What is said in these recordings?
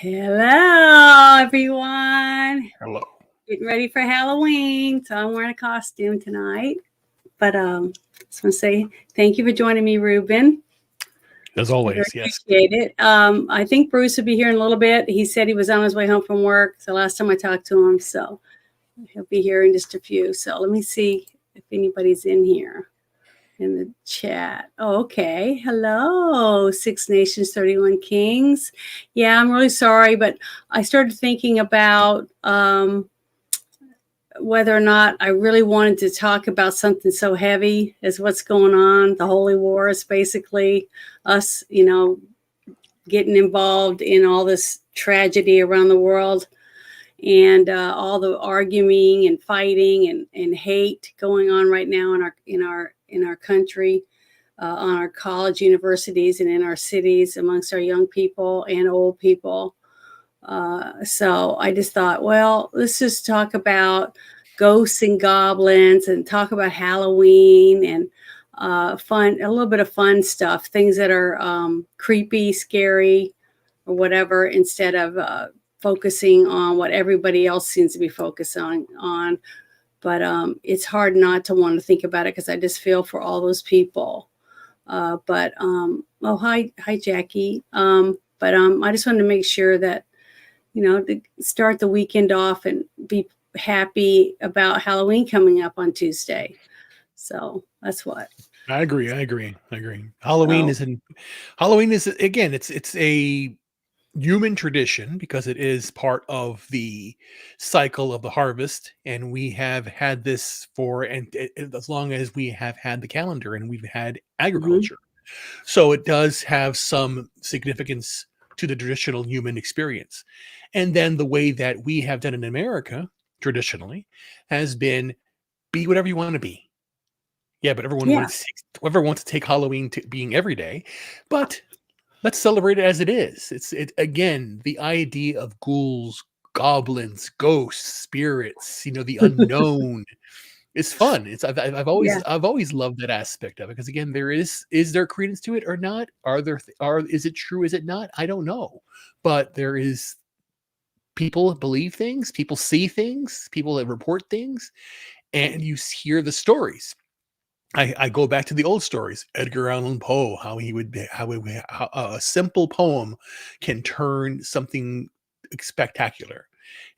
Hello, everyone. Hello. Getting ready for Halloween. So I'm wearing a costume tonight. But just want to say thank you for joining me, Ruben. As I very always, yes. appreciate it. I think Bruce will be here in a little bit. He said he was on his way home from work. The last time I talked to him. So he'll be here in just a few. So let me see if anybody's in here in the chat. Oh, okay. Hello, Six Nations, 31 Kings. Yeah, I'm really sorry, but I started thinking about whether or not I really wanted to talk about something so heavy as what's going on. The Holy Wars, basically, us, getting involved in all this tragedy around the world and all the arguing and fighting and hate going on right now in our country, on our college, universities, and in our cities amongst our young people and old people. So I just thought, well, let's just talk about ghosts and goblins and talk about Halloween and a little bit of fun stuff, things that are creepy, scary, or whatever, instead of focusing on what everybody else seems to be focusing on. But it's hard not to want to think about it because I just feel for all those people. Hi, Jackie. I just wanted to make sure that, to start the weekend off and be happy about Halloween coming up on Tuesday. So that's what. I agree. Halloween So, is again, it's a human tradition because it is part of the cycle of the harvest, and we have had this as long as we have had the calendar and we've had mhm. agriculture. So it does have some significance to the traditional human experience. And then the way that we have done it in America traditionally has been be whatever you want to be. Yeah, but Yeah, everyone wants to take Halloween to being every day, but let's celebrate it as it is. It again, the idea of ghouls, goblins, ghosts, spirits, the unknown is fun. yeah, I've always loved that aspect of it because again, is there credence to it or not? Is it true? Is it not? I don't know, but there is people believe things, people see things, people that report things, and you hear the stories. I go back to the old stories. Edgar Allan Poe, how he would be, how a simple poem can turn something spectacular.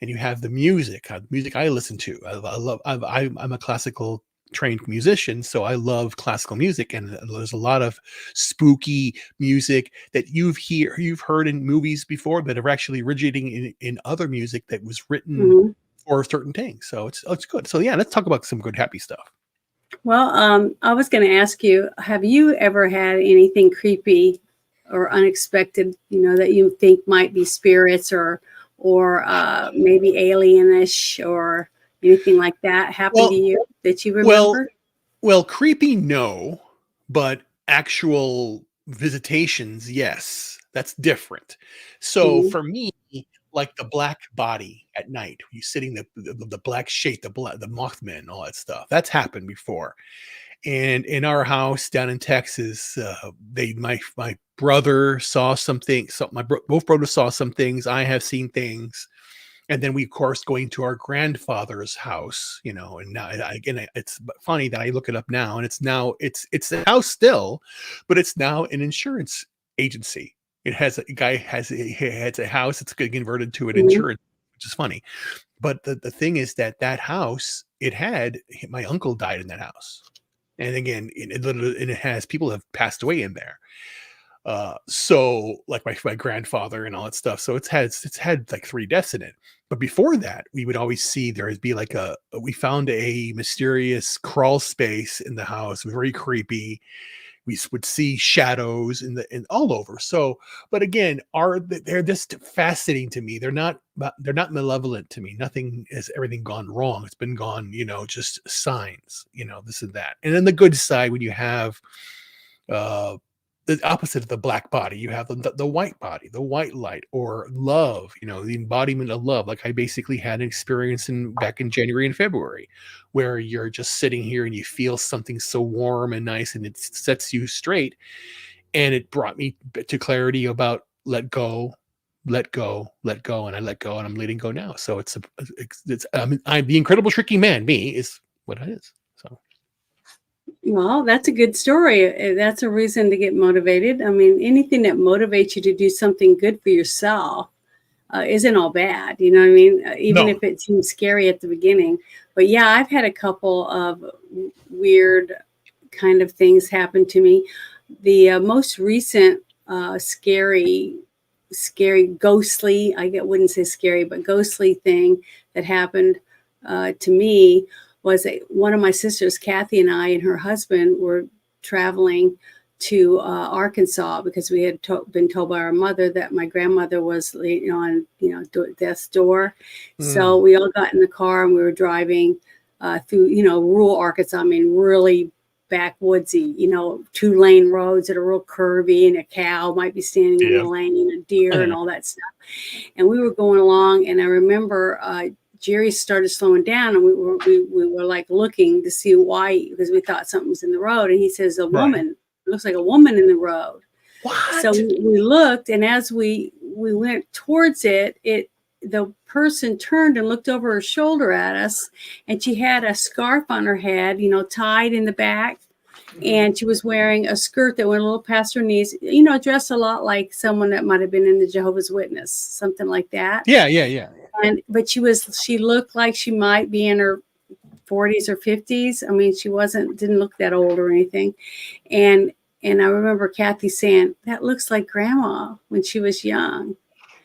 And you have the music, music I listen to. I love. I'm a classical trained musician, so I love classical music. And there's a lot of spooky music that you've heard in movies before, but are actually originating in other music that was written mhm. for certain things. So it's good. So yeah, let's talk about some good happy stuff. Well, I was going to ask you, have you ever had anything creepy or unexpected, that you think might be spirits or maybe alienish or anything like that happen to Well, you that you well, remember? Well, creepy, no, but actual visitations, yes. That's different. So Mhm. for me, like the black body at night, you sitting the black shape, the Mothman, all that stuff. That's happened before. And in our house down in Texas, they my brother saw something. So both brothers saw some things. I have seen things, and then we of course going to our grandfather's house, and now again it's funny that I look it up now, and it's a house still, but it's now an insurance agency. It has a guy has a house that's getting converted to an Mhm. insurance, which is funny. But the thing is that house, it had my uncle died in that house, and again it has people have passed away in there. So like my grandfather and all that stuff. So it's had like 3 deaths in it. But before that, we would always see there would be like we found a mysterious crawl space in the house, very creepy. We would see shadows in all over. So, but again, they're just fascinating to me. They're not malevolent to me. Nothing has everything gone wrong. It's been gone, just signs, this and that. And then the good side, when you have uh the opposite of the black body, you have the white body, the white light, or love, the embodiment of love, like I basically had an experience back in January and February, where you're just sitting here and you feel something so warm and nice, and it sets you straight. And it brought me to clarity about let go, let go, and I let go, and I'm letting go now. So it's I'm the incredible tricky man. Me is what it is. So Well, that's a good story. That's a reason to get motivated. I mean, anything that motivates you to do something good for yourself isn't all bad. You know what I mean? Even No. if it seems scary at the beginning. But yeah, I've had a couple of weird kind of things happen to me. The most recent scary, ghostly, wouldn't say scary, but ghostly thing that happened to me was one of my sisters, Kathy, and I and her husband were traveling to Arkansas because we had been told by our mother that my grandmother was on death's door. So we all got in the car and we were driving through rural Arkansas. I mean, really backwoodsy, 2-lane roads that are real curvy, and a cow might be standing in the lane, a deer and all that stuff. And we were going along, and I remember Jerry started slowing down, and we were like looking to see why, because we thought something was in the road. And he says, a woman, it looks like a woman in the road. What? So we looked, and as we went towards it, the person turned and looked over her shoulder at us, and she had a scarf on her head, tied in the back. And she was wearing a skirt that went a little past her knees, dressed a lot like someone that might have been in the Jehovah's Witness, something like that. Yeah. But she looked like she might be in her 40s or 50s. I mean, she didn't look that old or anything. And I remember Kathy saying, that looks like grandma when she was young.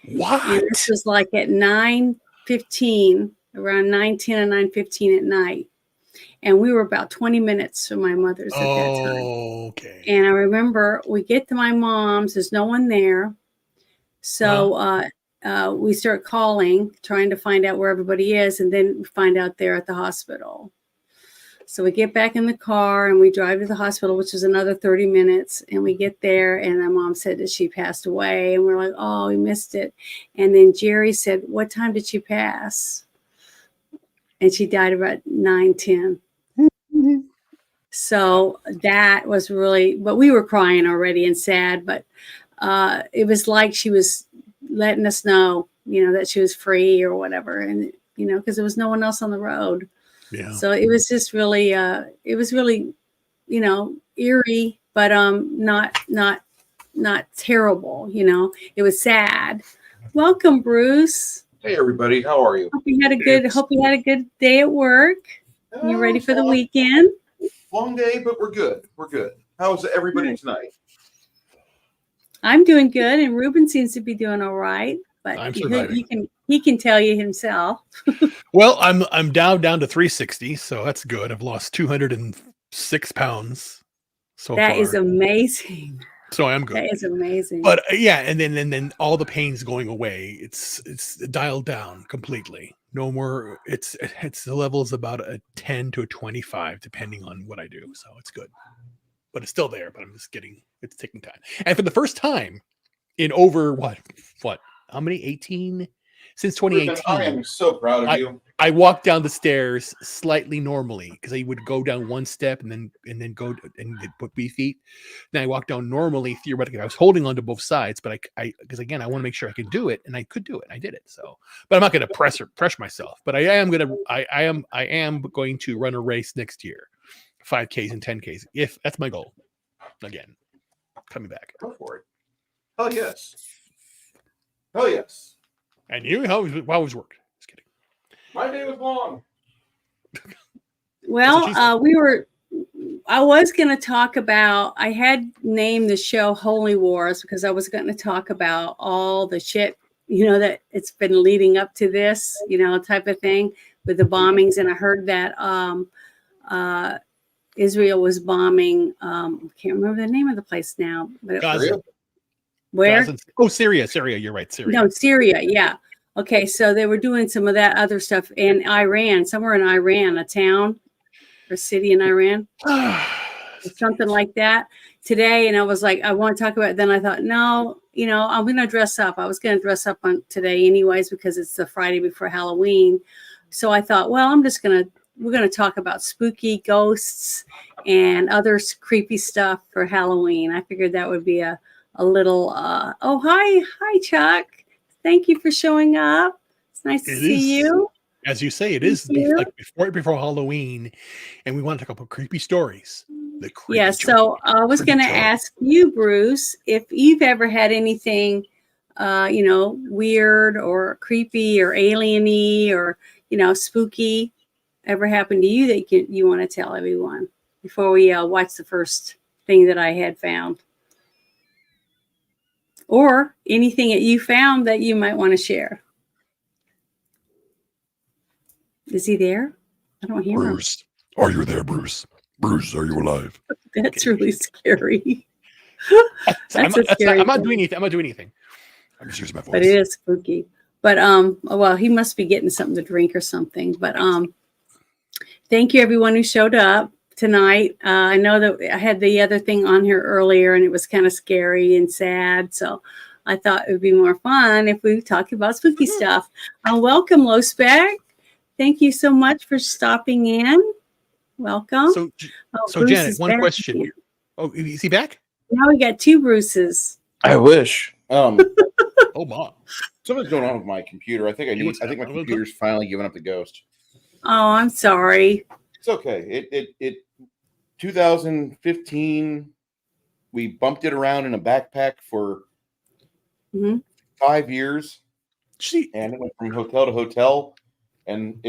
What? And this was like at 9:15, around 9:10 and 9:15 at night. And we were about 20 minutes from my mother's at that time. Okay. And I remember we get to my mom's, there's no one there. So we start calling, trying to find out where everybody is. And then we find out they're at the hospital. So we get back in the car and we drive to the hospital, which is another 30 minutes. And we get there, and my mom said that she passed away. And we're like, oh, we missed it. And then Jerry said, what time did she pass? And she died about 9:10. So that was really, but we were crying already and sad, but it was like she was letting us know, that she was free or whatever. And, because there was no one else on the road. Yeah. So it was just really, eerie, but not terrible. It was sad. Welcome, Bruce. Hey everybody, how are you? Hope you had a good day at work. You ready for the weekend? Long day, but we're good. We're good. How's everybody tonight? I'm doing good, and Ruben seems to be doing all right. But I'm surviving. He can tell you himself. Well, I'm down to 360, so that's good. I've lost 206 pounds so far. That is amazing. So I'm good. That is amazing. But yeah, and then all the pain's going away. It's dialed down completely. No more. It's the level's about a 10 to a 25, depending on what I do. So it's good, but it's still there. But it's taking time. And for the first time in over what how many 18 since 2018. I am so proud of you. I walked down the stairs slightly normally, because I would go down one step and then go and put B feet. Then I walked down normally, theoretically. I was holding on to both sides, but I because again, I want to make sure I could do it, and I could do it. I did it. So, but I'm not going to press myself. But I am going to run a race next year, 5Ks and 10Ks. If that's my goal, again, coming back. Go for it. Hell yes. Hell yes. And you, how was work? Just kidding. My day was long. Well, I was going to talk about, I had named the show Holy Wars because I was going to talk about all the shit, that it's been leading up to this, type of thing with the bombings. And I heard that Israel was bombing, I can't remember the name of the place now. But Gaza. Where? Gaza. Oh, Syria. You're right. Syria. No, Syria. Yeah. Okay. So they were doing some of that other stuff in Iran, somewhere in Iran, a town or city in Iran, something like that today. And I was like, I want to talk about it. Then I thought, no, I'm going to dress up. I was going to dress up on today anyways, because it's the Friday before Halloween. So I thought, well, we're going to talk about spooky ghosts and other creepy stuff for Halloween. I figured that would be a little, oh, hi, Chuck. Thank you for showing up. It's nice to It see is, you. as you say, it Thank is you. like before Halloween, and we want to talk about creepy stories. The creepy Yeah, so I was creepy going to joke. ask you, Bruce, if you've ever had anything, weird or creepy or alien-y or, spooky ever happen to you that you want to tell everyone before we watch the first thing that I had found? Or anything that you found that you might want to share. Is he there? I don't hear him. Bruce, are you there, Bruce? Bruce, are you alive? That's really scary. I'm That's a scary not thing. doing anything. I'm not doing anything. I'm just using my voice. But it is spooky. But well, he must be getting something to drink or something. But thank you everyone who showed up tonight. I know that I had the other thing on here earlier and it was kind of scary and sad. So I thought it would be more fun if we talk about spooky stuff. Welcome, Losbag. Thank you so much for stopping in. Welcome. So Bruce Janet, is one back question. again. Oh, is he back? Now we got 2 Bruces. I wish. Oh my! Something's going on with my computer. I think What's my happening? computer's finally giving up the ghost. Oh, I'm sorry. It's okay. It 2015. We bumped it around in a backpack for Mhm. 5 years, She, and it went from hotel to hotel. And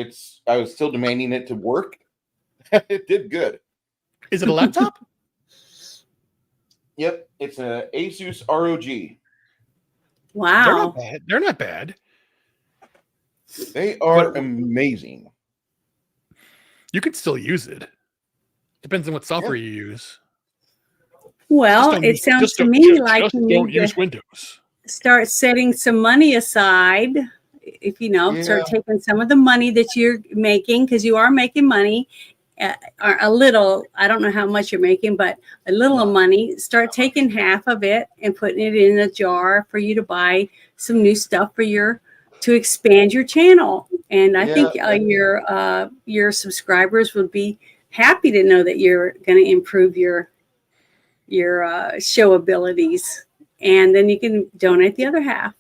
I was still demanding it to work. It did good. is it a laptop? Yep, it's a Asus ROG. Wow. They're not bad. They are But- amazing. You could still use it. Depends on what software you use. Well, Just don't it use- sounds just to don't- me just- like just you don't need use to Windows. start setting some money aside. If start taking some of the money that you're making, because you are making money, or a little. I don't know how much you're making, but a little of money. Start taking half of it and putting it in a jar for you to buy some new stuff to expand your channel. And I think your subscribers would be happy to know that you're going to improve your show abilities, and then you can donate the other half.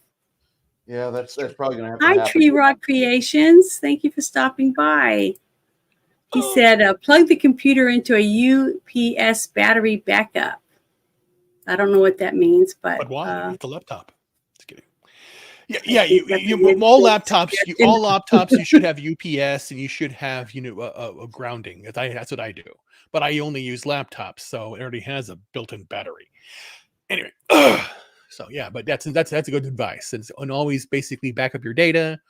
Yeah, that's probably gonna have to Hi, happen. Tree Rock Creations. Thank you for stopping by. He said, plug the computer into a UPS battery backup. I don't know what that means, but why? It's a laptop. Just kidding. Yeah, that's a you good all laptops. suggestion. All laptops. You should have UPS, and you should have a grounding. That's what I do. But I only use laptops, so it already has a built-in battery. Anyway, so yeah, but that's a good advice. And always basically back up your data,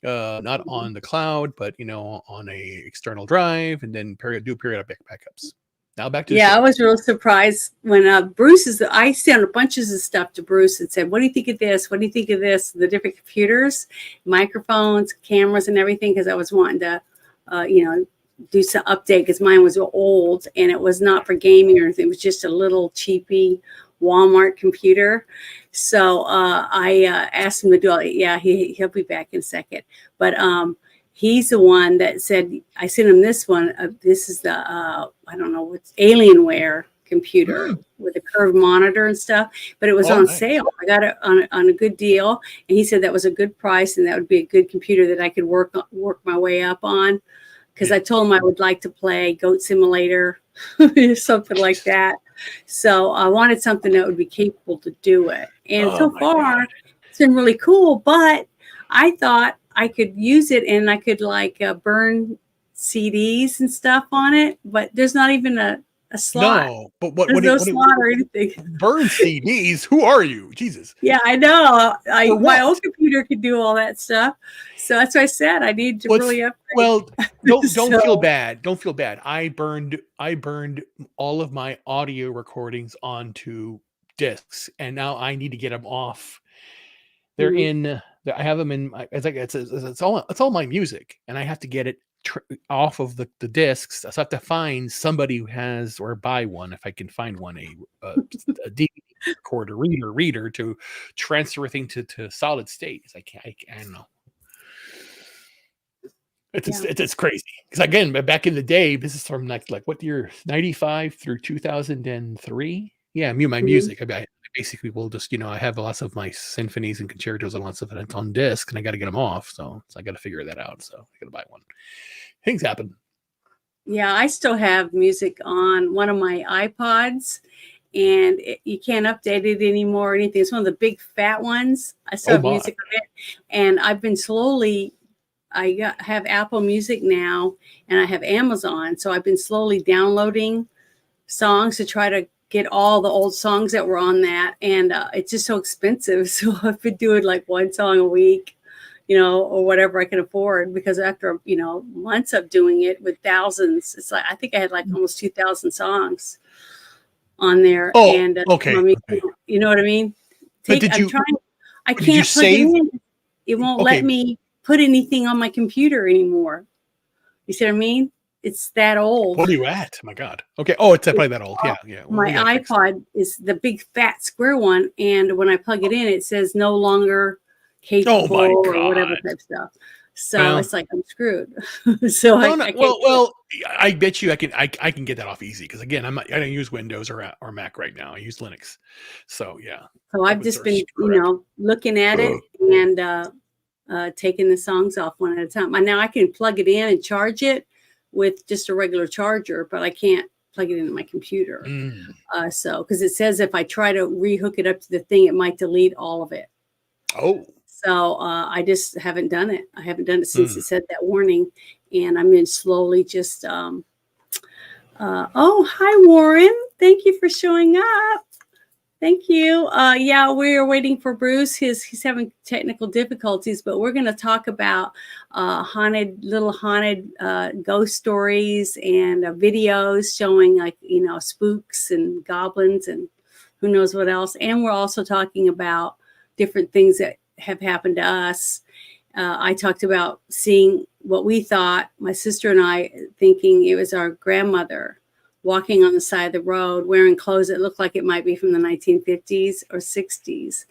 not on the cloud, but on a external drive, and then do periodic backups. Now back to the Yeah, I show. was real surprised when I sent bunches of stuff to Bruce and said, what do you think of this? What do you think of this? The different computers, microphones, cameras, and everything, because I was wanting to, do some update because mine was old and it was not for gaming or anything. It was just a little cheapy Walmart computer. So I asked him to do it. Yeah, he'll be back in a second. But he's the one that said, I sent him this one. This is the, I don't know, what's Alienware computer with a curved monitor and stuff, but it was on nice. sale. I got it on a good deal. And he said that was a good price and that would be a good computer that I could work my way up on. Because I told him I would like to play Goat Simulator, something like that. So I wanted something that would be capable to do it. And so far, it's been really cool. But I thought I could use it and I could burn CDs and stuff on it. But there's not even a slot. No, but what? There's no slot or anything. Burn CDs? Who are you? Jesus. Yeah, I know. My what? old computer could do all that stuff. So that's why I said I need to really upgrade. Well, don't So- feel bad. Don't feel bad. I burned all of my audio recordings onto discs, and now I need to get them off. They're Mhm. I have them in. It's all my music, and I have to get it off of the discs. So I have to find somebody who has or buy one if I can find one a DVD recorder reader to transfer everything to solid state. I don't know. It's crazy because again, back in the day, this is from like what year? 95 through 2003. Yeah, my music. I basically will just, I have lots of my symphonies and concertos and lots of it on disc, and I got to get them off. So I got to figure that out. So I got to buy one. Things happen. Yeah, I still have music on one of my iPods, and you can't update it anymore or anything. It's one of the big fat ones. I still have music on it, and I've been slowly. Have Apple Music now, and I have Amazon, so I've been slowly downloading songs to try to get all the old songs that were on that, and it's just so expensive. So I've been doing like one song a week, or whatever I can afford, because after, months of doing it with thousands, it's like, I think I had like almost 2,000 songs on there. Oh, and okay. You know what I mean? But did you, I did you can't plug it save? in. It won't let me put anything on my computer anymore. You see what I mean? It's that old. What are you at? My God. Okay. Oh, it's probably that old. Yeah. Well, my iPod is the big fat square one, and when I plug it in, it says no longer capable or whatever type stuff. So it's like I'm screwed. So well, I bet you I can get that off easy, because again, I don't use Windows or Mac right now. I use Linux. So yeah. So I've just been looking at it and taking the songs off one at a time. Now I can plug it in and charge it with just a regular charger, but I can't plug it into my computer. So because it says if I try to rehook it up to the thing, it might delete all of it. Oh. So I just haven't done it. I haven't done it since it said that warning, and I'm in slowly just. Oh, hi Warren! Thank you for showing up. Thank you. Yeah, we're waiting for Bruce. He's having technical difficulties, but we're going to talk about haunted ghost stories and videos showing spooks and goblins and who knows what else. And we're also talking about different things that have happened to us. I talked about seeing what we thought, my sister and I, thinking it was our grandmother walking on the side of the road wearing clothes that looked like it might be from the 1950s or 60s.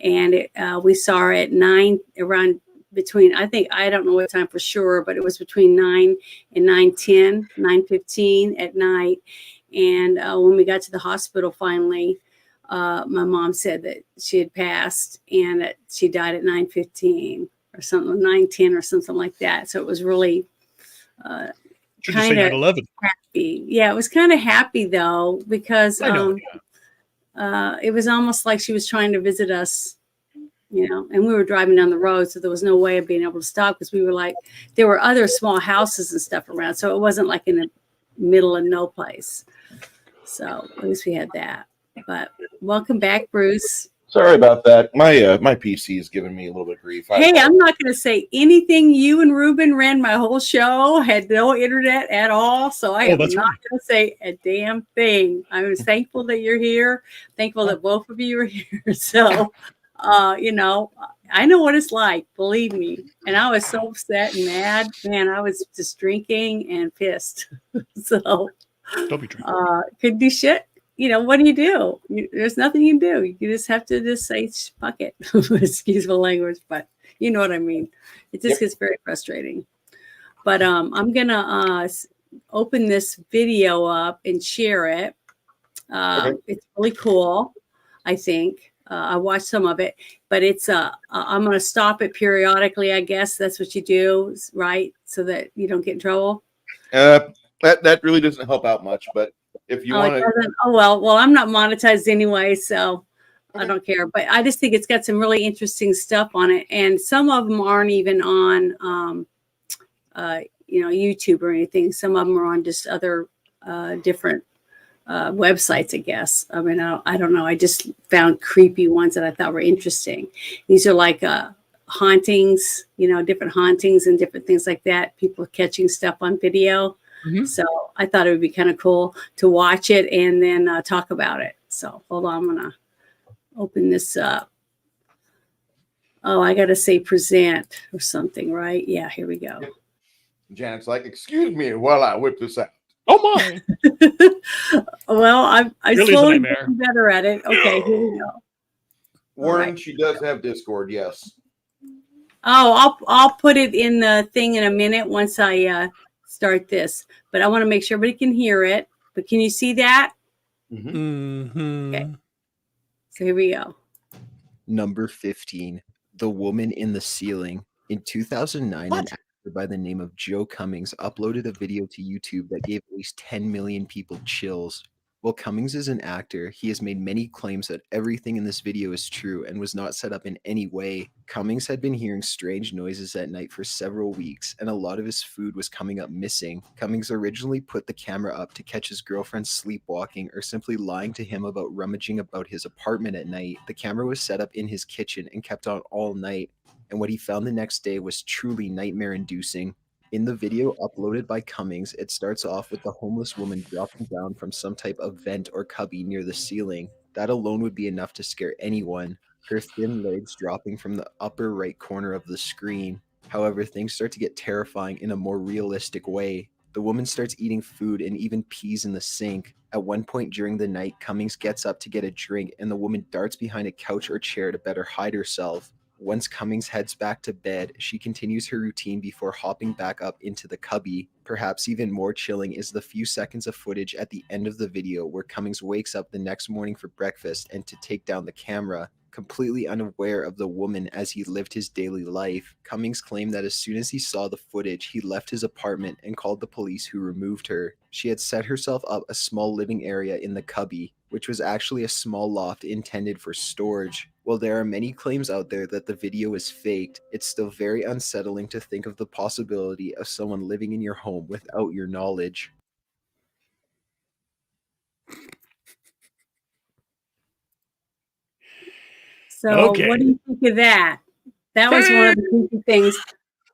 And we saw her at 9 around between, I don't know what time for sure, but it was between 9 and 9:10, 9:15 at night. And when we got to the hospital finally, my mom said that she had passed and that she died at 9:15 or something, 9:10 or something like that. So it was really kind of happy. Yeah, it was kind of happy though, because it was almost like she was trying to visit us, and we were driving down the road, so there was no way of being able to stop, because we were like, there were other small houses and stuff around, so it wasn't like in the middle of no place. So at least we had that. But welcome back, Bruce. Sorry about that. My PC is giving me a little bit of grief. Hey, I'm not going to say anything. You and Ruben ran my whole show, had no internet at all, so I am not going to say a damn thing. I'm thankful that you're here. Thankful that both of you are here. So, I know what it's like, believe me. And I was so upset and mad. Man, I was just drinking and pissed. So, don't be drinking. Could do shit. What do you do? There's nothing you can do. You just have to just say, fuck it. Excuse my language, but you know what I mean. It just gets very frustrating. But I'm going to open this video up and share it. It's really cool, I think. I watched some of it, but it's I'm going to stop it periodically, I guess. That's what you do, right? So that you don't get in trouble. That really doesn't help out much, but if you want to. Oh, well, I'm not monetized anyway, so I don't care. But I just think it's got some really interesting stuff on it. And some of them aren't even on, YouTube or anything. Some of them are on just other different websites, I guess. I mean, I don't know. I just found creepy ones that I thought were interesting. These are like hauntings, different hauntings and different things like that. People catching stuff on video. Mm-hmm. So I thought it would be kind of cool to watch it and then talk about it. So hold on, I'm going to open this up. Oh, I got to say present or something, right? Yeah, here we go. Janet's like, excuse me while I whip this out. Oh, my. Well, I really slowly getting better at it. Okay, here we go. Warren, she does have Discord, yes. Oh, I'll put it in the thing in a minute once I start this, but I want to make sure everybody can hear it. But can you see that? Mm-hmm. Okay. So here we go. Number 15, The Woman in the Ceiling. In 2009, an What? actor by the name of Joe Cummings uploaded a video to YouTube that gave at least 10 million people chills. While Cummings is an actor, he has made many claims that everything in this video is true and was not set up in any way. Cummings had been hearing strange noises at night for several weeks, and a lot of his food was coming up missing. Cummings originally put the camera up to catch his girlfriend sleepwalking or simply lying to him about rummaging about his apartment at night. The camera was set up in his kitchen and kept on all night, and what he found the next day was truly nightmare-inducing. In the video uploaded by Cummings, it starts off with the homeless woman dropping down from some type of vent or cubby near the ceiling. That alone would be enough to scare anyone. Her thin legs dropping from the upper right corner of the screen. However, things start to get terrifying in a more realistic way. The woman starts eating food and even pees in the sink. At one point during the night, Cummings gets up to get a drink and the woman darts behind a couch or chair to better hide herself. Once Cummings heads back to bed, she continues her routine before hopping back up into the cubby. Perhaps even more chilling is the few seconds of footage at the end of the video where Cummings wakes up the next morning for breakfast and to take down the camera. Completely unaware of the woman as he lived his daily life, Cummings claimed that as soon as he saw the footage, he left his apartment and called the police, who removed her. She had set herself up a small living area in the cubby, which was actually a small loft intended for storage. While there are many claims out there that the video is faked, it's still very unsettling to think of the possibility of someone living in your home without your knowledge. So Okay. what do you think of that? That was one of the creepy things.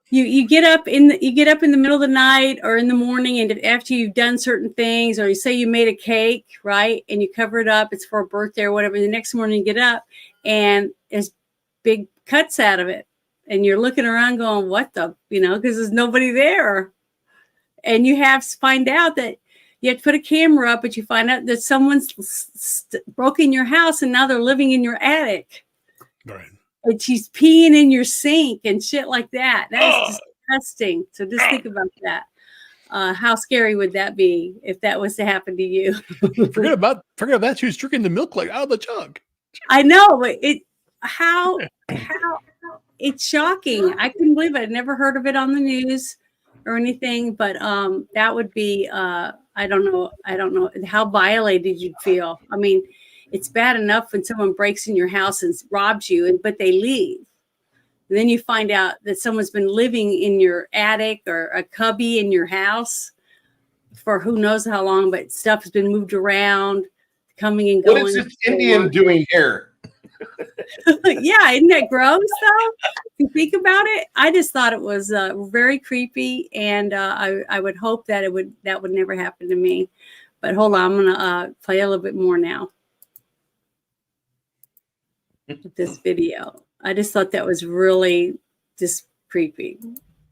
You get up in the middle of the night or in the morning, and after you've done certain things, or you say you made a cake, right, and you cover it up, it's for a birthday or whatever. The next morning you get up and there's big cuts out of it, and you're looking around going, "What the?" Because there's nobody there, and you have to find out that you have to put a camera up, but you find out that someone's broken your house and now they're living in your attic. Right. And she's peeing in your sink and shit like that. That's disgusting. So just think about that. How scary would that be if that was to happen to you? Forget about that. She was drinking the milk like out of the jug. I know, but how it's shocking. I couldn't believe it. I'd never heard of it on the news or anything, but that would be I don't know how violated you'd feel. I mean, it's bad enough when someone breaks in your house and robs you, but they leave. And then you find out that someone's been living in your attic or a cubby in your house for who knows how long, but stuff has been moved around, coming and going. What is this Indian doing here? Yeah, isn't that gross though? If you think about it, I just thought it was very creepy, and I would hope that that would never happen to me. But hold on, I'm gonna play a little bit more now. This video. I just thought that was really just creepy.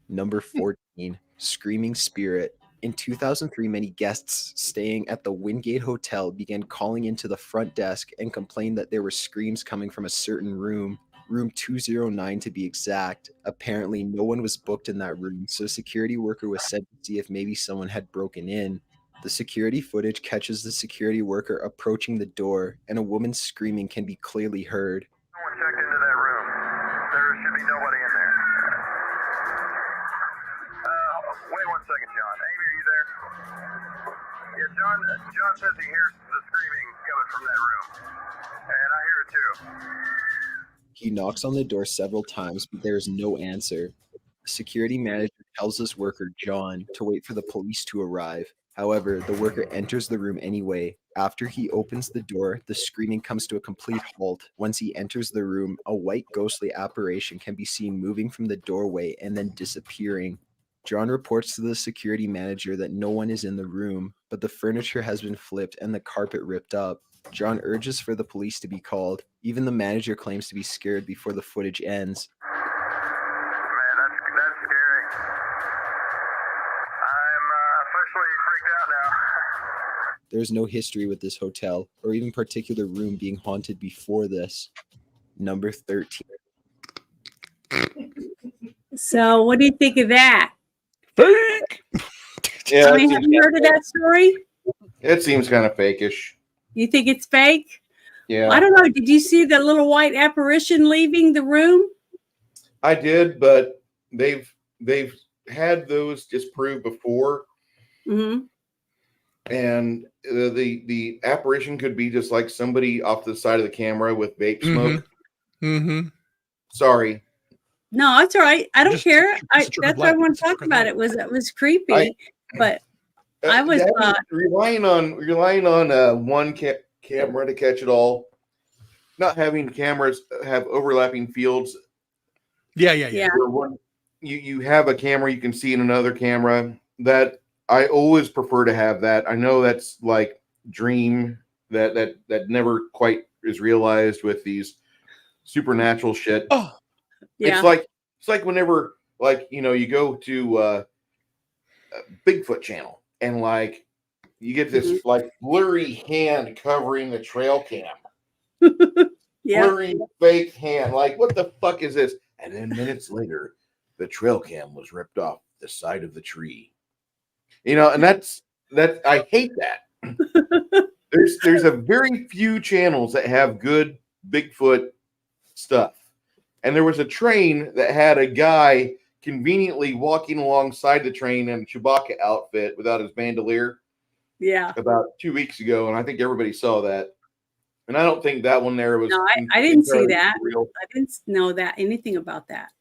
Number 14, Screaming Spirit. In 2003, many guests staying at the Wingate Hotel began calling into the front desk and complained that there were screams coming from a certain room 209 to be exact. Apparently, no one was booked in that room, so a security worker was sent to see if maybe someone had broken in. The security footage catches the security worker approaching the door, and a woman screaming can be clearly heard. Someone checked into that room. There should be nobody in there. Wait 1 second, John. Amy, are you there? Yeah, John says he hears the screaming coming from that room. And I hear it too. He knocks on the door several times, but there is no answer. The security manager tells this worker, John, to wait for the police to arrive. However, the worker enters the room anyway. After he opens the door, the screaming comes to a complete halt. Once he enters the room, a white ghostly apparition can be seen moving from the doorway and then disappearing. John reports to the security manager that no one is in the room, but the furniture has been flipped and the carpet ripped up. John urges for the police to be called. Even the manager claims to be scared before the footage ends. Man, that's scary. I'm officially freaked out now. There's no history with this hotel or even particular room being haunted before this. Number 13. So what do you think of that? Fake. Yeah, Have you heard of that story? it seems kind of fakeish. You think it's fake? Yeah, I don't know. Did you see the little white apparition leaving the room? I did, but they've had those disproved before, Hmm. and the apparition could be just like somebody off the side of the camera with vape smoke. Mm-hmm. Sorry, No, it's all right. I don't Just- care. just a trick of That's why I light. want It's to a talk trick of about light. it. Was creepy, but I was relying on one camera to catch it all, not having cameras have overlapping fields. Yeah. Yeah. Where one you have a camera you can see in another camera. That I always prefer to have that. I know that's like dream that never quite is realized with these supernatural shit. Oh, Yeah. It's like whenever like you go to Bigfoot channel and like you get this like blurry hand covering the trail cam. Yeah. Blurry fake hand. Like, what the fuck is this? And then minutes later, the trail cam was ripped off the side of the tree. And that's I hate that. There's a very few channels that have good Bigfoot stuff. And there was a train that had a guy conveniently walking alongside the train in a Chewbacca outfit without his bandolier Yeah. about 2 weeks ago, and I think everybody saw that. And I don't think that one there was. No, I didn't see entirely that. real. I didn't know anything about that.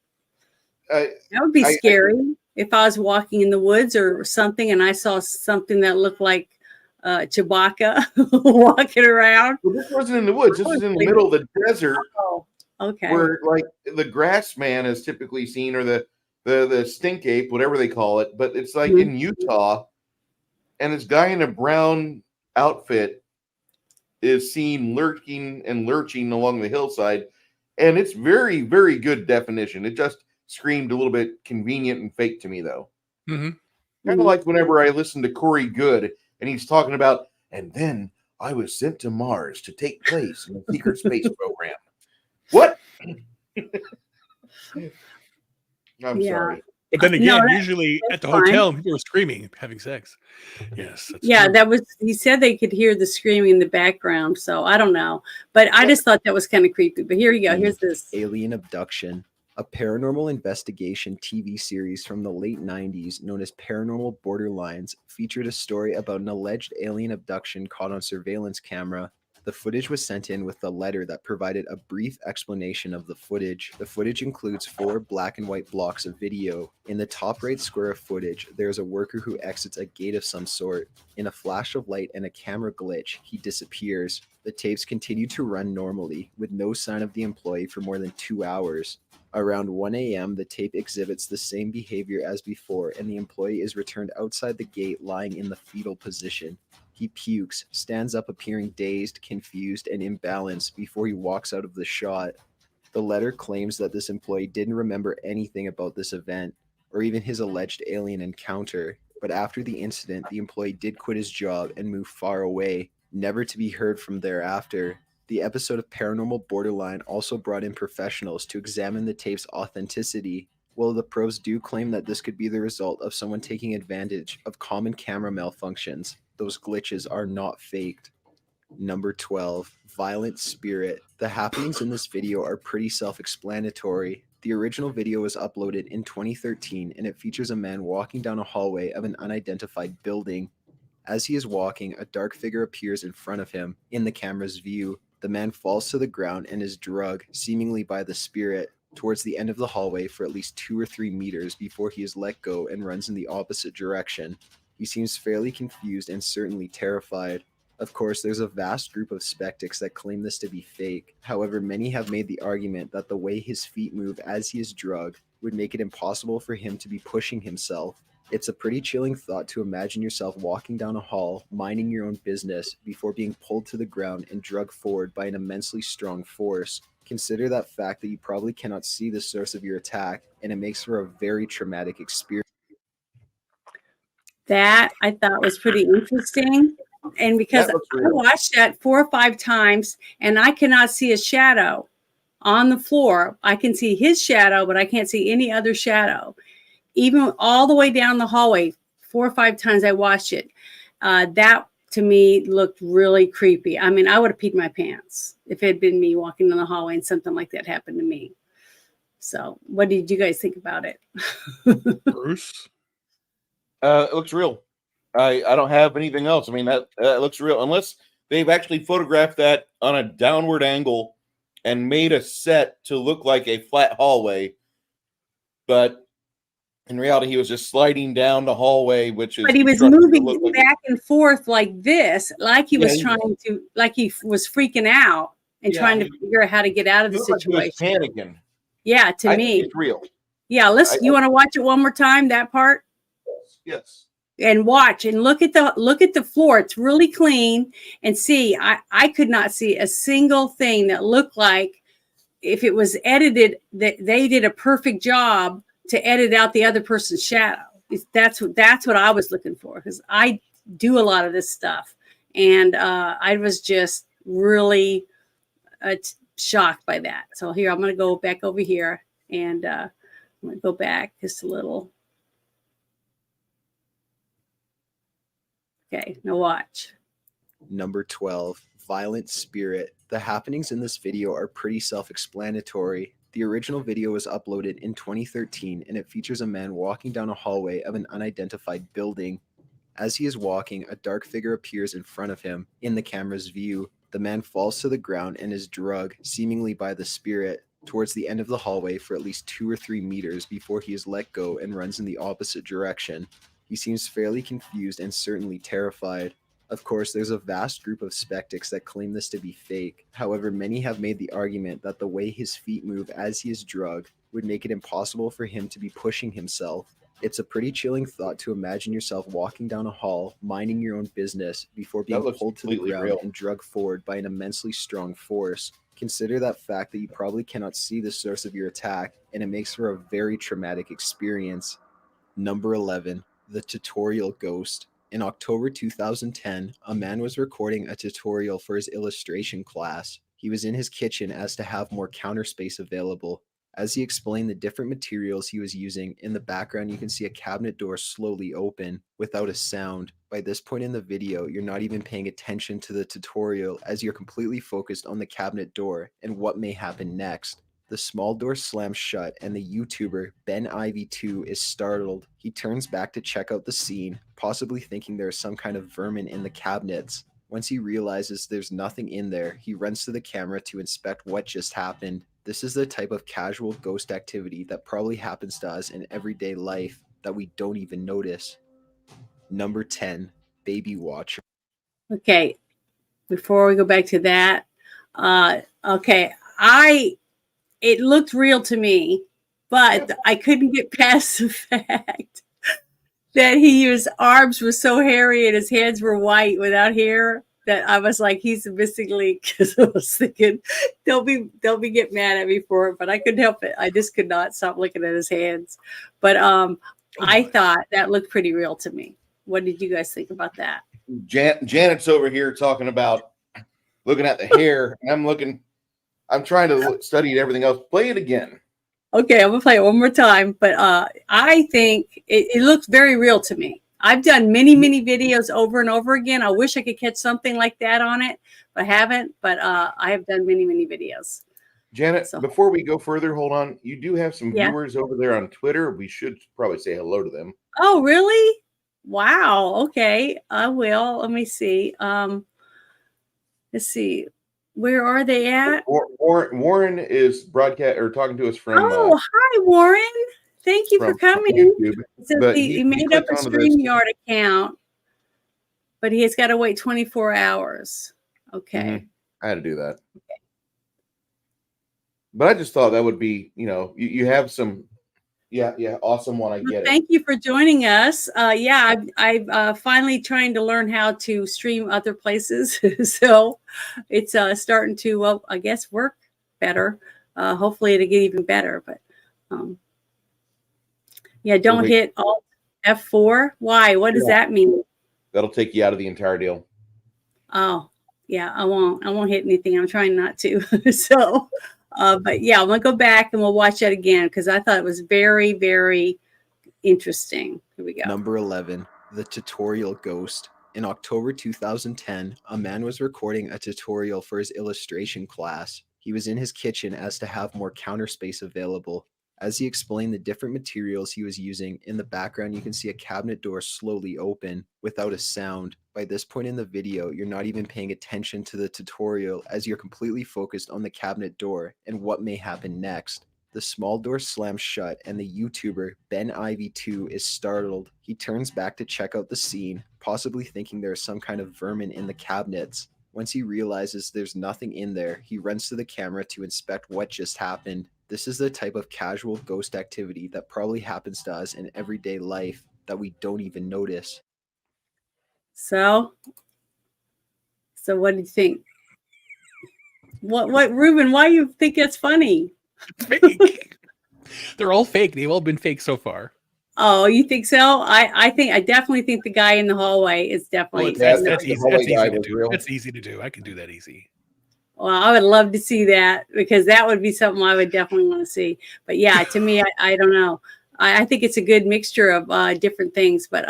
I- That would be I- scary if I was walking in the woods or something and I saw something that looked like Chewbacca walking around. Well, this wasn't in the woods. This was in the middle of the desert, Oh, okay. where like the grass man is typically seen, or the stink ape, whatever they call it. But it's like in Utah, and this guy in a brown outfit is seen lurking and lurching along the hillside, and it's very, very good definition. It just screamed a little bit convenient and fake to me, though. mm-hmm. Kind of like whenever I listen to Corey Good and he's talking about, and then I was sent to Mars to take place in a secret space program. What? I'm Yeah. sorry. But then No, again, that- usually at the fine. hotel, people are screaming, having sex. Yes. That's Yeah, true. that was, he said they could hear the screaming in the background. So I don't know, but I just thought that was kind of creepy. But here you go. Here's this. Alien Abduction, a paranormal investigation TV series from the late 90s known as Paranormal Borderlines, featured a story about an alleged alien abduction caught on surveillance camera. The footage was sent in with a letter that provided a brief explanation of the footage. The footage includes 4 black and white blocks of video. In the top right square of footage, there is a worker who exits a gate of some sort. In a flash of light and a camera glitch, he disappears. The tapes continue to run normally, with no sign of the employee for more than 2 hours. Around 1 a.m., the tape exhibits the same behavior as before, and the employee is returned outside the gate lying in the fetal position. He pukes, stands up appearing dazed, confused, and imbalanced before he walks out of the shot. The letter claims that this employee didn't remember anything about this event, or even his alleged alien encounter, but after the incident, the employee did quit his job and move far away, never to be heard from thereafter. The episode of Paranormal Borderline also brought in professionals to examine the tape's authenticity. While the pros do claim that this could be the result of someone taking advantage of common camera malfunctions, those glitches are not faked. Number 12, Violent Spirit. The happenings in this video are pretty self-explanatory. The original video was uploaded in 2013 and it features a man walking down a hallway of an unidentified building. As he is walking, a dark figure appears in front of him in the camera's view. The man falls to the ground and is drugged, seemingly by the spirit, towards the end of the hallway for at least 2 or 3 meters before he is let go and runs in the opposite direction. He seems fairly confused and certainly terrified. Of course, there's a vast group of skeptics that claim this to be fake. However, many have made the argument that the way his feet move as he is drugged would make it impossible for him to be pushing himself. It's a pretty chilling thought to imagine yourself walking down a hall, minding your own business, before being pulled to the ground and drugged forward by an immensely strong force. Consider that fact that you probably cannot see the source of your attack, and it makes for a very traumatic experience. That I thought was pretty interesting. And because That looks I real. watched that 4 or 5 times and I cannot see a shadow on the floor. I can see his shadow, but I can't see any other shadow. Even all the way down the hallway, 4 or 5 times I watched it. That to me looked really creepy. I mean, I would have peed my pants if it had been me walking in the hallway and something like that happened to me. So what did you guys think about it? Bruce. It looks real. I don't have anything else. I mean, that looks real, unless they've actually photographed that on a downward angle and made a set to look like a flat hallway. But in reality, he was just sliding down the hallway, which is. But he was moving back and forth like this, like he was trying to, like he was freaking out and trying to figure out how to get out of the situation. Like he was panicking. Yeah, to I me, think it's real. Yeah, you want to watch it one more time? That part. Yes. And watch and look at the floor. It's really clean. And see, I could not see a single thing that looked like if it was edited that they did a perfect job to edit out the other person's shadow. That's what I was looking for, because I do a lot of this stuff, and I was just really shocked by that. So here, I'm going to go back over here, and I'm going to go back just a little. Okay, now watch. Number 12, Violent Spirit. The happenings in this video are pretty self-explanatory. The original video was uploaded in 2013, and it features a man walking down a hallway of an unidentified building. As he is walking, a dark figure appears in front of him. In the camera's view, the man falls to the ground and is drugged, seemingly by the spirit, towards the end of the hallway for at least 2 or 3 meters before he is let go and runs in the opposite direction. He seems fairly confused and certainly terrified. Of course, there's a vast group of skeptics that claim this to be fake. However, many have made the argument that the way his feet move as he is drugged would make it impossible for him to be pushing himself. It's a pretty chilling thought to imagine yourself walking down a hall, minding your own business, before being pulled to the ground and drugged forward by an immensely strong force. Consider that fact that you probably cannot see the source of your attack, and it makes for a very traumatic experience. Number 11. The Tutorial Ghost. In October 2010, a man was recording a tutorial for his illustration class. He was in his kitchen as to have more counter space available. As he explained the different materials he was using, in the background you can see a cabinet door slowly open without a sound. By this point in the video, you're not even paying attention to the tutorial, as you're completely focused on the cabinet door and what may happen next. The small door slams shut, and the YouTuber Ben Ivy 2 is startled. He turns back to check out the scene, possibly thinking there is some kind of vermin in the cabinets. Once he realizes there's nothing in there, he runs to the camera to inspect what just happened. This is the type of casual ghost activity that probably happens to us in everyday life that we don't even notice. Number 10, Baby Watcher. Okay, before we go back to that, it looked real to me, but I couldn't get past the fact that his arms were so hairy and his hands were white without hair that I was like, he's a missing link. Because I was thinking, they'll be get mad at me for it, but I couldn't help it. I just could not stop looking at his hands. But I thought that looked pretty real to me. What did you guys think about that? Janet's over here talking about looking at the hair, and I'm trying to study everything else. Play it again. Okay, I'm gonna play it one more time. But I think it looks very real to me. I've done many videos over and over again. I wish I could catch something like that on it, but I haven't. But I have done many videos. Janet, before we go further, hold on. You do have some viewers over there on Twitter. We should probably say hello to them. Oh, really? Wow. Okay, I will. Let me see. Let's see. Where are they at? Warren is broadcast or talking to us from. Oh, hi, Warren. Thank you for coming. YouTube. So he made up a StreamYard account, but he has got to wait 24 hours. Okay. Mm-hmm. I had to do that. Okay. But I just thought that would be, you have some. Yeah, awesome one. I get it. Thank you for joining us. I'm finally trying to learn how to stream other places, so it's starting to, I guess, work better. Hopefully, it'll get even better. But don't hit Alt F4. Why? What does that mean? That'll take you out of the entire deal. Oh, yeah, I won't hit anything. I'm trying not to. So. But yeah, I'm gonna go back and we'll watch that again because I thought it was very, very interesting. Here we go. Number 11, The Tutorial Ghost. In October 2010, a man was recording a tutorial for his illustration class. He was in his kitchen as to have more counter space available. As he explained the different materials he was using, in the background you can see a cabinet door slowly open without a sound. By this point in the video, you're not even paying attention to the tutorial as you're completely focused on the cabinet door and what may happen next. The small door slams shut and the YouTuber Ben Ivy 2 is startled. He turns back to check out the scene, possibly thinking there is some kind of vermin in the cabinets. Once he realizes there's nothing in there, he runs to the camera to inspect what just happened. This is the type of casual ghost activity that probably happens to us in everyday life that we don't even notice. So what do you think? What, Ruben? Why you think that's funny? Fake. They're all fake. They've all been fake so far. Oh, you think so? I definitely think the guy in the hallway is definitely. Yeah, That's the easy. hallway That's easy guy to was do. real. That's easy to do. I can do that easy. Well, I would love to see that because that would be something I would definitely want to see. But yeah, to me, I don't know. I think it's a good mixture of different things. But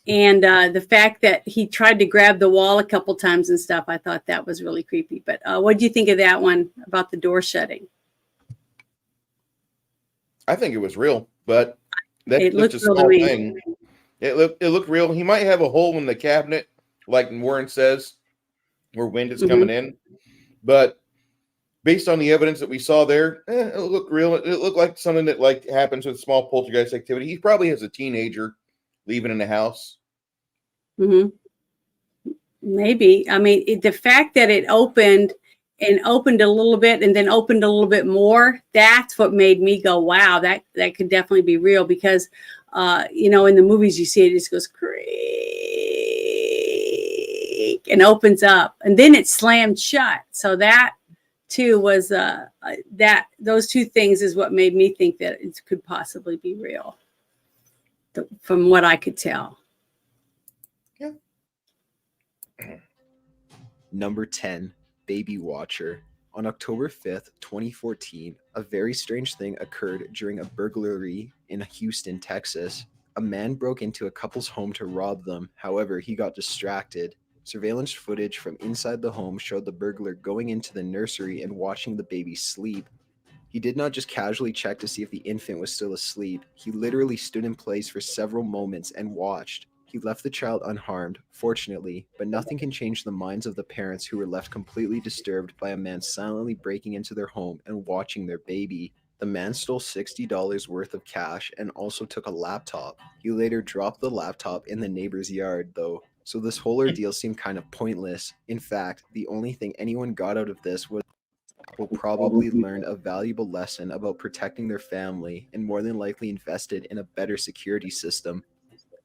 and the fact that he tried to grab the wall a couple times and stuff, I thought that was really creepy. But what do you think of that one about the door shutting? I think it was real, but It that's looked just a real to small me. thing. It looked real. He might have a hole in the cabinet, like Warren says, where wind is coming in. But based on the evidence that we saw there, it looked real. It looked like something that like happens with small poltergeist activity. He probably has a teenager leaving in the house. Maybe. I mean, the fact that it opened a little bit and then opened a little bit more, that's what made me go, wow, that could definitely be real because, in the movies you see it just goes creak and opens up and then it slammed shut. So that too was, those two things is what made me think that it could possibly be real from what I could tell. Yeah. Number 10, Baby Watcher. On October 5th, 2014, a very strange thing occurred during a burglary in Houston, Texas. A man broke into a couple's home to rob them. However, he got distracted. Surveillance footage from inside the home showed the burglar going into the nursery and watching the baby sleep. He did not just casually check to see if the infant was still asleep. He literally stood in place for several moments and watched. He left the child unharmed, fortunately, but nothing can change the minds of the parents who were left completely disturbed by a man silently breaking into their home and watching their baby. The man stole $60 worth of cash and also took a laptop. He later dropped the laptop in the neighbor's yard, though, so this whole ordeal seemed kind of pointless. In fact, the only thing anyone got out of this was will probably learn a valuable lesson about protecting their family and more than likely invested in a better security system.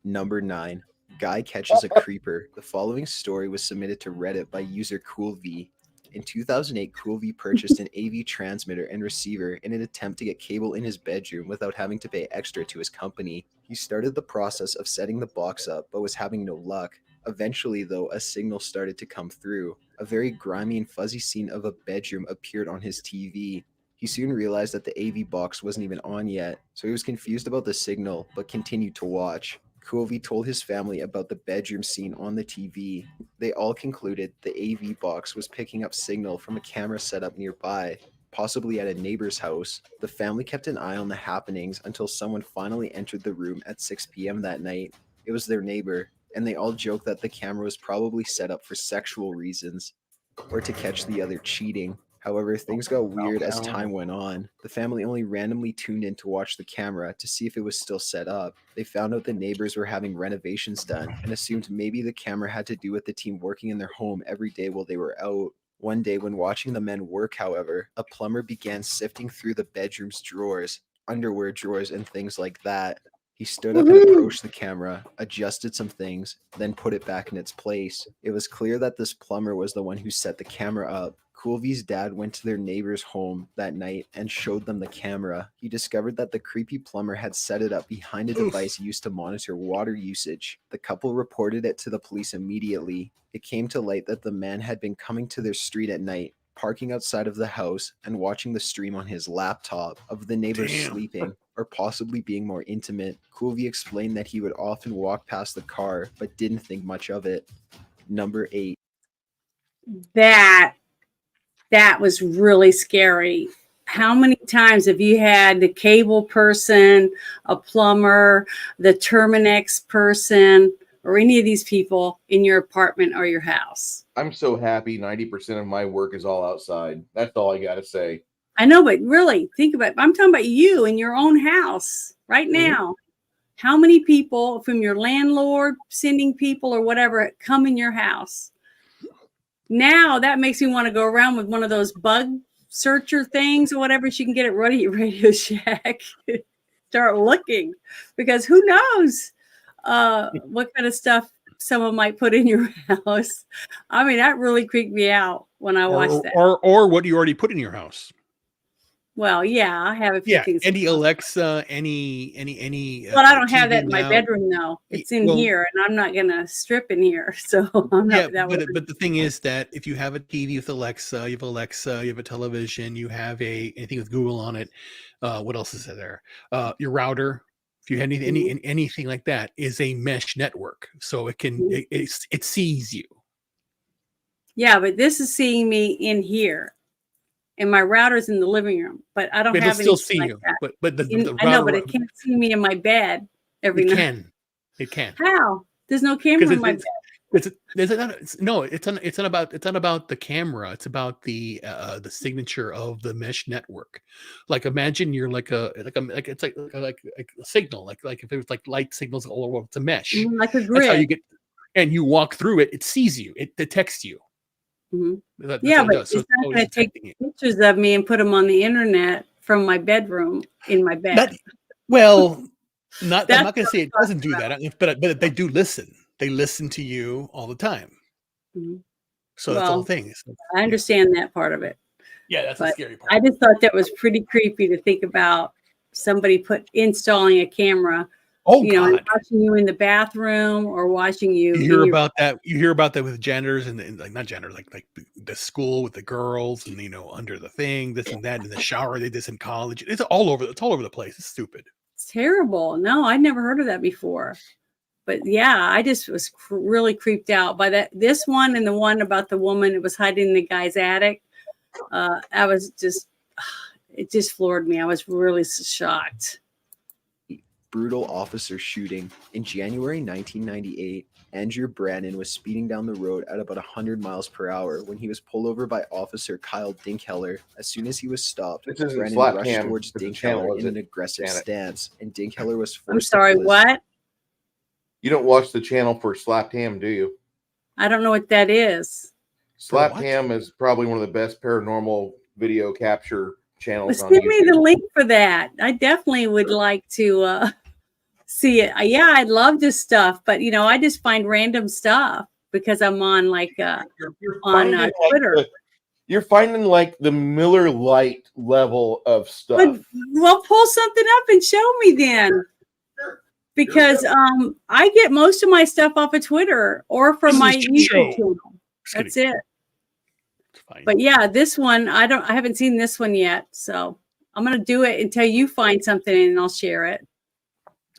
Number 9. Guy catches a creeper. The following story was submitted to Reddit by user CoolV. In 2008, CoolV purchased an AV transmitter and receiver in an attempt to get cable in his bedroom without having to pay extra to his company. He started the process of setting the box up but was having no luck. Eventually, though, a signal started to come through. A very grimy and fuzzy scene of a bedroom appeared on his TV. He soon realized that the AV box wasn't even on yet, so he was confused about the signal but continued to watch. CoolV told his family about the bedroom scene on the TV. They all concluded the AV box was picking up signal from a camera set up nearby, possibly at a neighbor's house. The family kept an eye on the happenings until someone finally entered the room at 6 p.m. that night. It was their neighbor, and they all joked that the camera was probably set up for sexual reasons or to catch the other cheating. However, things got weird as time went on. The family only randomly tuned in to watch the camera to see if it was still set up. They found out the neighbors were having renovations done and assumed maybe the camera had to do with the team working in their home every day while they were out. One day when watching the men work, however, a plumber began sifting through the bedroom's drawers, underwear drawers, and things like that. He stood up and approached the camera, adjusted some things, then put it back in its place. It was clear that this plumber was the one who set the camera up. CoolV's dad went to their neighbor's home that night and showed them the camera. He discovered that the creepy plumber had set it up behind a device used to monitor water usage. The couple reported it to the police immediately. It came to light that the man had been coming to their street at night, parking outside of the house and watching the stream on his laptop of the neighbors Damn. sleeping or possibly being more intimate. Kulvi explained that he would often walk past the car but didn't think much of it. Number 8. That was really scary. How many times have you had the cable person, a plumber, the Terminex person, or any of these people in your apartment or your house? I'm so happy 90% of my work is all outside. That's all I got to say. I know, but really think about it. I'm talking about you in your own house right now. How many people from your landlord, sending people or whatever, come in your house? Now that makes me want to go around with one of those bug searcher things or whatever so you can get at Radio Shack. Start looking, because who knows what kind of stuff someone might put in your house. I mean, that really creeped me out when I watched that. Or what you already put in your house. Well, yeah, I have a few things. Any Alexa, any. Well, I don't have TV that in my now. bedroom though. It's in here, and I'm not gonna strip in here. So I'm not. But the thing is that if you have a TV with Alexa, you have a television, you have anything with Google on it. What else is there? Your router. If you had anything like that, is a mesh network, so it can it sees you. Yeah, but this is seeing me in here. And my router's in the living room, but I don't have anything see like you. that. But the I know, but it can't see me in my bed every night. It can. How? There's no camera in my bed. It's not about the camera. It's about the signature of the mesh network. Like imagine you're like a signal, like if it was like light signals all over. It's a mesh. Like a grid. That's how you get, and you walk through it. It sees you. It detects you. Mm-hmm. But it's not going to take pictures of me and put them on the internet from my bedroom in my bed. I'm not going to say it doesn't do that, but they do listen. They listen to you all the time. Mm-hmm. So that's all things. I understand that part of it. Yeah, that's the scary part. I just thought that was pretty creepy to think about somebody installing a camera. And watching you in the bathroom or watching you. You hear about that. You hear about that with janitors and like not janitors, like the school with the girls and under the thing, this and that in the shower. They did this in college. It's all over. It's all over the place. It's stupid. It's terrible. No, I'd never heard of that before. But yeah, I just was really creeped out by that. This one and the one about the woman that was hiding in the guy's attic. I was it just floored me. I was really shocked. Brutal officer shooting. In January 1998, Andrew Brannon was speeding down the road at about 100 miles per hour when he was pulled over by Officer Kyle Dinkheller. As soon as he was stopped, Brannon rushed towards Dinkheller in an aggressive stance, and Dinkheller was forced. I'm sorry, what? You don't watch the channel for Slapped Ham, do you? I don't know what that is. Slapped Ham is probably one of the best paranormal video capture channels on YouTube. Send me YouTube. the link for that. I definitely would like to see it. Yeah, I love this stuff, but I just find random stuff because I'm on on Twitter. You're finding like the Miller Lite level of stuff. Well, pull something up and show me then. Because I get most of my stuff off of Twitter or from my YouTube channel. That's it. But yeah, this one I haven't seen this one yet, so I'm gonna do it until you find something and I'll share it.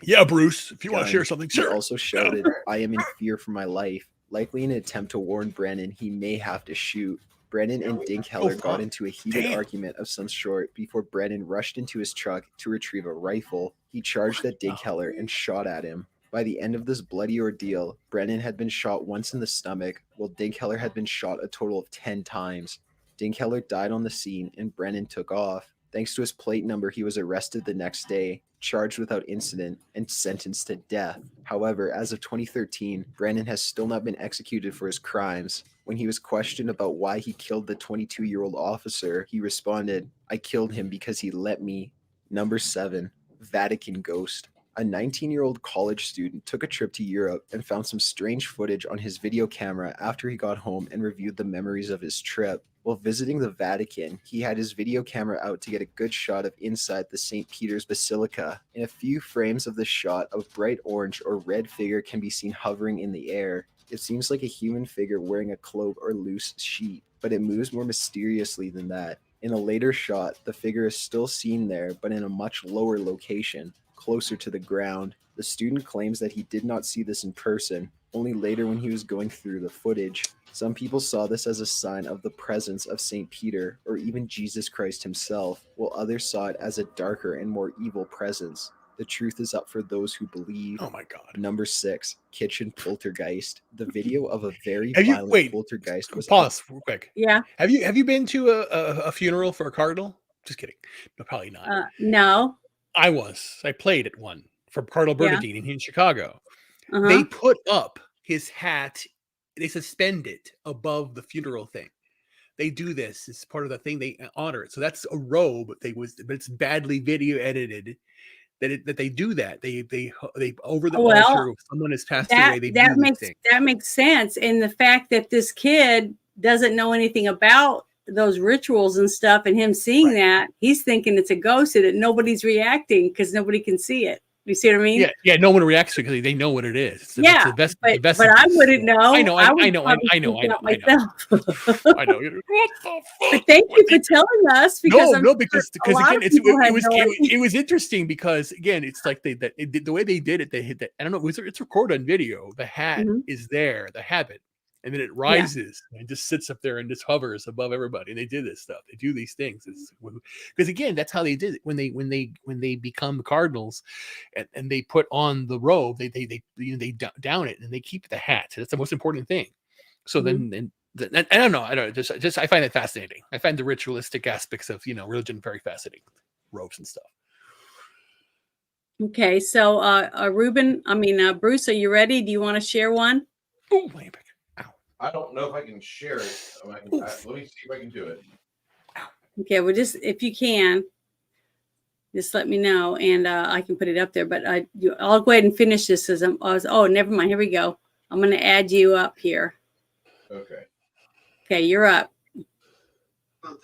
Yeah, Bruce, if you want to share something, he also shouted, "I am in fear for my life." Likely in an attempt to warn Brannon he may have to shoot. Brannon and Dinkheller got into a heated argument of some sort before Brannon rushed into his truck to retrieve a rifle. He charged at Dinkheller and shot at him. By the end of this bloody ordeal, Brannon had been shot once in the stomach, while Dinkheller had been shot a total of 10 times. Dinkheller died on the scene and Brannon took off. Thanks to his plate number, he was arrested the next day, charged without incident, and sentenced to death. However, as of 2013, Brannon has still not been executed for his crimes. When he was questioned about why he killed the 22-year-old officer, he responded, "I killed him because he let me." Number 7, Vatican Ghost. A 19-year-old college student took a trip to Europe and found some strange footage on his video camera after he got home and reviewed the memories of his trip. While visiting the Vatican, he had his video camera out to get a good shot of inside the St. Peter's Basilica. In a few frames of the shot, a bright orange or red figure can be seen hovering in the air. It seems like a human figure wearing a cloak or loose sheet, but it moves more mysteriously than that. In a later shot, the figure is still seen there, but in a much lower location, closer to the ground. The student claims that he did not see this in person, only later when he was going through the footage. Some people saw this as a sign of the presence of St. Peter or even Jesus Christ himself, while others saw it as a darker and more evil presence. The truth is up for those who believe. Oh my god. Number 6, kitchen poltergeist. The video of a very Have you- violent wait, poltergeist was Pause real quick. Yeah. Have you been to a funeral for a cardinal? Just kidding. No, probably not. No. I played at one for Cardinal Yeah. Bernardine in Chicago. Uh-huh. They put up his hat. They suspend it above the funeral thing. They do this. It's part of the thing. They honor it. So that's a robe. But it's badly video edited. That they do that. They over the altar. If someone has passed away. They do this thing. That makes sense. And the fact that this kid doesn't know anything about those rituals and stuff, and him seeing that, he's thinking it's a ghost, and that nobody's reacting because nobody can see it. You see what I mean? Yeah. No one reacts to it because they know what it is. It's but I wouldn't know. I know. Myself. I know. What the fuck? But thank you for telling us. Because because again, it was interesting because again, it's like the way they did it. They hit that. I don't know. It's recorded on video. The hat is there. The habit. And then it rises and just sits up there and just hovers above everybody. And they do this stuff. They do these things. Because again, that's how they did it. When they become cardinals, and they put on the robe, they down it and they keep the hat. That's the most important thing. So then I don't know. I find it fascinating. I find the ritualistic aspects of religion very fascinating. Robes and stuff. Okay, so Bruce, are you ready? Do you want to share one? Oh, my back. I don't know if I can share it. Let me see if I can do it. Okay, well, just if you can, just let me know, and I can put it up there. But I'll go ahead and finish this as never mind. Here we go. I'm going to add you up here. Okay. Okay, you're up.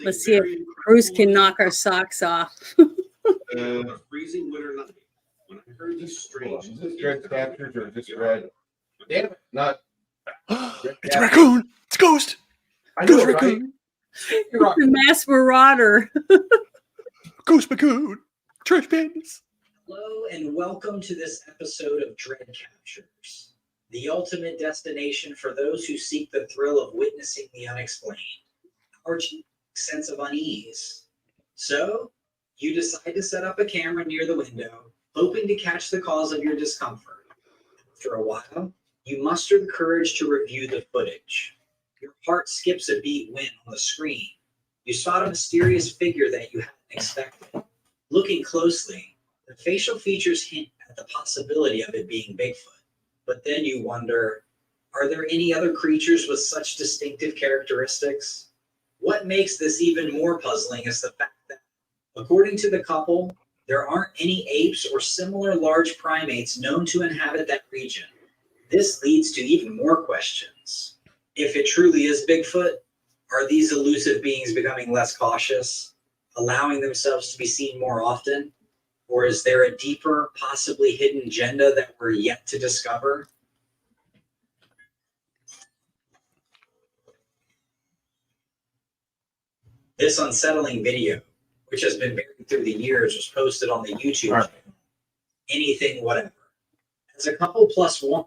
Let's see if Bruce can knock our socks off. Freezing winter night. When I heard these strange. Is this Dread Captures or is this Red? Damn it, not. It's a raccoon. It's a ghost. Ghost raccoon. It's a mass marauder. Ghost raccoon. Trash pins. Hello and welcome to this episode of Dread Captures, the ultimate destination for those who seek the thrill of witnessing the unexplained, our sense of unease. So, you decide to set up a camera near the window, hoping to catch the cause of your discomfort. After a while, you muster the courage to review the footage. Your heart skips a beat when, on the screen, you spot a mysterious figure that you hadn't expected. Looking closely, the facial features hint at the possibility of it being Bigfoot. But then you wonder, are there any other creatures with such distinctive characteristics? What makes this even more puzzling is the fact that, according to the couple, there aren't any apes or similar large primates known to inhabit that region. This leads to even more questions. If it truly is Bigfoot, are these elusive beings becoming less cautious, allowing themselves to be seen more often? Or is there a deeper, possibly hidden agenda that we're yet to discover? This unsettling video, which has been buried through the years, was posted on the YouTube channel, Anything Whatever. As a couple plus one.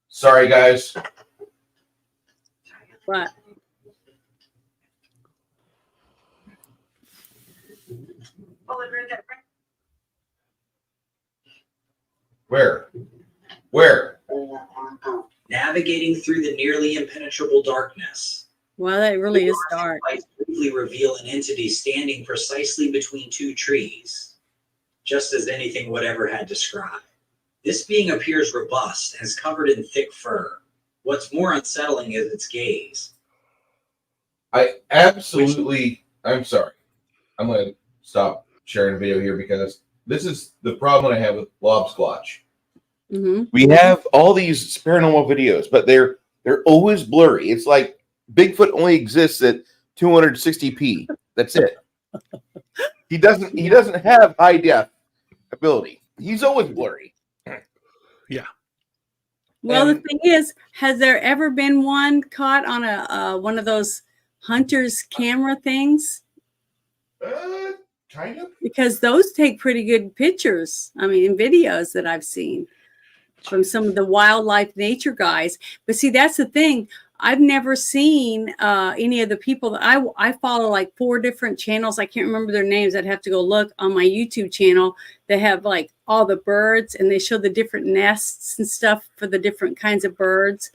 Sorry, guys. What? Where? Navigating through the nearly impenetrable darkness. Well, that really is dark. Lights briefly reveal an entity standing precisely between two trees, just as Anything Whatever had described. This being appears robust and is covered in thick fur. What's more unsettling is its gaze. I'm sorry. I'm going to stop sharing the video here because this is the problem I have with Lobsquatch. Mm-hmm. We have all these paranormal videos, but they're always blurry. It's like Bigfoot only exists at 260p. That's it. He doesn't have high def ability. He's always blurry. Well, the And- thing is, has there ever been one caught on a one of those hunter's camera things? Kind of. Because those take pretty good pictures. I mean, in videos that I've seen from some of the wildlife nature guys. But see, that's the thing. I've never seen any of the people that I follow, like 4 different channels. I can't remember their names. I'd have to go look on my YouTube channel. They have like all the birds, and they show the different nests and stuff for the different kinds of birds.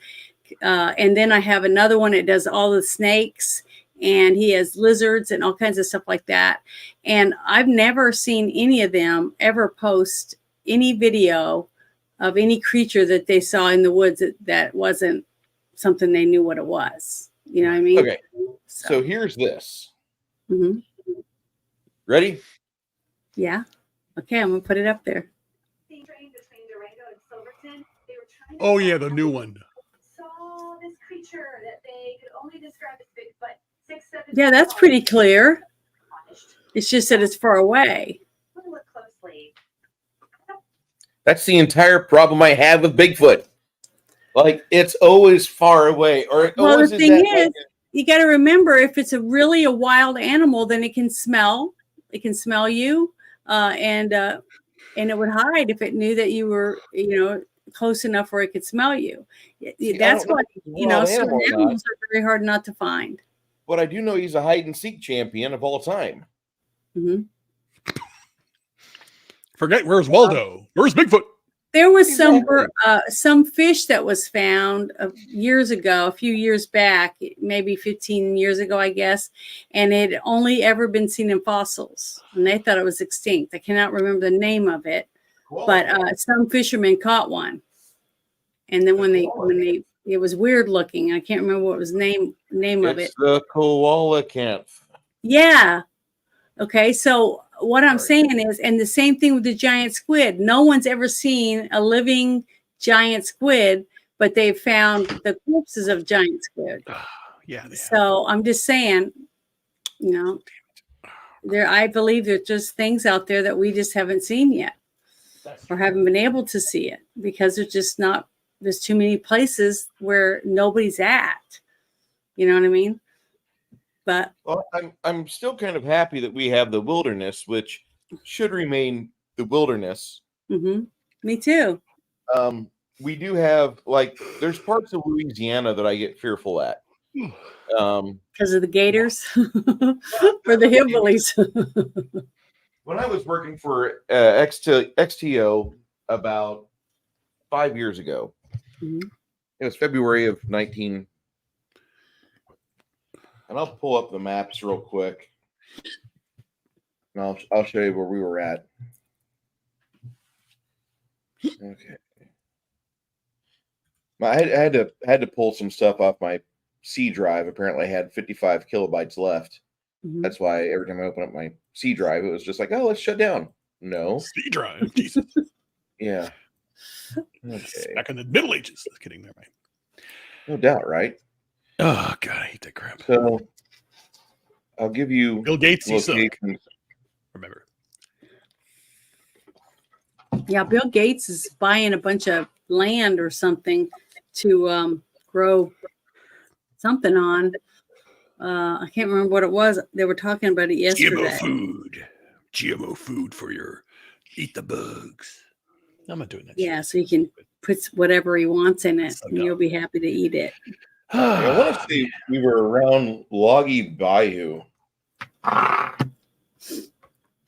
And then I have another one that does all the snakes, and he has lizards and all kinds of stuff like that. And I've never seen any of them ever post any video of any creature that they saw in the woods that wasn't something they knew what it was. You know what I mean? Okay. So here's this. Mhm. Ready? Yeah. Okay, I'm gonna put it up there. Oh yeah, the new one. Saw this creature that they could only describe as Bigfoot. 6'7". Yeah, that's pretty clear. It's just that it's far away. Look closely. That's the entire problem I have with Bigfoot. Like, it's always far away. Or it Well, always the thing that, is, you got to remember, if it's really a wild animal, then it can smell. It can smell you, and it would hide if it knew that you were, close enough where it could smell you. See, That's I don't know why if it's a wild certain animal or not. animals are very hard not to find. But I do know he's a hide and seek champion of all time. Hmm. Forget where's Waldo? Where's Bigfoot? There was Exactly. some fish that was found years ago, a few years back, maybe 15 years ago, I guess, and it had only ever been seen in fossils, and they thought it was extinct. I cannot remember the name of it, but some fishermen caught one, and then when they it was weird looking. I can't remember what was name of it. It's the koala canth. Yeah. Okay. So what I'm saying is, and the same thing with the giant squid. No one's ever seen a living giant squid, but they've found the corpses of giant squid. Yeah. They have. So I'm just saying, I believe there's just things out there that we just haven't seen yet, or haven't been able to see it because there's too many places where nobody's at. You know what I mean? But Well, I'm still kind of happy that we have the wilderness, which should remain the wilderness. me too. We do have, like, there's parts of Louisiana that I get fearful at. Because of the gators or the hillbillies. When I was working for XTO about 5 years ago, Mhm. it was February of 19. And I'll pull up the maps real quick. And I'll show you where we were at. Okay. I had to pull some stuff off my C drive. Apparently, I had 55 kilobytes left. Mhm. That's why every time I open up my C drive, it was just like, oh, let's shut down. No. C drive. Jesus. Yeah. Okay. Back in the Middle Ages. Just kidding. Never mind. No doubt, right? Oh God, I hate that crap. So I'll give you Bill Gates, you suck. locations. Remember. Yeah, Bill Gates is buying a bunch of land or something to grow something on. I can't remember what it was. They were talking about it yesterday. GMO food. GMO food for your eat the bugs. I'm not doing that. Yeah, so you can put whatever he wants in it, So and you'll be happy to eat it. I want to say we were around Loggy Bayou.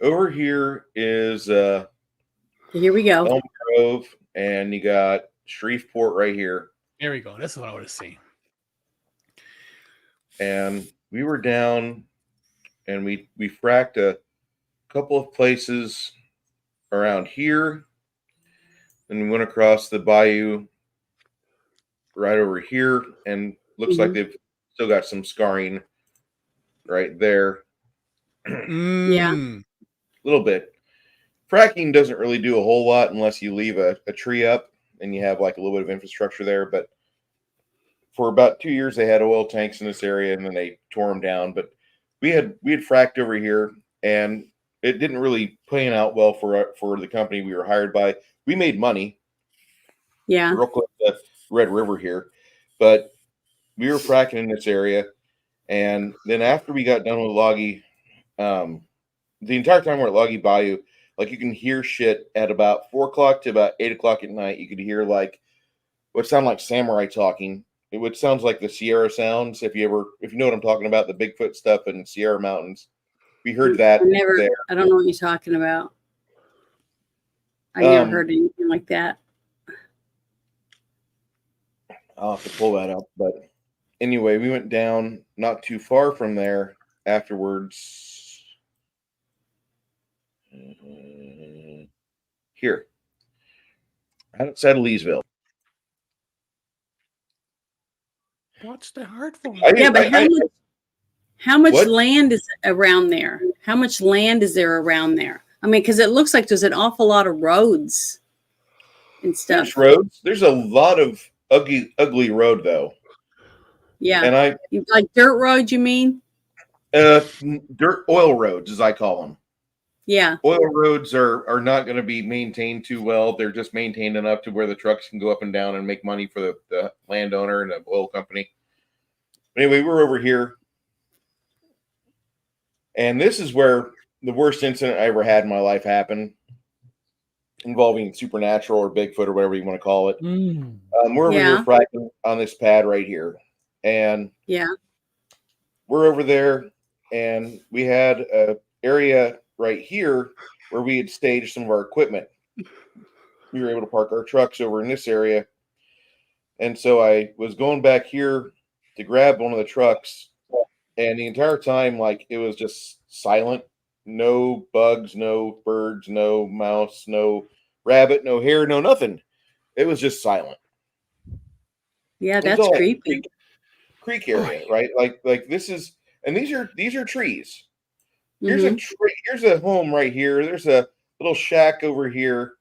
Over here is Here we go. Elm Grove, and you got Shreveport right here. There we go. That's what I want to see. And we were down, and we fracked a couple of places around here. Then we went across the bayou right over here, and looks like they've still got some scarring right there. Yeah. Mm. A little bit. Fracking doesn't really do a whole lot unless you leave a tree up and you have like a little bit of infrastructure there. But for about 2 years, they had oil tanks in this area, and then they tore them down. But we had fracked over here, and it didn't really plan out well for the company we were hired by. We made money Yeah. real close to Red River here, but we were fracking in this area. And then after we got done with Loggy, the entire time we're at Loggy Bayou, like you can hear shit at about 4 o'clock to about 8 o'clock at night. You could hear like what sound like samurai talking. It would sounds like the Sierra sounds. If you know what I'm talking about, the Bigfoot stuff in Sierra Mountains. We heard that there. I don't know what you're talking about. I never heard anything like that. I'll have to pull that up. But anyway, we went down not too far from there afterwards. Here. Outside of Leesville. What's the hard for? Yeah, but how much What? land is around there? How much land is there around there? I mean, because it looks like there's an awful lot of roads and stuff. There's roads. There's a lot of ugly road though. Yeah. And like dirt roads, you mean? dirt oil roads, as I call them. Yeah. Oil roads are not going to be maintained too well. They're just maintained enough to where the trucks can go up and down and make money for the landowner and the oil company. Anyway, we're over here. And this is where the worst incident I ever had in my life happened, involving supernatural or Bigfoot or whatever you want to call it. We're over here fracking on this pad right here. And we're over there, and we had a area right here where we had staged some of our equipment. We were able to park our trucks over in this area. And so I was going back here to grab one of the trucks, and the entire time, like, it was just silent. No bugs, no birds, no mouse, no rabbit, no hare, no nothing. It was just silent. Yeah, that's creepy. Creek area, right? Like this is, and these are trees. Here's a tree. Here's a home right here. There's a little shack over here,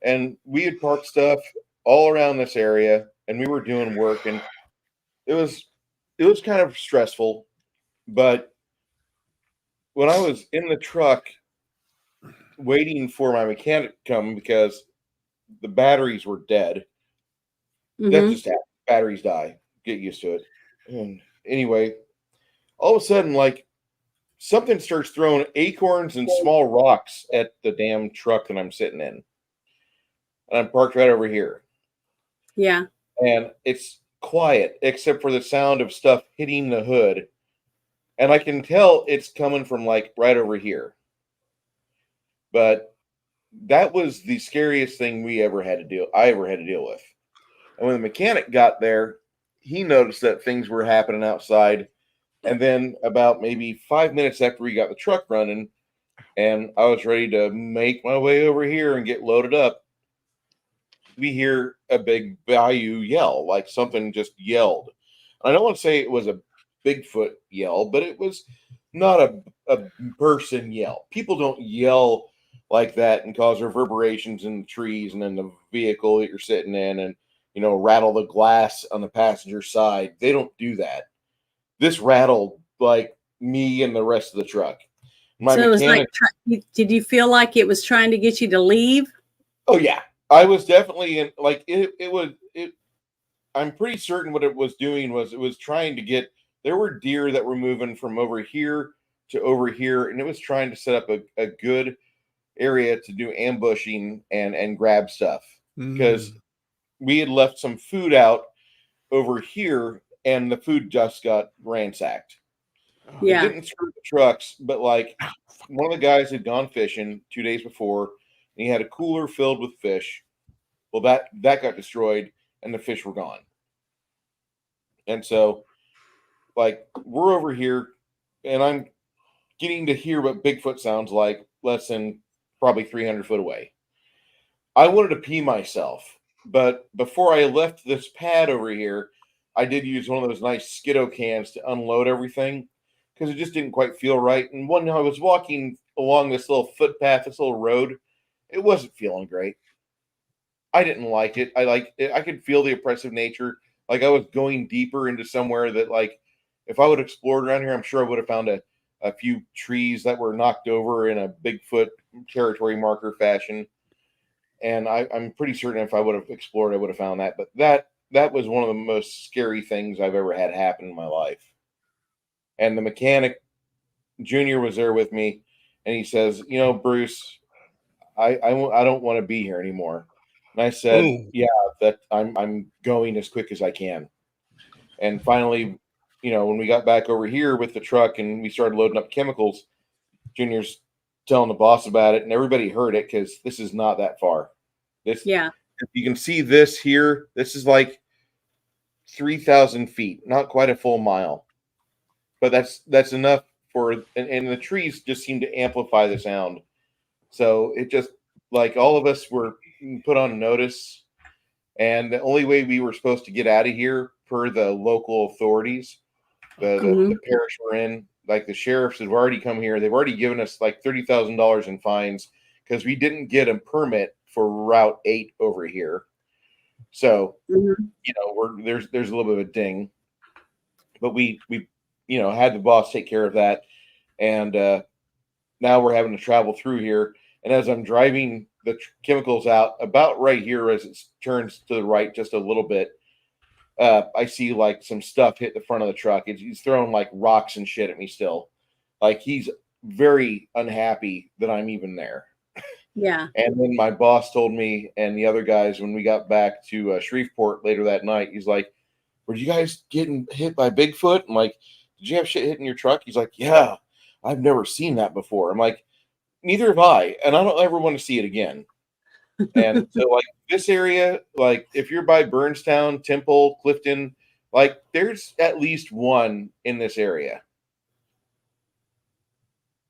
and we had parked stuff all around this area, and we were doing work, and it was kind of stressful. But when I was in the truck waiting for my mechanic to come because the batteries were dead, that just happened. Batteries die. Get used to it. And anyway, all of a sudden, like, something starts throwing acorns and small rocks at the damn truck that I'm sitting in. And I'm parked right over here. Yeah. And it's quiet except for the sound of stuff hitting the hood. And I can tell it's coming from like right over here. But that was the scariest thing I ever had to deal with. And when the mechanic got there, he noticed that things were happening outside. And then about maybe 5 minutes after we got the truck running and I was ready to make my way over here and get loaded up, we hear a big bayou yell, like something just yelled. I don't want to say it was a Bigfoot yell, but it was not a person yell. People don't yell like that and cause reverberations in the trees and in the vehicle that you're sitting in and, you know, rattle the glass on the passenger side. They don't do that. This rattled like me and the rest of the truck. So it was like, did you feel like it was trying to get you to leave? Oh yeah, I was definitely in. Like it was. I'm pretty certain what it was doing was it was trying to get. There were deer that were moving from over here to over here, and it was trying to set up a good area to do ambushing and grab stuff because we had left some food out over here. And the food just got ransacked. Yeah. It didn't screw the trucks, but like one of the guys had gone fishing 2 days before, and he had a cooler filled with fish. Well, that got destroyed, and the fish were gone. And so, like, we're over here, and I'm getting to hear what Bigfoot sounds like less than probably 300 foot away. I wanted to pee myself, but before I left this pad over here, I did use one of those nice Skiddo cans to unload everything because it just didn't quite feel right. And when I was walking along this little footpath, this little road, it wasn't feeling great. I didn't like it. I could feel the oppressive nature. Like I was going deeper into somewhere that, like, if I would have explored around here, I'm sure I would have found a few trees that were knocked over in a Bigfoot territory marker fashion. And I'm pretty certain if I would have explored, I would have found that. But that was one of the most scary things I've ever had happen in my life. And the mechanic, Junior, was there with me, and he says, "You know, Bruce, I don't want to be here anymore." And I said, Oh. "Yeah, that I'm going as quick as I can." And finally, you know, when we got back over here with the truck and we started loading up chemicals, Junior's telling the boss about it, and everybody heard it because this is not that far. This, Yeah. if you can see this here, this is like 3,000 feet, not quite a full mile, but that's enough for. And the trees just seem to amplify the sound. So it just, like, all of us were put on notice, and the only way we were supposed to get out of here, per the local authorities, the parish we're in, like the sheriffs have already come here. They've already given us like $30,000 in fines because we didn't get a permit for Route 8 over here. So you know, there's a little bit of a ding, but we you know, had the boss take care of that, and now we're having to travel through here. And as I'm driving the chemicals out, about right here as it turns to the right just a little bit, I see like some stuff hit the front of the truck. He's throwing like rocks and shit at me still. Like, he's very unhappy that I'm even there. Yeah. And then my boss told me, and the other guys, when we got back to Shreveport later that night, he's like, "Were you guys getting hit by Bigfoot?" I'm like, "Did you have shit hitting your truck?" He's like, "Yeah, I've never seen that before." I'm like, "Neither have I, and I don't ever want to see it again." And so, like, this area, like, if you're by Burnstown, Temple, Clifton, like, there's at least one in this area.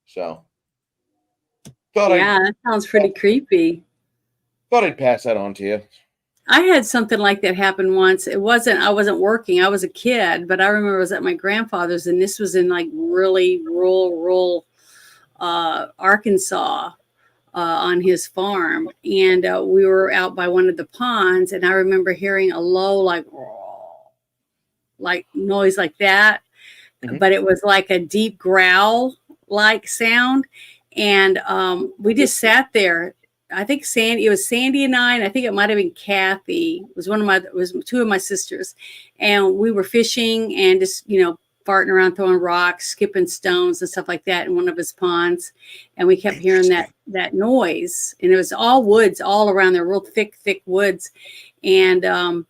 So, Yeah, that sounds pretty creepy. thought I'd pass that on to you. I had something like that happen once. I wasn't working. I was a kid, but I remember I was at my grandfather's, and this was in like really rural Arkansas, on his farm. And we were out by one of the ponds, and I remember hearing a low, like noise like that, but it was like a deep growl like sound. And we just sat there. I think it was Sandy and I think it might have been Kathy. It was two of my sisters. And we were fishing and just, you know, farting around, throwing rocks, skipping stones and stuff like that in one of his ponds. And we kept hearing that noise. And it was all woods all around there, real thick woods. And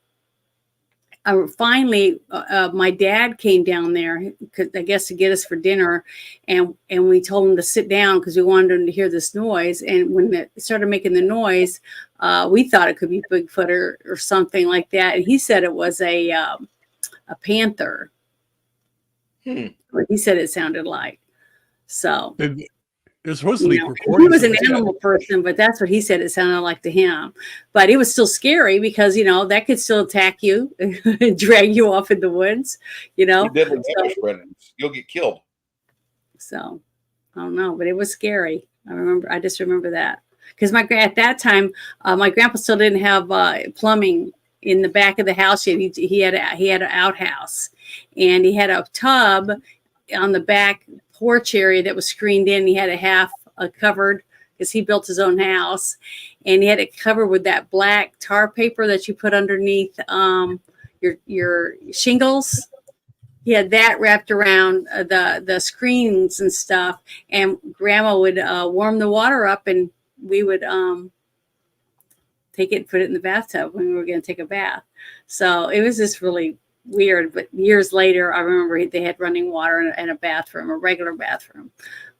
finally, my dad came down there, I guess, to get us for dinner, and we told him to sit down because we wanted him to hear this noise. And when it started making the noise, we thought it could be Bigfoot or something like that. And he said it was a panther. What he said it sounded like. So. There's supposed to be He recordings. was an animal person, but that's what he said it sounded like to him. But it was still scary because, you know, that could still attack you and drag you off in the woods, you know. Deadly ambush predators. You'll get killed. So I don't know, but it was scary. I just remember that because at that time, my grandpa still didn't have plumbing in the back of the house yet. He had an outhouse, and he had a tub on the back porch area that was screened in. He had it half covered because he built his own house, and he had it covered with that black tar paper that you put underneath your shingles. He had that wrapped around the screens and stuff, and Grandma would warm the water up, and we would take it and put it in the bathtub when we were going to take a bath. So it was just really weird. But years later, I remember they had running water and a bathroom, a regular bathroom.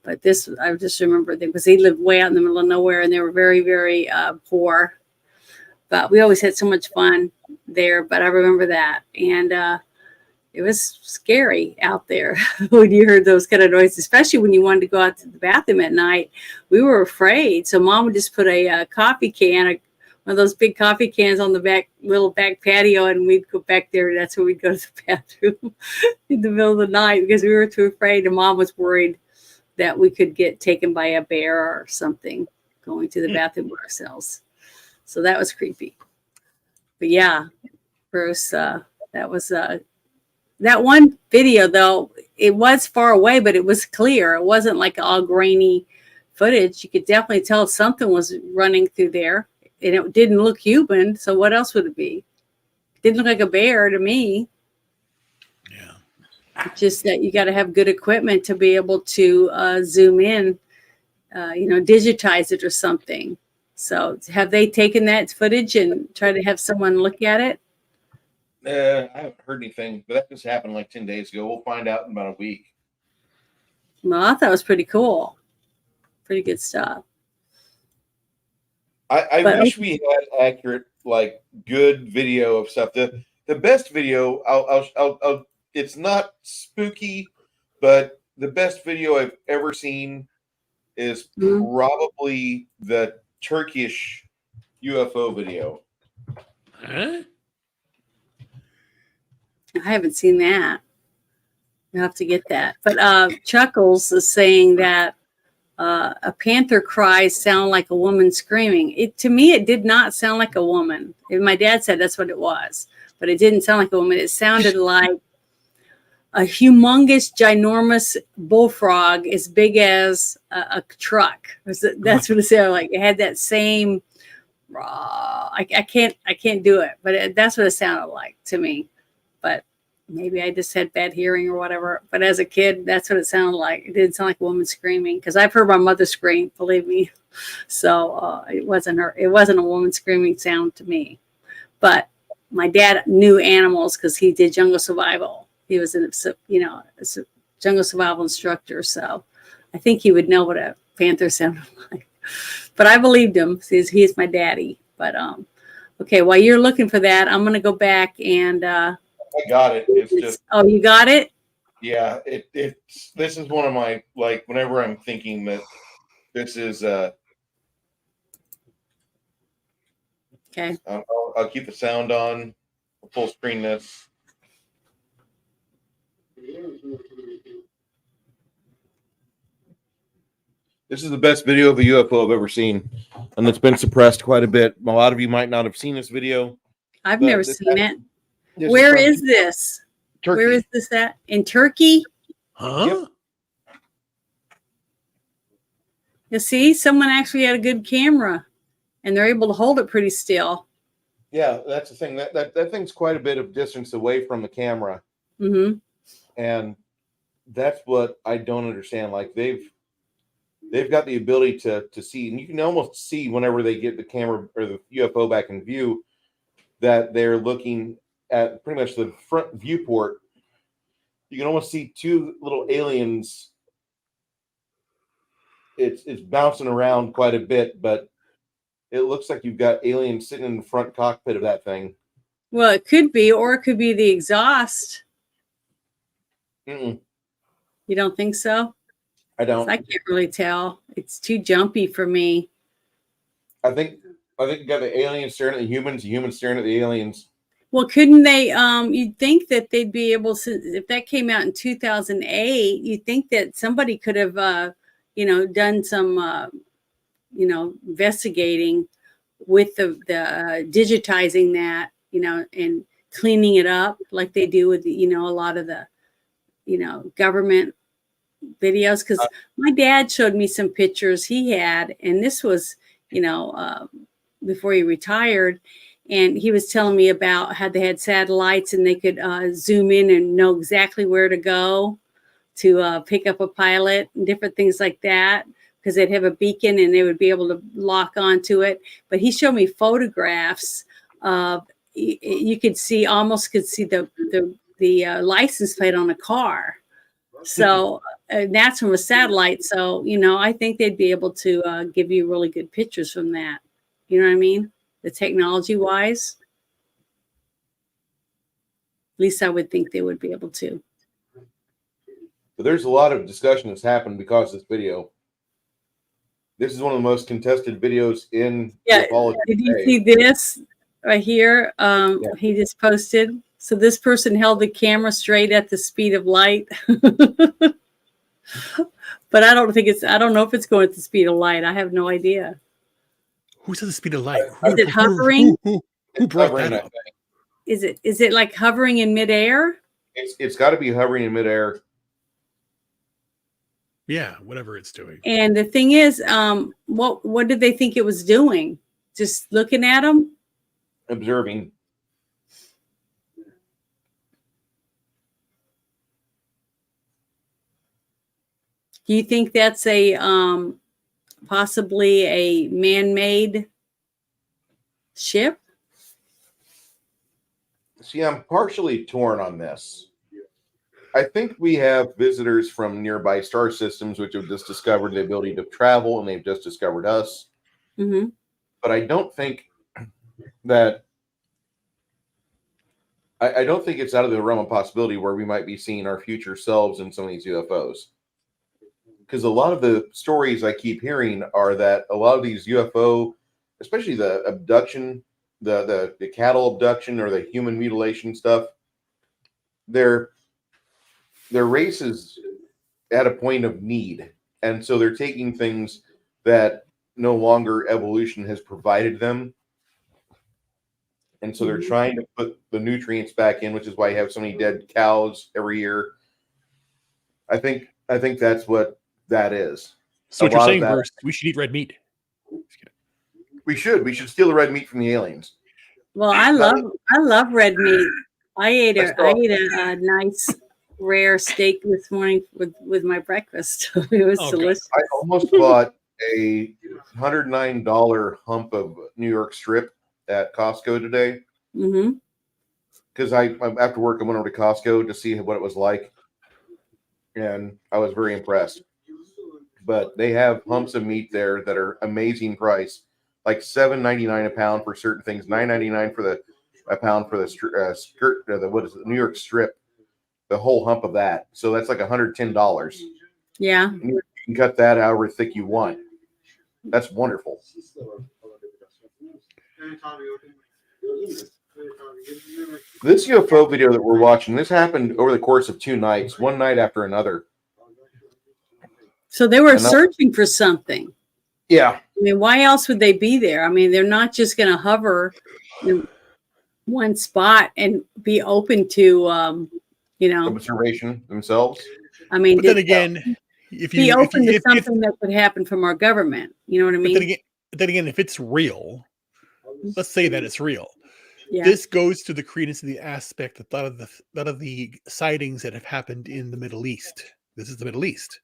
But this, I just remember because he lived way out in the middle of nowhere, and they were very, very poor. But we always had so much fun there. But I remember that, and it was scary out there when you heard those kind of noises, especially when you wanted to go out to the bathroom at night. We were afraid, so Mom would just put a coffee can, one of those big coffee cans on the little back patio, and we'd go back there. That's where we'd go to the bathroom in the middle of the night because we were too afraid. And Mom was worried that we could get taken by a bear or something going to the bathroom ourselves. So that was creepy. But yeah, Bruce, that was that one video though, it was far away, but it was clear. It wasn't like all grainy footage. You could definitely tell something was running through there, and it didn't look human. So what else would it be? It didn't look like a bear to me. Yeah. It's just that you got to have good equipment to be able to zoom in, digitize it or something. So have they taken that footage and tried to have someone look at it? I haven't heard anything, but that just happened like 10 days ago. We'll find out in about a week. Well, I thought it was pretty cool. Pretty good stuff. I But- wish we had accurate, like, good video of stuff. The best video, I'll it's not spooky, but the best video I've ever seen is Mhm. probably the Turkish UFO video. Huh? I haven't seen that. You have to get that. But Chuckles is saying that a panther cries sound like a woman screaming. To me, it did not sound like a woman. And my dad said that's what it was, but it didn't sound like a woman. It sounded like a humongous, ginormous bullfrog as big as a truck. That's what it sounded like. It had that same raw. I can't do it, but that's what it sounded like to me. But maybe I just had bad hearing or whatever. But as a kid, that's what it sounded like. It didn't sound like a woman screaming, because I've heard my mother scream, believe me. So it wasn't her. It wasn't a woman screaming sound to me. But my dad knew animals because he did jungle survival. He was a jungle survival instructor. So I think he would know what a panther sounded like. But I believed him. He's my daddy. But okay, while you're looking for that, I'm going to go back and. I got it. It's just, Oh, you got it? yeah. This is one of my, like, whenever I'm thinking that this is Okay. I'll keep the sound on. I'll full screen this. This is the best video of a UFO I've ever seen, and it's been suppressed quite a bit. A lot of you might not have seen this video. I've But never this- seen it. This Where from is this? Turkey. Where is this at? In Turkey? Huh? You see, someone actually had a good camera, and they're able to hold it pretty still. Yeah, that's the thing. That thing's quite a bit of distance away from the camera, Mm-hmm. and that's what I don't understand. Like they've got the ability to see, and you can almost see whenever they get the camera or the UFO back in view that they're looking at pretty much the front viewport. You can almost see two little aliens. It's bouncing around quite a bit, but it looks like you've got aliens sitting in the front cockpit of that thing. Well, it could be, or it could be the exhaust. Mm-mm, You don't think so? I don't. I can't really tell. It's too jumpy for me. I think you got the aliens staring at the humans staring at the aliens. Well, couldn't they? You'd think that they'd be able to. If that came out in 2008, you'd think that somebody could have, done some, investigating with the digitizing that, and cleaning it up like they do with a lot of the, government videos. Because my dad showed me some pictures he had, and this was, before he retired. And he was telling me about how they had satellites and they could zoom in and know exactly where to go to pick up a pilot and different things like that, because they'd have a beacon and they would be able to lock onto it. But he showed me photographs of, you could see the license plate on a car. So that's from a satellite. So, I think they'd be able to give you really good pictures from that. You know what I mean? The technology wise, at least I would think they would be able to. But there's a lot of discussion that's happened because of this video. This is one of the most contested videos in ufology Did you today. see this right here? He just posted. So this person held the camera straight at the speed of light. But I don't know if it's going at the speed of light. I have no idea. Who's at the speed of light? Is it hovering? Who brought Covering that that up? thing. Is it like hovering in midair? It's got to be hovering in midair. Yeah, whatever it's doing. And the thing is, what did they think it was doing? Just looking at them? Observing. Do you think that's a possibly a man-made ship? See, I'm partially torn on this. I think we have visitors from nearby star systems which have just discovered the ability to travel, and they've just discovered us. Mm-hmm. But I don't think that I don't think it's out of the realm of possibility where we might be seeing our future selves in some of these UFOs. Because a lot of the stories I keep hearing are that a lot of these UFO, especially the abduction, the cattle abduction or the human mutilation stuff, their race is at a point of need. And so they're taking things that no longer evolution has provided them. And so they're trying to put the nutrients back in, which is why you have so many dead cows every year. I think that's what that is. So what A you're lot of saying, that- Bruce, we should eat red meat. We should steal the red meat from the aliens. Well, I love red meat. I ate a nice rare steak this morning with my breakfast. It was Oh, good. delicious. I almost bought a $109 hump of New York strip at Costco today Mm-hmm. because I'm after work I went over to Costco to see what it was like, and I was very impressed. But they have humps of meat there that are amazing price, like $7.99 a pound for certain things, $9.99 for a pound for the skirt, what is it, New York strip, the whole hump of that. So that's like $110. Yeah. You can cut that however thick you want. That's wonderful. This UFO video that we're watching, this happened over the course of 2 nights, one night after another. So they were And that- searching for something. Yeah. I mean, why else would they be there? I mean, they're not just going to hover in one spot and be open to, Observation themselves. I mean, But then again, if be you open to if, something that could happen from our government. You know what I but mean? then again, if it's real, let's say that it's real. Yeah. This goes to the credence of the aspect that a lot of the sightings that have happened in the Middle East. This is the Middle East.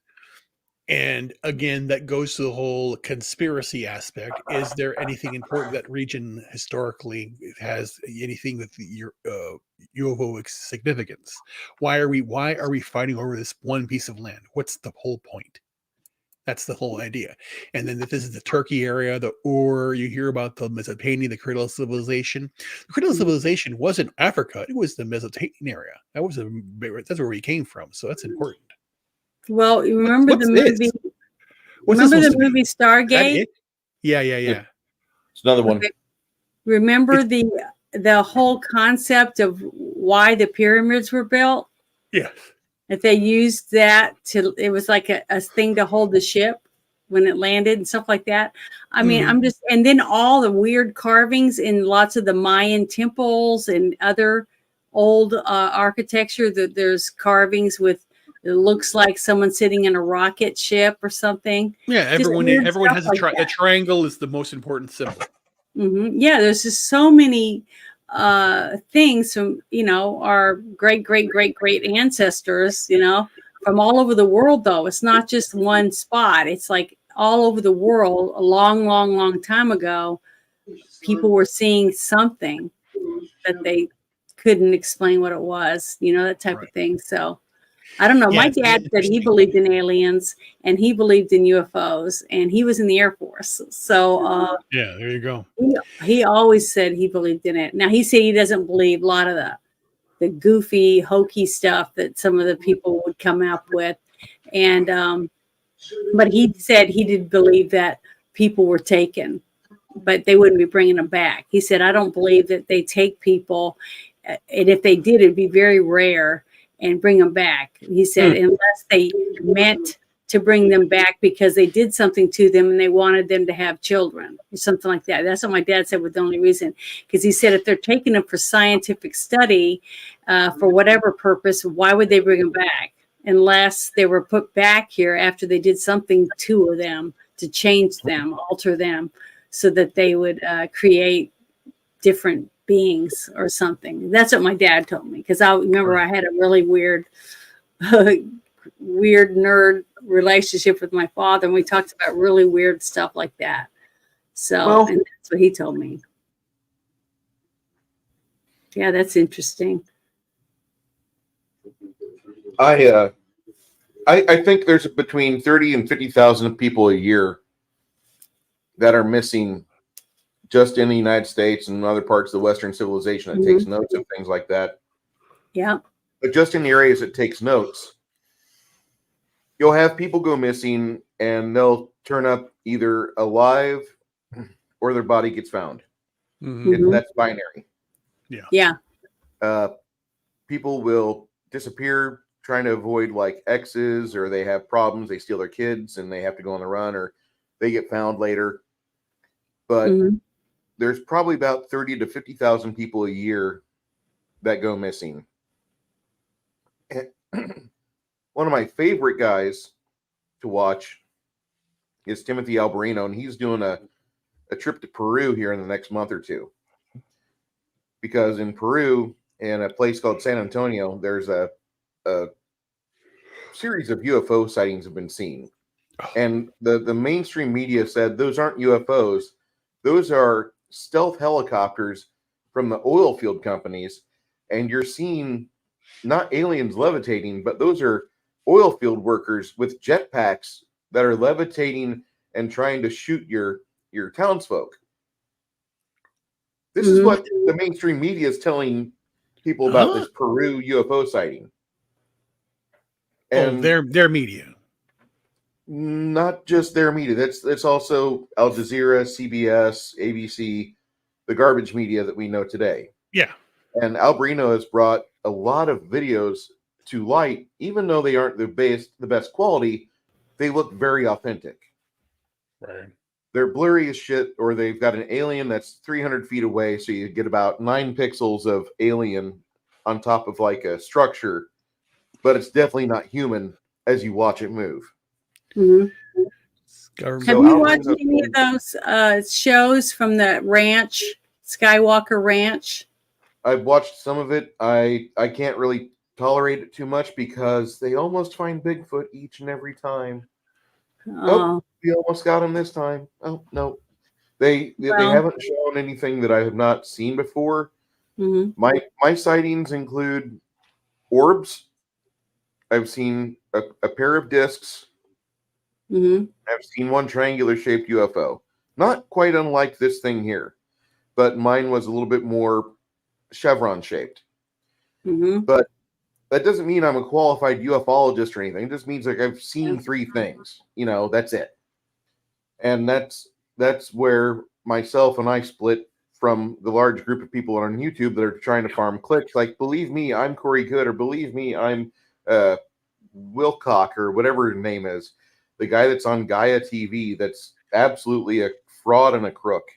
And again, that goes to the whole conspiracy aspect. Is there anything important that region historically has anything with your UFO significance? Why are we fighting over this one piece of land? What's the whole point? That's the whole idea. And then if this is the Turkey area, or you hear about the Mesopotamia, the cradle of civilization. The cradle of civilization wasn't Africa; it was the Mesopotamian area. That's where we came from. So that's important. Well, you remember What's the this? movie? What's this Remember supposed the to be? movie Is that Stargate? it? Yeah. It's another one. Okay. Remember the whole concept of why the pyramids were built? Yeah. That they used that it was like a thing to hold the ship when it landed and stuff like that. I mean, and then all the weird carvings in lots of the Mayan temples and other old architecture, that there's carvings with, it looks like someone sitting in a rocket ship or something. Yeah, everyone weird has stuff like the that. triangle is the most important symbol. Yeah, there's just so many things from our great ancestors, from all over the world. Though it's not just one spot; it's like all over the world. A long time ago, people were seeing something that they couldn't explain what it was. That type of thing. So I don't know. Yeah, My it's dad said he interesting. believed in aliens and he believed in UFOs, and he was in the Air Force. So Yeah, there you go. he always said he believed in it. Now he said he doesn't believe a lot of the goofy, hokey stuff that some of the people would come up with, and but he said he did believe that people were taken, but they wouldn't be bringing them back. He said, I don't believe that they take people, and if they did, it'd be very rare, and bring them back. He said, unless they meant to bring them back because they did something to them and they wanted them to have children or something like that. That's what my dad said was the only reason. Because he said if they're taking them for scientific study, for whatever purpose, why would they bring them back? Unless they were put back here after they did something to them to change them, alter them, so that they would create different beings or something. That's what my dad told me. Because I remember I had a really weird nerd relationship with my father, and we talked about really weird stuff like that. So, Well- and that's what he told me. Yeah, that's interesting. I think there's between 30 and 50,000 people a year that are missing just in the United States and other parts of the Western civilization that takes notes of things like that. Yeah. But just in the areas it takes notes, you'll have people go missing and they'll turn up either alive or their body gets found. Mhm. That's binary. Yeah. People will disappear trying to avoid like exes, or they have problems, they steal their kids and they have to go on the run, or they get found later. But Mhm. there's probably about 30 to 50,000 people a year that go missing. And one of my favorite guys to watch is Timothy Alberino, and he's doing a trip to Peru here in the next month or two. Because in Peru, in a place called San Antonio, there's a series of UFO sightings have been seen. And the mainstream media said those aren't UFOs. Those are stealth helicopters from the oil field companies. And you're seeing not aliens levitating, but those are oil field workers with jetpacks that are levitating and trying to shoot your townsfolk. This is what the mainstream media is telling people about this Peru UFO sighting. And their media. Not just their media. That's also Al Jazeera, CBS, ABC, the garbage media that we know today. Yeah. And Alberino has brought a lot of videos to light, even though they aren't the best quality, they look very authentic. Right. They're blurry as shit, or they've got an alien that's 300 feet away, so you get about 9 pixels of alien on top of like a structure, but it's definitely not human as you watch it move. Mhm. Government. Have So you watched Alberino- any of those shows from the ranch, Skywalker Ranch? I've watched some of it. I can't really tolerate it too much because they almost find Bigfoot each and every time. Oh, we almost got him this time. Oh no, they Well- haven't shown anything that I have not seen before. Mhm. My sightings include orbs. I've seen a pair of discs. Mhm. I've seen one triangular shaped UFO. Not quite unlike this thing here, but mine was a little bit more chevron shaped. Mhm. But that doesn't mean I'm a qualified ufologist or anything. It just means like I've seen 3 things. That's it. And that's where myself and I split from the large group of people on YouTube that are trying to farm clicks. Like, believe me, I'm Corey Good, or believe me, I'm Wilcock, or whatever his name is, the guy that's on Gaia TV. That's absolutely a fraud and a crook.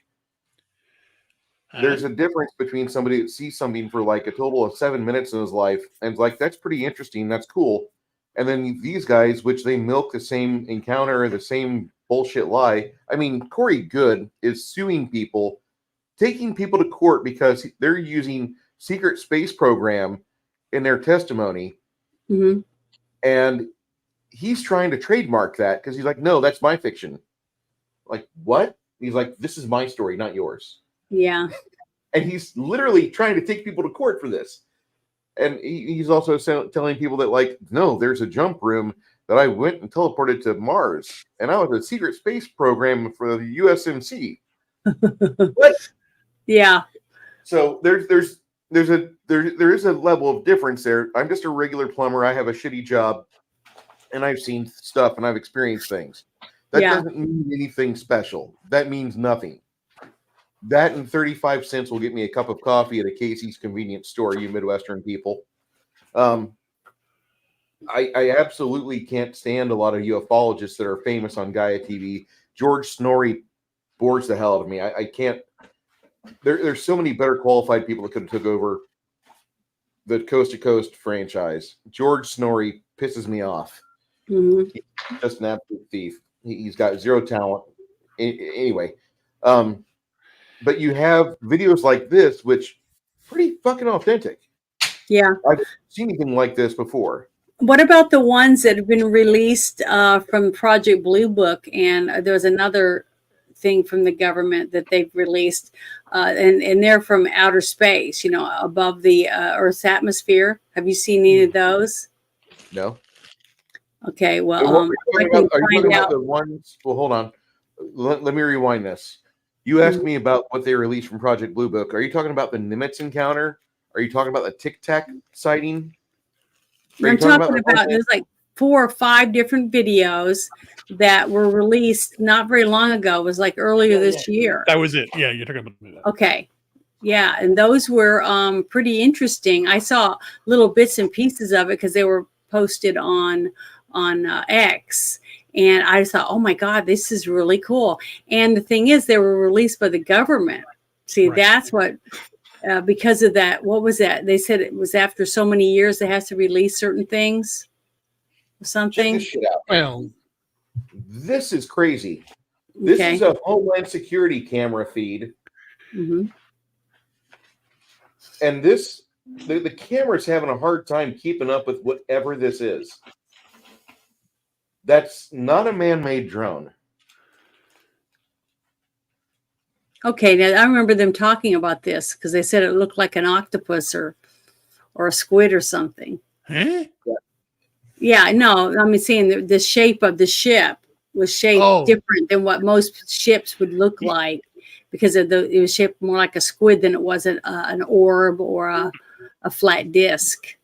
There's a difference between somebody that sees something for like a total of 7 minutes in his life and is like, that's pretty interesting, that's cool. And then these guys, which they milk the same encounter, the same bullshit lie. I mean, Corey Good is suing people, taking people to court because they're using secret space program in their testimony. Mhm. And he's trying to trademark that because he's like, no, that's my fiction. Like, what? He's like, this is my story, not yours. Yeah. And he's literally trying to take people to court for this. And he's also telling people that, like, no, there's a jump room that I went and teleported to Mars, and I was a secret space program for the USMC. What? Yeah. So there is a level of difference there. I'm just a regular plumber. I have a shitty job, and I've seen stuff and I've experienced things. That Yeah. doesn't mean anything special. That means nothing. That and 35 cents will get me a cup of coffee at a Casey's convenience store, you Midwestern people. I absolutely can't stand a lot of ufologists that are famous on Gaia TV. George Snorri bores the hell out of me. I can't. There's so many better qualified people that could have took over the Coast to Coast franchise. George Snorri pisses me off. Mhm. He's just an absolute thief. He's got zero talent. Anyway, but you have videos like this, which pretty fucking authentic. Yeah. I've seen anything like this before. What about the ones that have been released from Project Blue Book? And there was another thing from the government that they've released, and they're from outer space, you know, above the Earth's atmosphere. Have you seen any of those? No. Okay, well, Are you I talking can about, find out. the ones? Well, hold on. Let me rewind this. You asked me about what they released from Project Blue Book. Are you talking about the Nimitz encounter? Are you talking about the Tic Tac sighting? Are you I'm talking the about there's like 4 or 5 different videos that were released not very long ago. It was like earlier this year. That was it. Yeah, you're talking about that. Okay. Yeah, and those were pretty interesting. I saw little bits and pieces of it because they were posted on X, and I thought, oh my God, this is really cool. And the thing is, they were released by the government. See, Right. that's what because of that. What was that? They said it was after so many years they have to release certain things or Check something. this shit out. Well, This is crazy. This Okay. is a Homeland Security camera feed, Hmm. and the camera's having a hard time keeping up with whatever this is. That's not a man-made drone. Okay, now I remember them talking about this because they said it looked like an octopus or a squid or something. huh? Yeah, no, I mean, seeing the shape of the ship was shaped Oh. different than what most ships would look like because it was shaped more like a squid than it was an orb or a flat disc.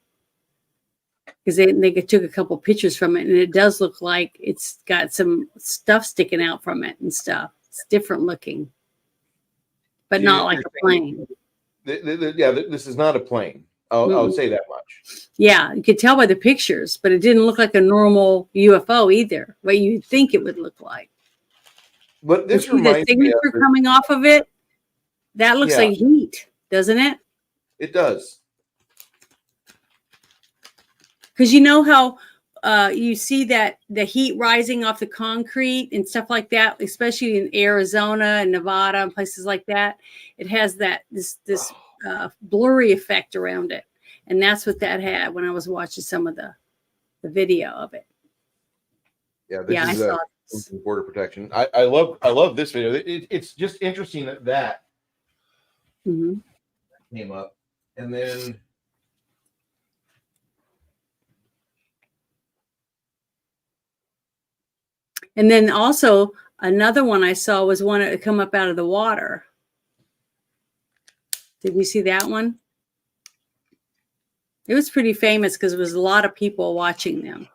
Because they took a couple pictures from it, and it does look like it's got some stuff sticking out from it and stuff. It's different looking, but Yeah, not like a plane. This is not a plane. I'll say that much. Yeah, you could tell by the pictures, but it didn't look like a normal UFO either, what you'd think it would look like. But this You see the reminds me signature of coming off of it? That looks Yeah. like heat, doesn't it? it does. Because you know how you see that the heat rising off the concrete and stuff like that, especially in Arizona and Nevada and places like that. It has this blurry effect around it, and that's what that had when I was watching some of the video of it. Yeah, this Yeah, I is saw this. border protection. I love this video. It's just interesting that Mhm. came up, and then And then also another one I saw was one that had come up out of the water. Did you see that one? It was pretty famous because there was a lot of people watching them.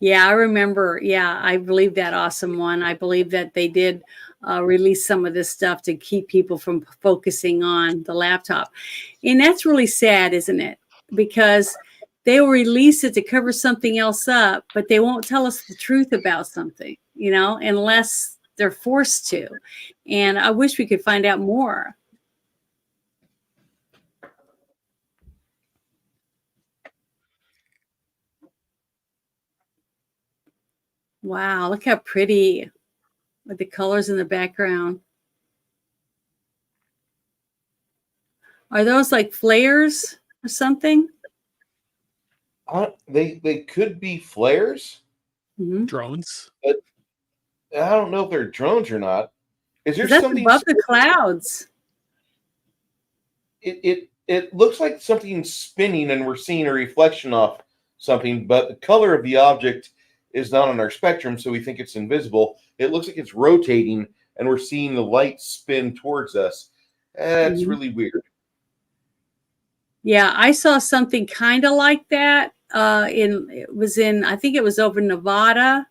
Yeah, I remember. Yeah, I believe that awesome one. I believe that they did release some of this stuff to keep people from focusing on the laptop. And that's really sad, isn't it? Because they will release it to cover something else up, but they won't tell us the truth about something, you know, unless they're forced to. And I wish we could find out more. Wow, look how pretty with the colors in the background. Are those like flares or something? they could be flares. Mm-hmm. Drones. I don't know if they're drones or not. Is there That's something above the clouds. It looks like something spinning, and we're seeing a reflection off something, but the color of the object is not on our spectrum, so we think it's invisible. It looks like it's rotating, and we're seeing the light spin towards us. That's really weird. Yeah, I saw something kind of like that. I think it was over Nevada,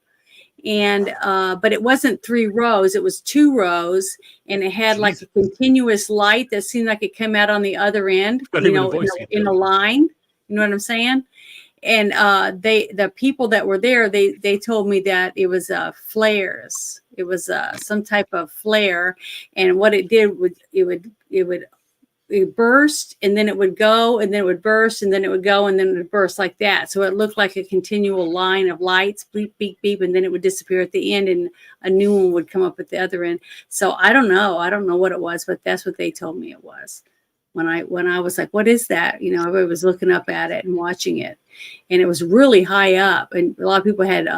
and but it wasn't 3 rows, it was 2 rows, and it had like a continuous light that seemed like it came out on the other end, Got you him in know, the voice in a line. You know what I'm saying? And the people that were there, they told me that it was flares. It was some type of flare, and what it did would it burst, and then it would go, and then it would burst, and then it would go, and then it would burst like that. So it looked like a continual line of lights, beep, beep, beep, and then it would disappear at the end, and a new one would come up at the other end. So I don't know what it was, but that's what they told me it was. When I was like, what is that? You know, everybody was looking up at it and watching it, and it was really high up, and a lot of people had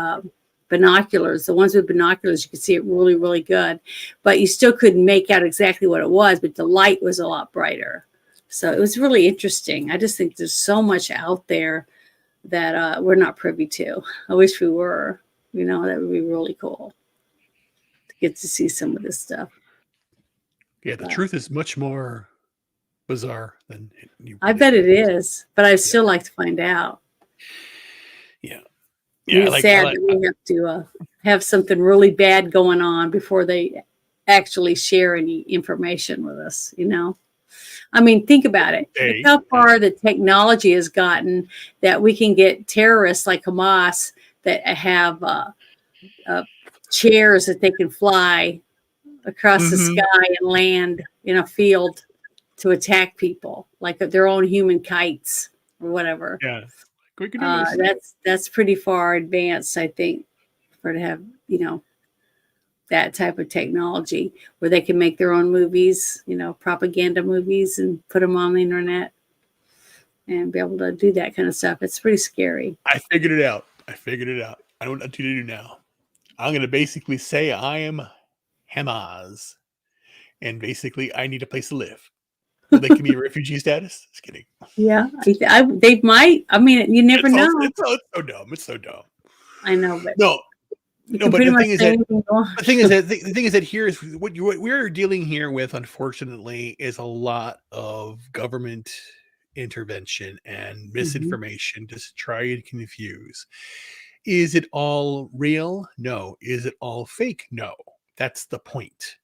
binoculars. The ones with binoculars, you could see it really, really good, but you still couldn't make out exactly what it was, but the light was a lot brighter. So it was really interesting. I just think there's so much out there that we're not privy to. I wish we were. You know, that would be really cool to get to see some of this stuff. Yeah, the truth is much more bizarre than you. I bet it is, but I'd still like to find out. Yeah. It's sad that we have to have something really bad going on before they actually share any information with us, you know? I mean, think about it. Look how far the technology has gotten that we can get terrorists like Hamas that have chairs that they can fly across the sky and land in a field to attack people, like their own human kites or whatever. Yeah. We can do this. That's pretty far advanced, I think, for to have, you know, that type of technology where they can make their own movies, you know, propaganda movies, and put them on the internet and be able to do that kind of stuff. It's pretty scary. I figured it out. I know what to do now. I'm going to basically say I am Hamas, and basically I need a place to live. They can be a refugee status. Just kidding. Yeah, they might. I mean, you never know. It's so dumb. It's so dumb. I know, but no. But the thing is that here is what we're dealing here with. Unfortunately, is a lot of government intervention and misinformation to try and confuse. Is it all real? No. Is it all fake? No. That's the point.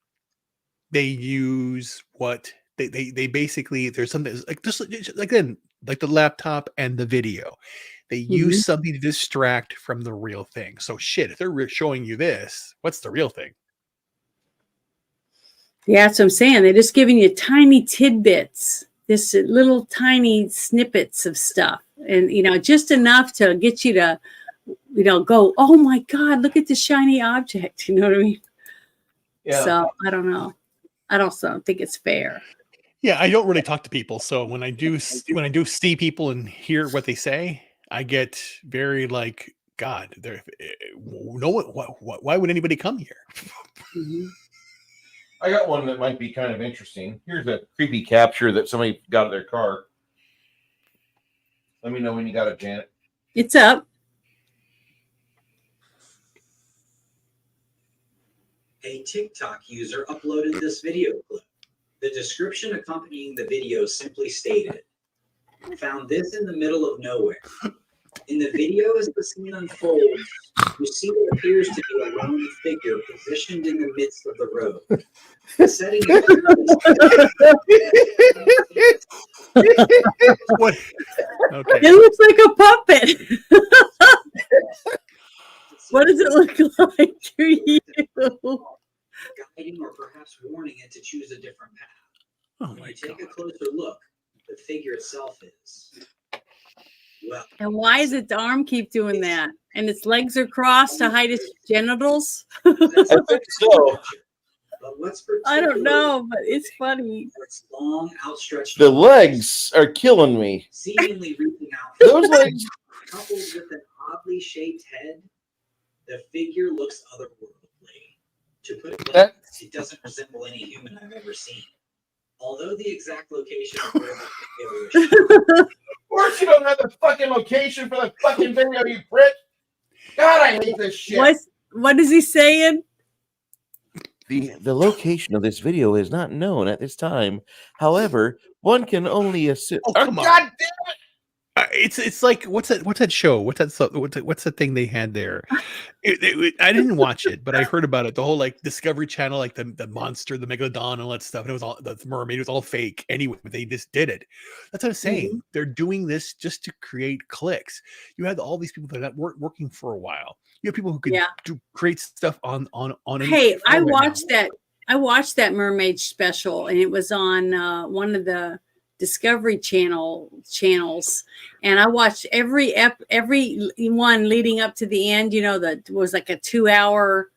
They use what. They basically, there's something like just again, like the laptop and the video. They use something to distract from the real thing. So shit, if they're showing you this, what's the real thing? Yeah, that's what I'm saying. They're just giving you tiny tidbits, this little tiny snippets of stuff, and you know, just enough to get you to, you know, go, oh my God, look at the shiny object. You know what I mean? Yeah. So I don't know. I don't think it's fair. Yeah, I don't really talk to people, so when I do see people and hear what they say, I get very like, God, why would anybody come here? I got one that might be kind of interesting. Here's a creepy capture that somebody got of their car. Let me know when you got it, Janet. It's up. A TikTok user uploaded this video clip. The description accompanying the video simply stated, found this in the middle of nowhere. In the video, as the scene unfolds, you see what appears to be a lone figure positioned in the midst of the road. The setting What? Okay. It looks like a puppet. What does it look like to you? Guiding or perhaps warning it to choose a different path. Oh when you take a closer look, the figure itself is. Well, and why does its arm keep doing that? And its legs are crossed to hide its genitals? I think so. But what's I don't know, but it's funny. Its long, outstretched The legs are killing me. seemingly reaching out. Those legs. Coupled with an oddly shaped head, the figure looks otherworldly. To put it bluntly, it doesn't resemble any human I've ever seen. Although the exact location of where the figure was Of course you don't have the fucking location for the fucking video, you prick. God, I hate this shit. What is he saying? The location of this video is not known at this time. However, one can only assume. Oh, come on. God damn it! it's like what's that show? What's that thing they had there? I didn't watch it, but I heard about it. The whole like Discovery Channel, like the monster, the megalodon, and all that stuff. And it was all the mermaid. It was all fake. Anyway, they just did it. That's what I'm saying. They're doing this just to create clicks. You had all these people that weren't working for a while. You have people who could create stuff on. Hey, I watched that mermaid special, and it was on one of the Discovery channels, and I watched every one leading up to the end. You know, that was like a 2-hour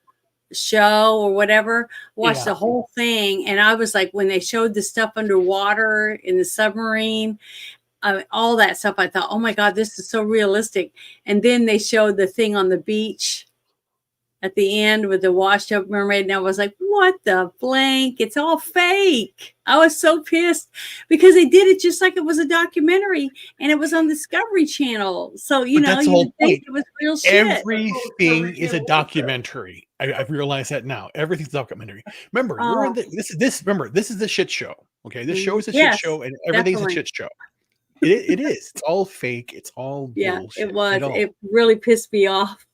show or whatever. Watched the whole thing, and I was like, when they showed the stuff underwater in the submarine, all that stuff, I thought, oh my God, this is so realistic. And then they showed the thing on the beach at the end with the washed up mermaid, and I was like, what the blank? It's all fake. I was so pissed because they did it just like it was a documentary, and it was on Discovery Channel. So, you know, you think it was real shit. Everything is a documentary. I've realized that now. Everything's a documentary. Remember, this is the shit show. Okay, this show is a shit show, and everything's a shit show. It is. It's all fake. It's all bullshit. It was. It really pissed me off.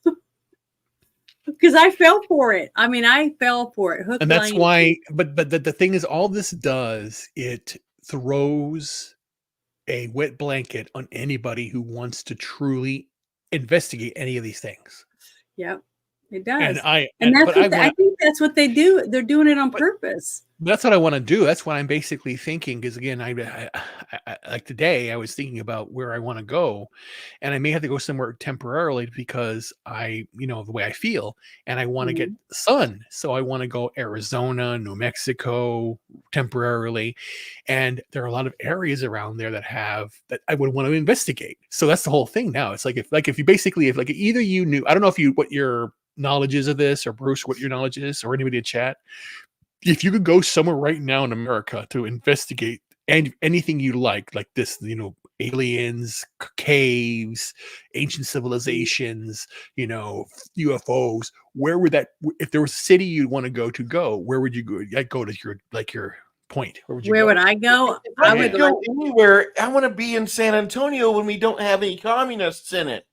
Because I fell for it. I mean, I fell for it. And that's why, but the thing is, all this does, it throws a wet blanket on anybody who wants to truly investigate any of these things. Yep, it does. And I think that's what they do. They're doing it on purpose. That's what I want to do. That's what I'm basically thinking. Because again, I like today, I was thinking about where I want to go, and I may have to go somewhere temporarily because the way I feel, and I want to get sun. So I want to go Arizona, New Mexico temporarily, and there are a lot of areas around there that I would want to investigate. So that's the whole thing now. It's like if either you knew, I don't know what your knowledge is of this, or Bruce, what your knowledge is, or anybody in chat. If you could go somewhere right now in America to investigate and anything you like this, aliens, caves, ancient civilizations, UFOs, where would if there was a city you'd want to go, where would you go? I'd go to your point. Where would I go? I would go anywhere. I want to be in San Antonio when we don't have any communists in it.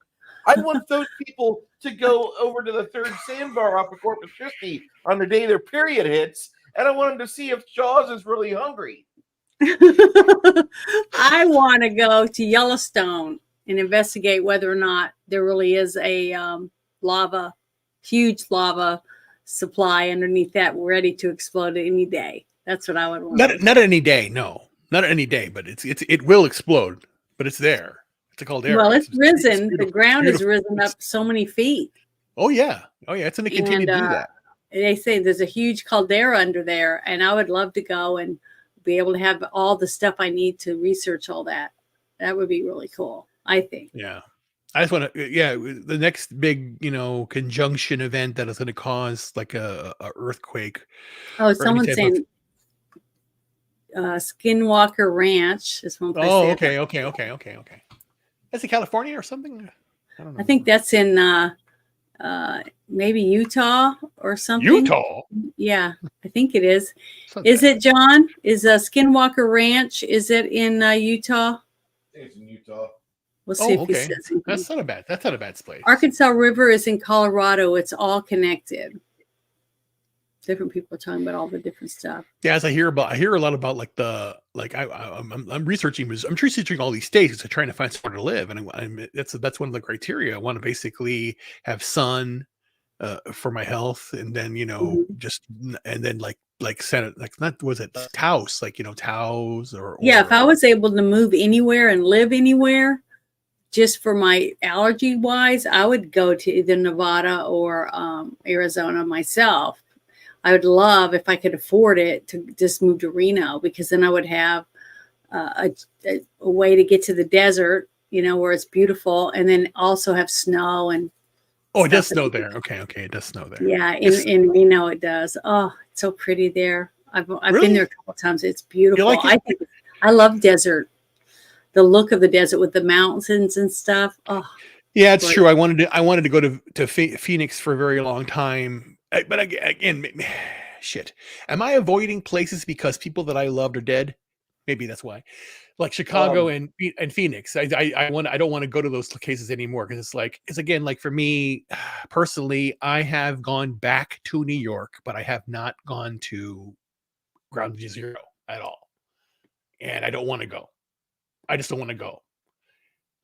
I want those people to go over to the third sandbar off of Corpus Christi on the day their period hits, and I want them to see if Jaws is really hungry. I want to go to Yellowstone and investigate whether or not there really is a huge lava supply underneath that, ready to explode any day. That's what I would want. Not any day, no, not any day, but it will explode. But it's there. It's a caldera. Well, it's risen. The ground has risen up so many feet. Oh yeah. It's going to continue to do that. They say there's a huge caldera under there, and I would love to go and be able to have all the stuff I need to research all that. That would be really cool, I think. Yeah. I just want to, the next big, conjunction event that is going to cause like a earthquake. Oh, someone's saying Skinwalker Ranch is one place. Oh, okay. That's in California or something? I don't know. I think that's in maybe Utah or something. Utah? Yeah, I think it is. Is it, John? Is Skinwalker Ranch, is it in Utah? I think it's in Utah. We'll see if he says anything. That's not a bad place. Arkansas River is in Colorado. It's all connected. Different people are talking about all the different stuff. Yeah, as I hear a lot about I'm researching all these states to trying to find somewhere to live, and that's one of the criteria. I want to basically have sun for my health, and then Taos, Taos or if I was able to move anywhere and live anywhere, just for my allergy wise, I would go to either Nevada or Arizona myself. I would love, if I could afford it, to just move to Reno, because then I would have a way to get to the desert, where it's beautiful, and then also have snow and. Oh, it does snow there. Okay, it does snow there. Yeah, in Reno it does. Oh, it's so pretty there. I've been there a couple of times. It's beautiful. You like it? I love desert. The look of the desert with the mountains and stuff. Oh, yeah, it's true. I wanted to go to Phoenix for a very long time. But again, shit. Am I avoiding places because people that I loved are dead? Maybe that's why. like Chicago and Phoenix. I don't want to go to those cases anymore because it's again, like for me personally, I have gone back to New York, but I have not gone to Ground Zero at all, and I don't want to go. I just don't want to go.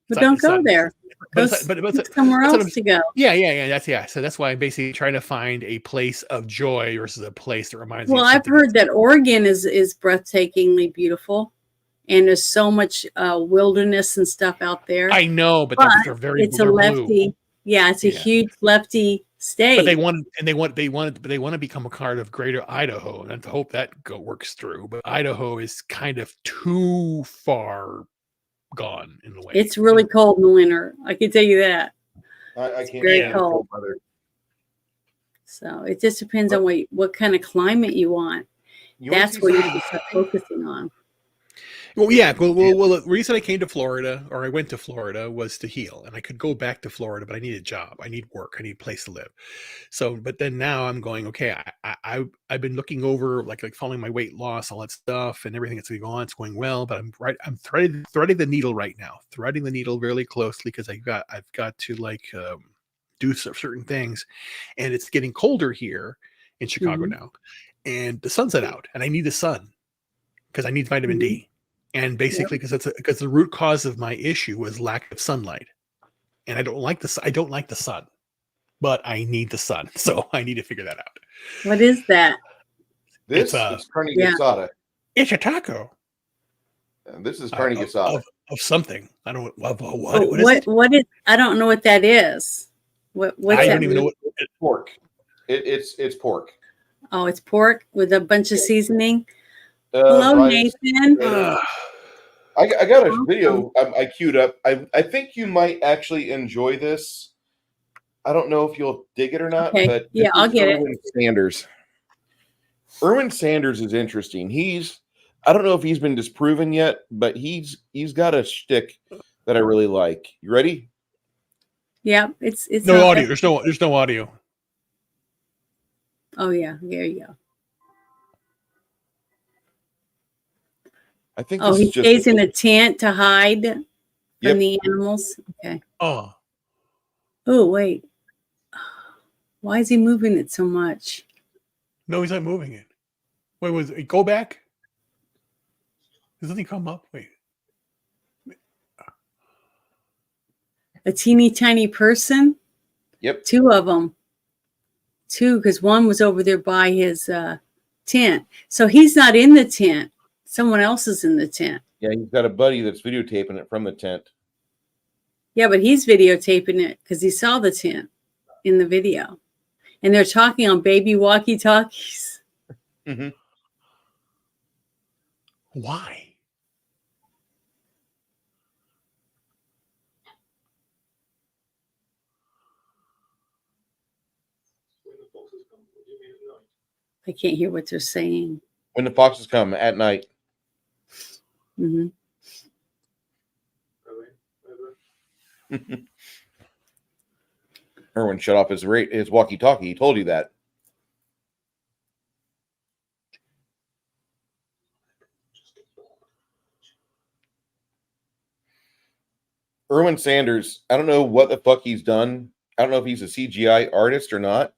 But don't go there. Go somewhere else to go. Yeah. So that's why I'm basically trying to find a place of joy versus a place that reminds me. Well, I've heard that Oregon is breathtakingly beautiful, and there's so much wilderness and stuff out there. I know, but they're very. It's a lefty. Blue. Yeah, it's a huge lefty state. But they want to become a part of Greater Idaho, and I hope that works through. But Idaho is kind of too far gone in the way. It's really cold in the winter. I can tell you that. I can't. Very cold. So it just depends on what kind of climate you want. That's what you need to start focusing on. Well, yeah. Well, the reason I came to Florida, or I went to Florida, was to heal, and I could go back to Florida, but I need a job, I need work, I need a place to live. So, but then now I'm going, okay, I've been looking over, like following my weight loss, all that stuff, and everything that's going on. It's going well, but I'm threading the needle right now, threading the needle really closely because I've got to do certain things, and it's getting colder here in Chicago now, and the sun's out, and I need the sun because I need vitamin D. And basically, because the root cause of my issue was lack of sunlight, and I don't like the sun, but I need the sun, so I need to figure that out. What is that? This is carne asada. It's a taco. And this is carne asada of something. I don't know what what is. I don't know what that is. What's I that don't even know what pork. It's pork. Oh, it's pork with a bunch of seasoning. Hello, Nathan. I got a video I queued up. I think you might actually enjoy this. I don't know if you'll dig it or not, but yeah, I'll get it. Sanders. Erwin Sanders is interesting. I don't know if he's been disproven yet, but he's got a shtick that I really like. You ready? Yeah, it's no audio. There's no audio. Oh yeah, there you go. I think. Oh, he stays in a tent to hide from the animals. Okay. Oh. Oh wait. Why is he moving it so much? No, he's not moving it. Wait, go back. Doesn't he come up? Wait. A teeny tiny person? Yep. Two of them. Because one was over there by his tent. So he's not in the tent. Someone else is in the tent. Yeah, he's got a buddy that's videotaping it from the tent. Yeah, but he's videotaping it because he saw the tent in the video. And they're talking on baby walkie-talkies. Mm-hmm. Why? I can't hear what they're saying. When the foxes come at night. Mm-hmm. Erwin shut off his walkie-talkie. He told you that. Erwin Sanders, I don't know what the fuck he's done. I don't know if he's a CGI artist or not.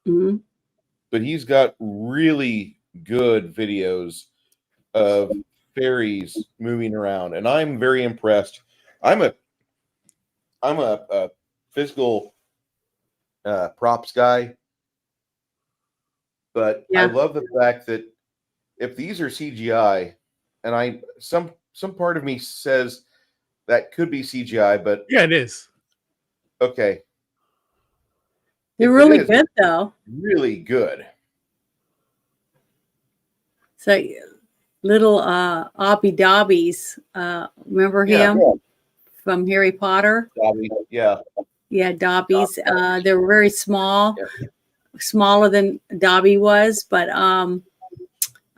Mm-hmm. But he's got really good videos of fairies moving around, and I'm very impressed. I'm a physical props guy, but I love the fact that if these are CGI, and some part of me says that could be CGI, but yeah, it is. Okay. They're really good, though. Really good. So, little Obby Dobbies. Remember him from Harry Potter? Dobby, yeah. Yeah, Dobbies. They were very small, smaller than Dobby was, but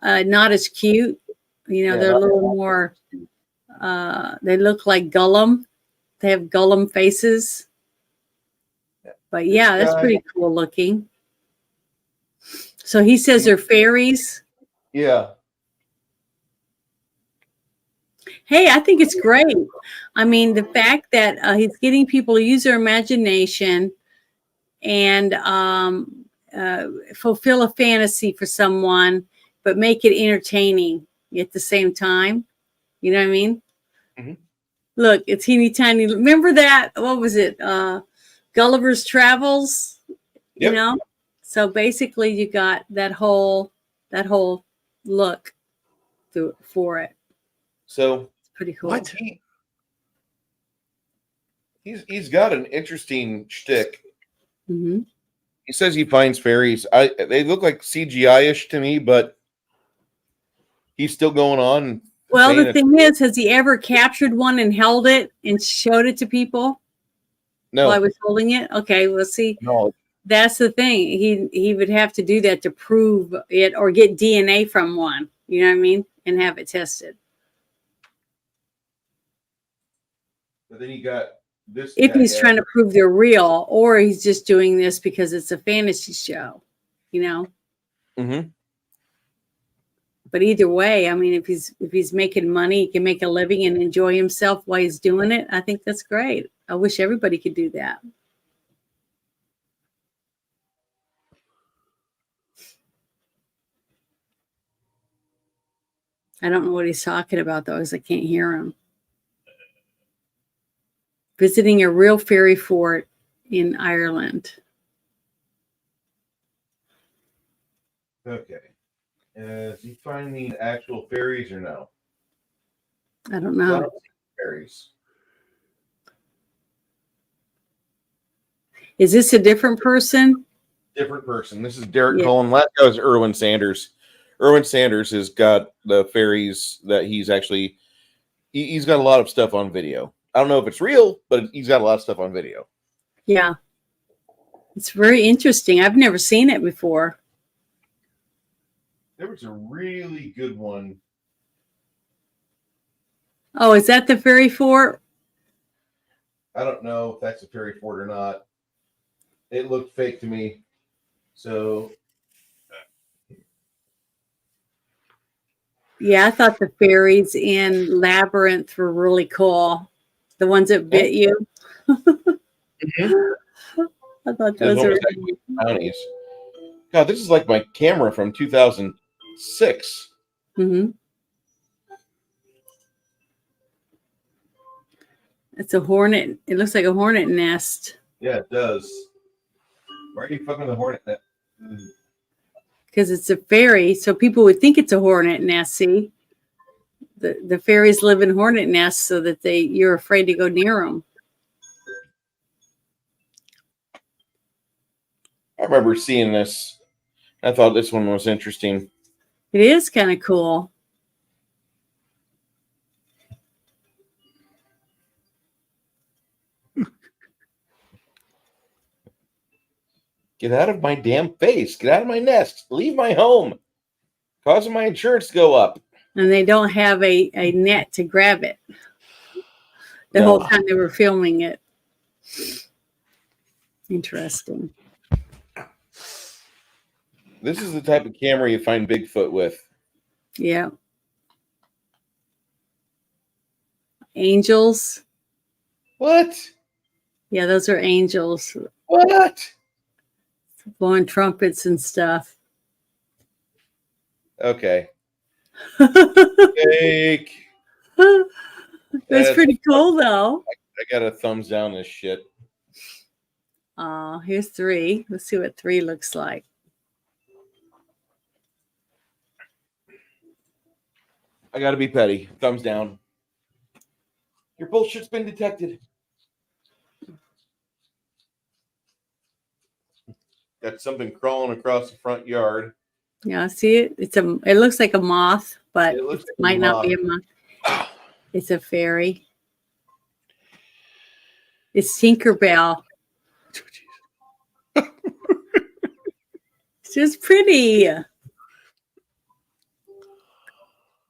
not as cute. You know, they're a little more. They look like Gollum. They have Gollum faces. But yeah, that's pretty cool looking. So he says they're fairies. Yeah. Hey, I think it's great. I mean, the fact that he's getting people to use their imagination and fulfill a fantasy for someone, but make it entertaining at the same time. You know what I mean? Mhm. Look, it's teeny tiny. Remember that? What was it? Gulliver's Travels. You Yep. know. So basically, you got that whole look for it. So It's pretty cool. What? He's got an interesting shtick. Hmm. He says he finds fairies. They look like CGI-ish to me, but he's still going on. Well, saying the it- thing is, has he ever captured one and held it and showed it to people while I No, was holding it? Okay, well, see, no. that's the thing. He would have to do that to prove it or get DNA from one. You know what I mean? And have it tested. But then you got this. If guy he's has- trying to prove they're real, or he's just doing this because it's a fantasy show, you know. Mhm. But either way, I mean, if he's making money, he can make a living and enjoy himself while he's doing it. I think that's great. I wish everybody could do that. I don't know what he's talking about though, because I can't hear him. Visiting a real fairy fort in Ireland. Okay. Is he finding actual fairies or no? I don't I know. don't see fairies. Is this a different person? Different person. This is Derek Yeah. Cullen. Last guy was Erwin Sanders. Erwin Sanders has got the fairies that he's actually. He's got a lot of stuff on video. I don't know if it's real, but he's got a lot of stuff on video. Yeah. It's very interesting. I've never seen it before. There was a really good one. Oh, is that the fairy fort? I don't know if that's a fairy fort or not. It looked fake to me. So Yeah, I thought the fairies in Labyrinth were really cool. The ones that bit you. I thought there's those are. almost like brownies. God, this is like my camera from 2006. Mhm. It's a hornet. It looks like a hornet nest Yeah, it does. Why are you fucking with the hornet? because it's a fairy. So people would think it's a hornet nest. See, the fairies live in hornet nests so that you're afraid to go near them. I remember seeing this. I thought this one was interesting. It is kind of cool. Get out of my damn face. Get out of my nest. Leave my home. Causing my insurance to go up. And they don't have a net to grab it the No. whole time they were filming it. Interesting. This is the type of camera you find Bigfoot with. Yeah. Angels. What? Yeah, those are angels What? blowing trumpets and stuff. Okay. That's Fake. That's- pretty cool, though. I got a thumbs down this shit. Here's 3. Let's see what 3 looks like. I got to be petty. Thumbs down. Your bullshit's been detected. Got something crawling across the front yard. Yeah, see it? It looks like a moth, but It it looks like a might not be a moth. moth. It's a fairy. It's Tinkerbell. It's just pretty.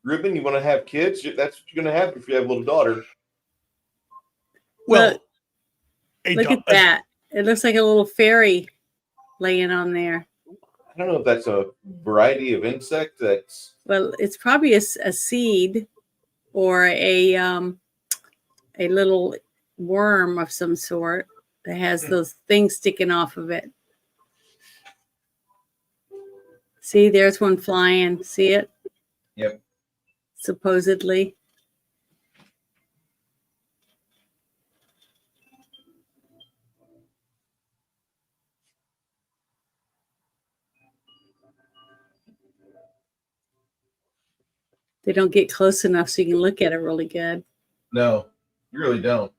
Ruben, you want to have kids? That's what you're going to have if you have a little daughter. Well, Look, look at that. It looks like a little fairy laying on there. I don't know if that's a variety of insect. That's Well, it's probably a seed. or a little worm of some sort that has those things sticking off of it. See, there's one flying. See it? Yep. Supposedly. They don't get close enough so you can look at it really good. No, you really don't.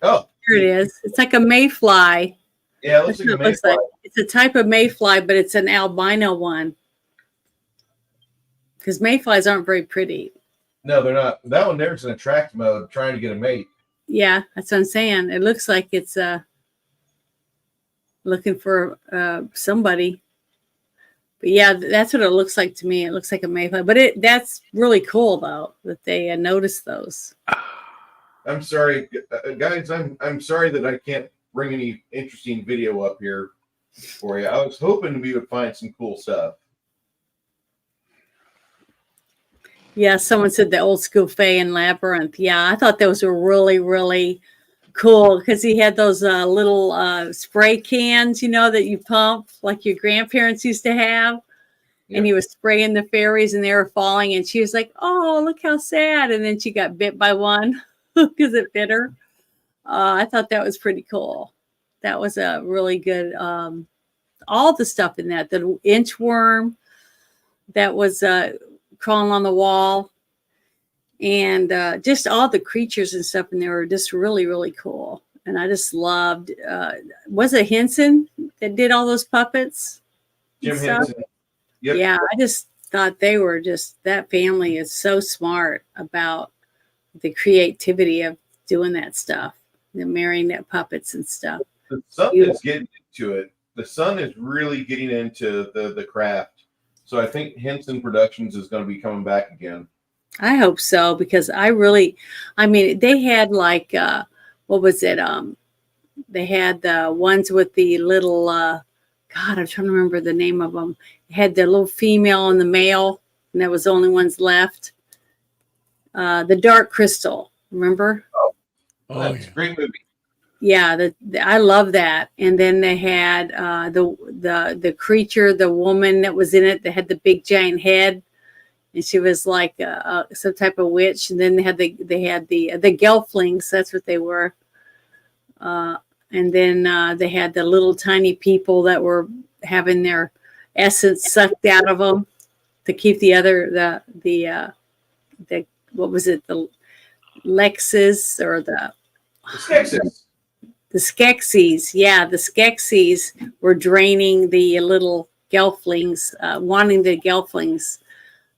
Oh, Here it is. It's like a mayfly. yeah, it That's looks like what a it looks like. mayfly. It's a type of mayfly, but it's an albino one. Because mayflies aren't very pretty. No, they're not. That one there's in attract mode, trying to get a mate. Yeah, that's what I'm saying. It looks like it's looking for somebody. But yeah, that's what it looks like to me. It looks like a mayfly. But that's really cool though that they noticed those. I'm sorry, guys. I'm sorry that I can't bring any interesting video up here for you. I was hoping we would find some cool stuff. Yeah, someone said the old school Faye and Labyrinth. Yeah, I thought those were really, really cool because he had those little spray cans, you know, that you pump like your grandparents used to have. Yep. And he was spraying the fairies and they were falling. And she was like, oh, look how sad. And then she got bit by one because it bit her. I thought that was pretty cool. That was a really good, all the stuff in that. The inchworm that was crawling on the wall. And just all the creatures and stuff in there were just really, really cool. And I just loved, was it Henson that did all those puppets? Jim and stuff? Henson. Yep. Yeah, I just thought they were just, that family is so smart about the creativity of doing that stuff, the marionette puppets and stuff. The son is getting into it. The son is really getting into the craft. So I think Henson Productions is going to be coming back again. I hope so, because I mean, they had like, what was it? They had the ones with the little, God, I'm trying to remember the name of them. They had the little female and the male, and that was the only ones left. The Dark Crystal, remember? That's a great movie. Yeah, I love that. And then they had the creature, the woman that was in it that had the big giant head. And she was like some type of witch. And then they had the Gelflings. That's what they were. And then they had the little tiny people that were having their essence sucked out of them to keep the what was it? The Lexes or the Skeksis. The Skeksis. Yeah, the Skeksis were draining the little Gelflings, wanting the Gelflings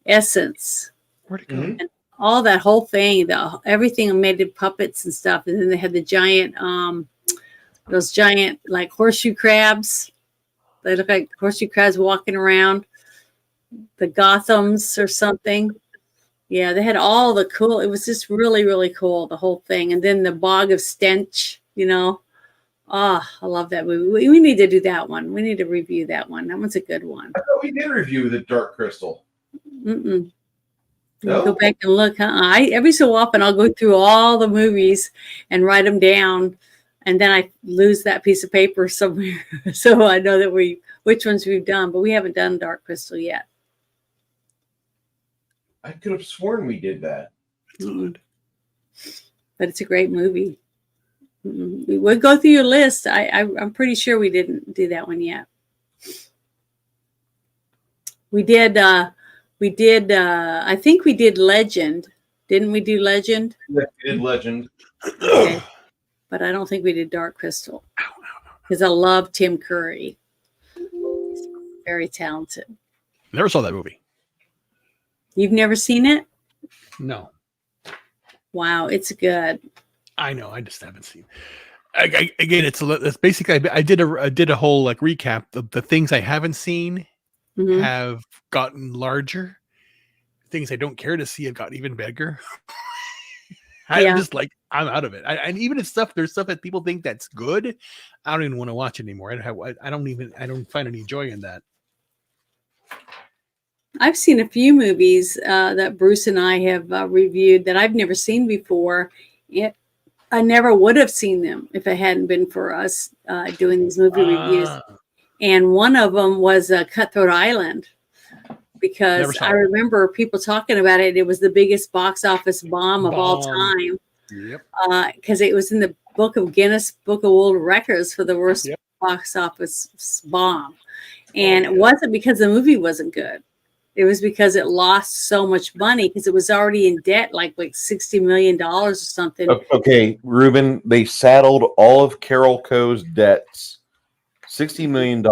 essence. Where'd it go? Mhm. And all that whole thing, everything made of puppets and stuff. And then they had the giant, those giant like horseshoe crabs. They look like horseshoe crabs walking around. The Gothams or something. Yeah, they had all the cool. It was just really, really cool, the whole thing. And then the Bog of Stench, you know. Oh, I love that movie. We need to do that one. We need to review that one. That one's a good one. I thought we did review the Dark Crystal. Mm-mm. No? Go back and look. Every so often I'll go through all the movies and write them down, and then I lose that piece of paper somewhere, so I know that which ones we've done. But we haven't done Dark Crystal yet. I could have sworn we did that. Mm-mm. But it's a great movie. Mm-mm. We'll go through your list. I'm pretty sure we didn't do that one yet. We did. I think we did Legend. Didn't we do Legend? We did Legend. Okay. But I don't think we did Dark Crystal. Because I love Tim Curry. He's very talented. Never saw that movie. You've never seen it? No, Wow, it's good. I know. I just haven't seen. Again, it's basically I did a whole like recap. The things I haven't seen Mhm. have gotten larger. Things I don't care to see have gotten even bigger. I'm Yeah. just like I'm out of it. And even if there's stuff that people think that's good, I don't even want to watch anymore. I don't find any joy in that. I've seen a few movies that Bruce and I have reviewed that I've never seen before. I never would have seen them if it hadn't been for us doing these movie reviews. And one of them was Cutthroat Island, because I remember people talking about it. It was the biggest box office bomb of all time. Yep. Because it was in the Guinness Book of World Records for the worst box office bomb. And it wasn't because the movie wasn't good. It was because it lost so much money because it was already in debt, like $60 million or something. Okay, Ruben, they saddled all of Carol Co's debts, $60 million,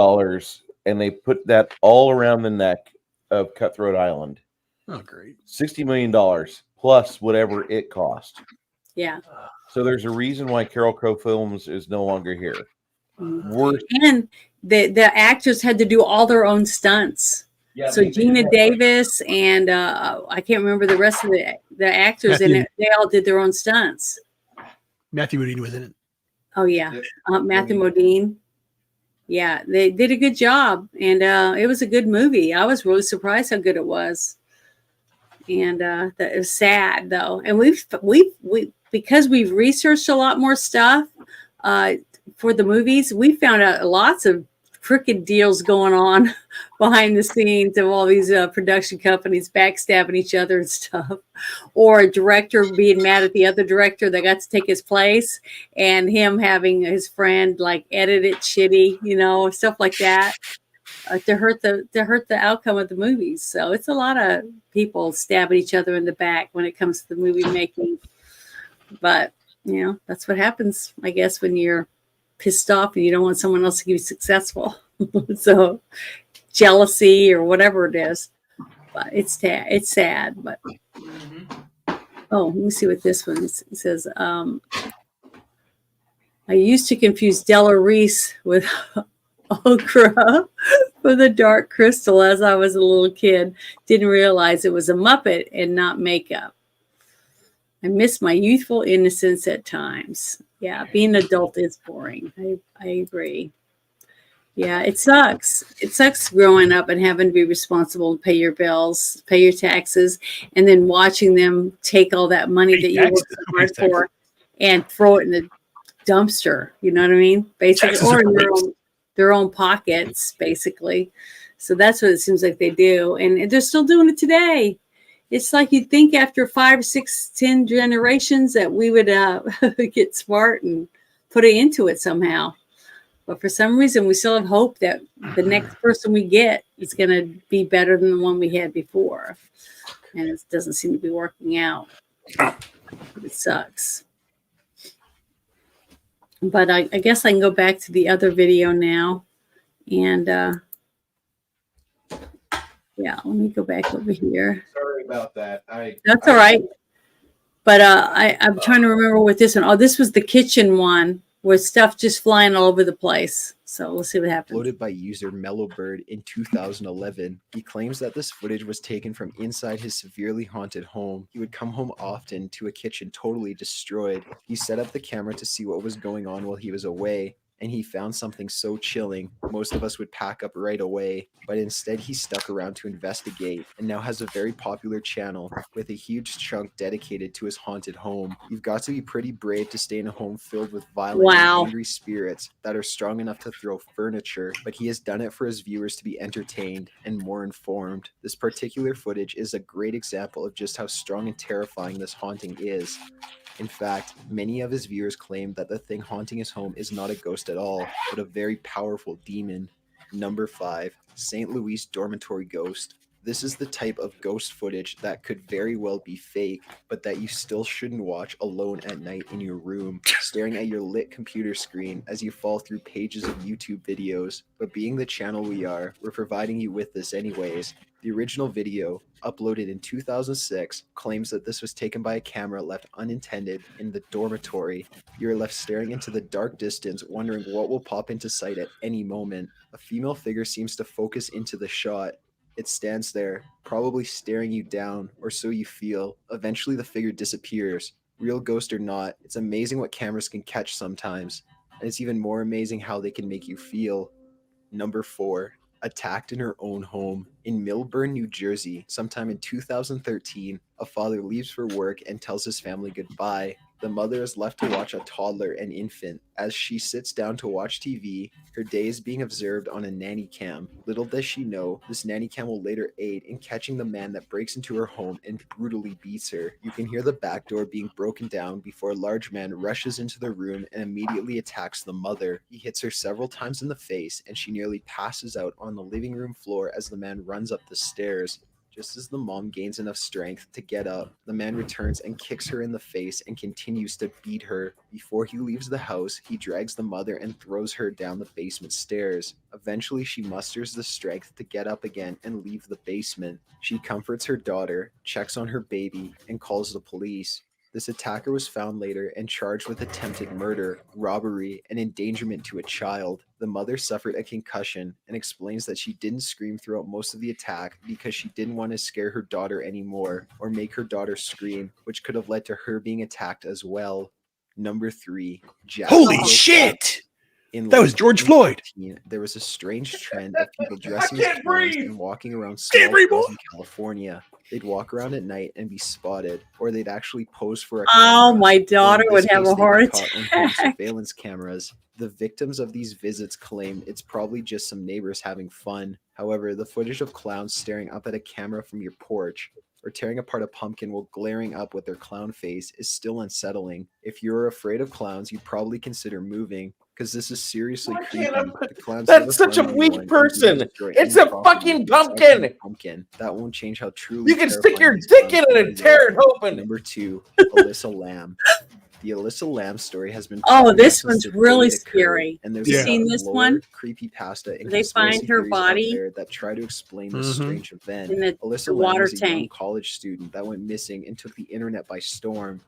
and they put that all around the neck of Cutthroat Island. Oh, great. $60 million plus whatever it cost. Yeah. So there's a reason why Carol Co Films is no longer here. And the actors had to do all their own stunts. Yeah, so Gina Davis and I can't remember the rest of the actors in it. They all did their own stunts. Matthew Modine was in it. Oh yeah, Matthew Modine. Yeah, they did a good job, and it was a good movie. I was really surprised how good it was, and it was sad though. And we because we've researched a lot more stuff for the movies, we found out lots of crooked deals going on behind the scenes of all these production companies backstabbing each other and stuff, or a director being mad at the other director that got to take his place, and him having his friend like edit it shitty, stuff like that, to hurt the outcome of the movies. So it's a lot of people stabbing each other in the back when it comes to the movie making. But that's what happens, I guess, when you're pissed off and you don't want someone else to be successful. So jealousy or whatever it is. But it's sad. But oh, let me see what this one is. It says, I used to confuse Della Reese with Okra for the Dark Crystal as I was a little kid. Didn't realize it was a Muppet and not makeup. I miss my youthful innocence at times. Yeah, being an adult is boring. I agree. Yeah, it sucks. It sucks growing up and having to be responsible and pay your bills, pay your taxes, and then watching them take all that money that you worked so hard for and throw it in the dumpster. You know what I mean? Basically, or in their own pockets, basically. So that's what it seems like they do. And they're still doing it today. It's like you'd think after 5, 6, 10 generations that we would get smart and put it into it somehow. But for some reason, we still have hope that the next person we get is going to be better than the one we had before. And it doesn't seem to be working out. It sucks. But I guess I can go back to the other video now. And yeah, let me go back over here. Sorry about that. That's all right. But I'm trying to remember what this one. Oh, this was the kitchen one with stuff just flying all over the place. So we'll see what happens. Uploaded by user Mellowbird in 2011. He claims that this footage was taken from inside his severely haunted home. He would come home often to a kitchen totally destroyed. He set up the camera to see what was going on while he was away, and he found something so chilling, most of us would pack up right away, but instead he stuck around to investigate and now has a very popular channel with a huge chunk dedicated to his haunted home. You've got to be pretty brave to stay in a home filled with violent and angry spirits that are strong enough to throw furniture, but he has done it for his viewers to be entertained and more informed. This particular footage is a great example of just how strong and terrifying this haunting is. In fact, many of his viewers claim that the thing haunting his home is not a ghost at all, but a very powerful demon. Number 5, St. Louis Dormitory Ghost. This is the type of ghost footage that could very well be fake, but that you still shouldn't watch alone at night in your room, staring at your lit computer screen as you fall through pages of YouTube videos. But being the channel we are, we're providing you with this anyways. The original video, uploaded in 2006, claims that this was taken by a camera left unintended in the dormitory. You're left staring into the dark distance, wondering what will pop into sight at any moment. A female figure seems to focus into the shot. It stands there, probably staring you down, or so you feel. Eventually the figure disappears. Real ghost or not, it's amazing what cameras can catch sometimes. And it's even more amazing how they can make you feel. Number 4, attacked in her own home. In Millburn, New Jersey, sometime in 2013, a father leaves for work and tells his family goodbye. The mother is left to watch a toddler and infant. As she sits down to watch TV, her day is being observed on a nanny cam. Little does she know, this nanny cam will later aid in catching the man that breaks into her home and brutally beats her. You can hear the back door being broken down before a large man rushes into the room and immediately attacks the mother. He hits her several times in the face, and she nearly passes out on the living room floor as the man runs up the stairs. Just as the mom gains enough strength to get up, the man returns and kicks her in the face and continues to beat her. Before he leaves the house, he drags the mother and throws her down the basement stairs. Eventually, she musters the strength to get up again and leave the basement. She comforts her daughter, checks on her baby, and calls the police. This attacker was found later and charged with attempted murder, robbery, and endangerment to a child. The mother suffered a concussion and explains that she didn't scream throughout most of the attack because she didn't want to scare her daughter anymore or make her daughter scream, which could have led to her being attacked as well. Number 3, Holy Jacksonville, shit! In That was late George Floyd. 2015, there was a strange trend of people dressing I as can't clowns breathe. and walking around Can't small breathe, towns boy. in California. They'd walk around at night and be spotted, or they'd actually pose for a Oh, camera. my Or in daughter this would have case, a they'd be heart caught on home attack. surveillance cameras. The victims of these visits claim it's probably just some neighbors having fun. However, the footage of clowns staring up at a camera from your porch or tearing apart a pumpkin while glaring up with their clown face is still unsettling. If you're afraid of clowns, you'd probably consider moving, because this is seriously Why creepy. can't I- The clowns That's never such a harm weak anyone and person. don't destroy It's any a property fucking except pumpkin. the pumpkin. That won't change how truly You can stick your terrifying dick these in clowns it can and be. tear it open. Number 2, Alyssa Lamb. The Alyssa Lamb story has been Oh, popular this since one's the day really it occurred, scary. and there's Yeah. a lot Seen of this lore, one? creepypasta, and They find conspiracy her theories out body there that try to explain this Mhm. strange event. in the Alyssa the Lamb water was a young tank. college student that went missing and took the internet by storm.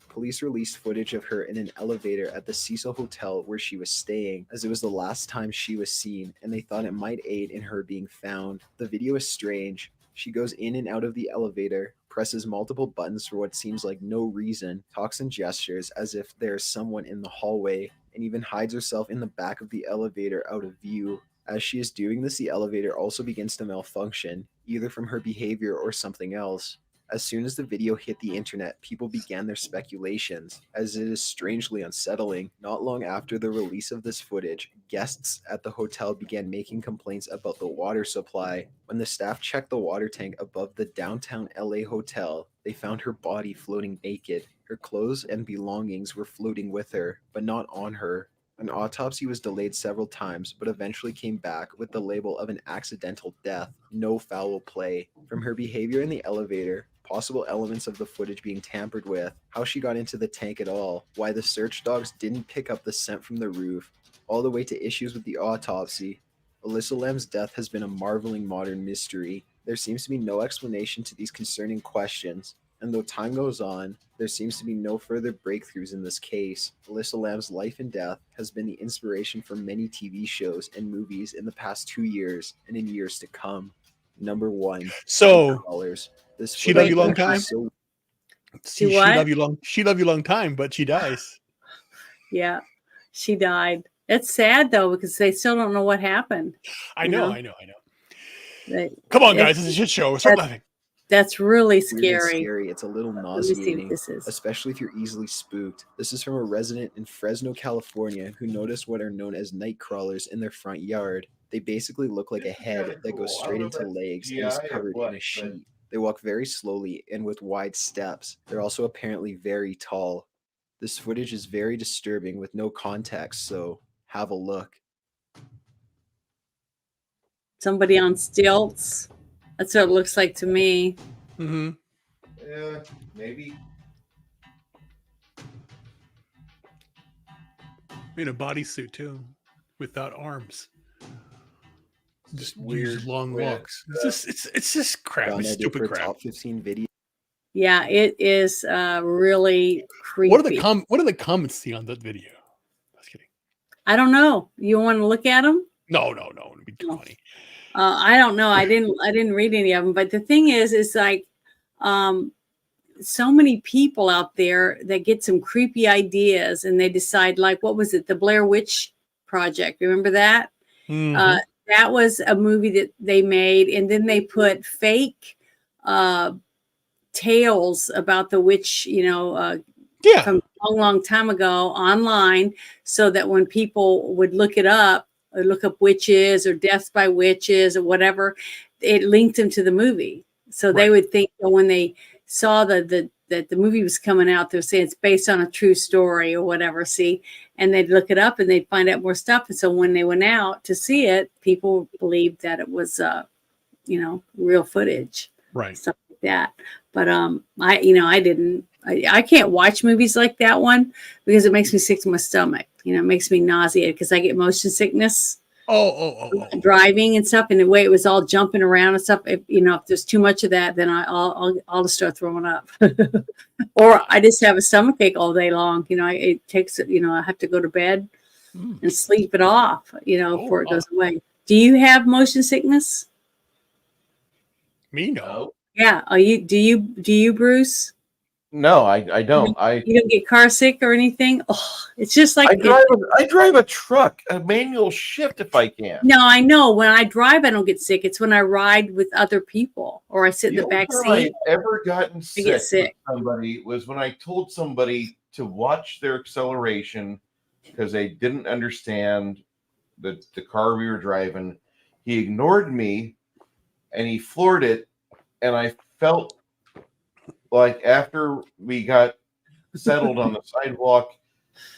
Police released footage of her in an elevator at the Cecil Hotel where she was staying, as it was the last time she was seen, and they thought it might aid in her being found. The video is strange. She goes in and out of the elevator, presses multiple buttons for what seems like no reason, talks and gestures as if there is someone in the hallway, and even hides herself in the back of the elevator out of view. As she is doing this, the elevator also begins to malfunction, either from her behavior or something else. As soon as the video hit the internet, people began their speculations, as it is strangely unsettling. Not long after the release of this footage, guests at the hotel began making complaints about the water supply. When the staff checked the water tank above the downtown LA hotel, they found her body floating naked. Her clothes and belongings were floating with her, but not on her. An autopsy was delayed several times, but eventually came back with the label of an accidental death, no foul play. From her behavior in the elevator, possible elements of the footage being tampered with, how she got into the tank at all, why the search dogs didn't pick up the scent from the roof, all the way to issues with the autopsy, Alyssa Lamb's death has been a marveling modern mystery. There seems to be no explanation to these concerning questions, and though time goes on, there seems to be no further breakthroughs in this case. Alyssa Lamb's life and death has been the inspiration for many TV shows and movies in the past 2 years and in years to come. Number 1. So Nightcrawlers. This she love you long footage time? is so she what? love you long. She love you long time, but she dies. Yeah, she died. It's sad though because they still don't know what happened. I You know. know? Come on, It's- guys! It's a shit show. Stop laughing. That's really weird and scary. scary. It's a little Let me see what nauseating, this is. especially if you're easily spooked. This is from a resident in Fresno, California, who noticed what are known as night crawlers in their front yard. They basically look like a head that goes straight into legs and is GI or covered in what, a but- sheet. They walk very slowly and with wide steps. They're also apparently very tall. This footage is very disturbing with no context, so have a look. Somebody on stilts. That's what it looks like to me. Mm-hmm. Yeah, maybe. In a bodysuit too, without arms. Just Weird, use long weird walks. It's just crap. Found It's that stupid for crap. top 15 video. Yeah, it is really creepy. What are the comments see on that video? Just kidding. I don't know. You want to look at them? No. It'd be too No. funny. I don't know. I didn't read any of them. But the thing is like, so many people out there that get some creepy ideas and they decide, like, what was it? The Blair Witch Project. Remember that? Mhm. That was a movie that they made, and then they put fake tales about the witch, Yeah. from a long time ago online, so that when people would look it up or look up witches or deaths by witches or whatever, it linked them to the movie. So they Right. would think that when they saw that the movie was coming out, they're saying it's based on a true story or whatever. See, and they'd look it up and they'd find out more stuff. And so when they went out to see it, people believed that it was, real footage, Right. stuff like that. But I didn't. I can't watch movies like that one because it makes me sick to my stomach. It makes me nauseated because I get motion sickness Oh. driving and stuff. And the way it was all jumping around and stuff, if there's too much of that, then I'll just start throwing up, or I just have a stomach ache all day long. It takes I have to go to bed and sleep it off, before it goes away. Do you have motion sickness? Me, no. Yeah. Do you, Bruce? No, I don't. You don't get car sick or anything? Oh, it's just like I drive a truck, a manual shift if I can. No, I know. When I drive, I don't get sick. It's when I ride with other people or I sit in the back only time seat. I ever gotten I get sick with somebody was when I told somebody to watch their acceleration because they didn't understand the car we were driving. He ignored me and he floored it, and I felt like after we got settled on the sidewalk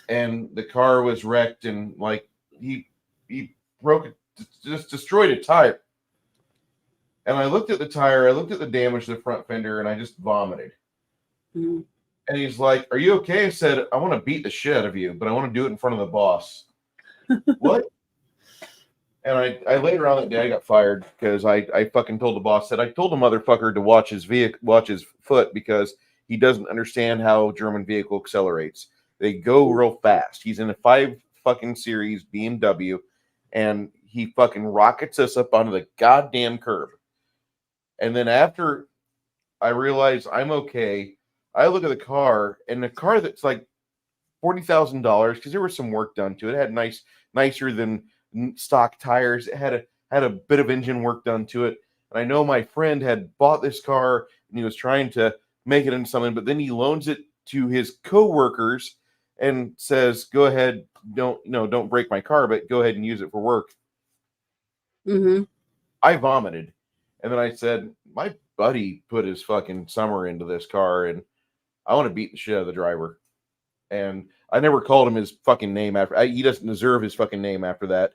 and the car was wrecked and like he broke it, just destroyed a tire. And I looked at the tire, I looked at the damage to the front fender, and I just vomited. Mm-hmm. And he's like, "Are you okay?" I said, "I want to beat the shit out of you, but I want to do it in front of the boss." What? And I later on that day I got fired because I fucking told the boss that I told the motherfucker to watch his foot because he doesn't understand how German vehicle accelerates. They go real fast. He's in a 5 fucking series BMW, and he fucking rockets us up onto the goddamn curb. And then after I realize I'm okay, I look at the car, and the car that's like $40,000 because there was some work done to it. It had nicer than stock tires. It had a bit of engine work done to it. And I know my friend had bought this car and he was trying to make it into something, but then he loans it to his co-workers and says, "Go ahead, don't break my car, but go ahead and use it for work." Mm-hmm. I vomited. And then I said, "My buddy put his fucking summer into this car and I want to beat the shit out of the driver." And I never called him his fucking name after. He doesn't deserve his fucking name after that.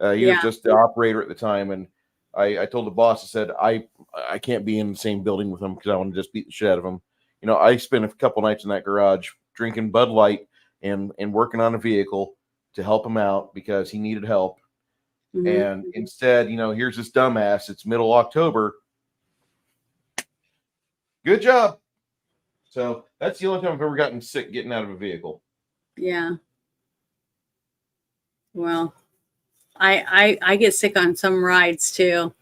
He was just the operator at the time, and I told the boss, I said, I can't be in the same building with him because I want to just beat the shit out of him. I spent a couple nights in that garage drinking Bud Light and working on a vehicle to help him out because he needed help. Mm-hmm. And instead, here's this dumbass. It's middle October. Good job. So that's the only time I've ever gotten sick getting out of a vehicle. Yeah. Well, I get sick on some rides too.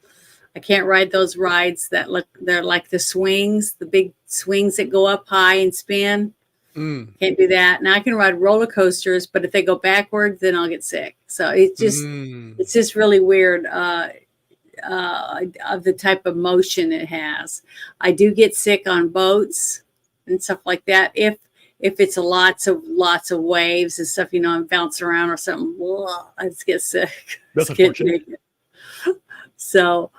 I can't ride those rides they're like the swings, the big swings that go up high and spin. Can't do that. Now I can ride roller coasters, but if they go backwards, then I'll get sick. So it's just really weird of the type of motion it has. I do get sick on boats and stuff like that. If it's lots of waves and stuff, and bounce around or something, I just get sick. That's unfortunate. So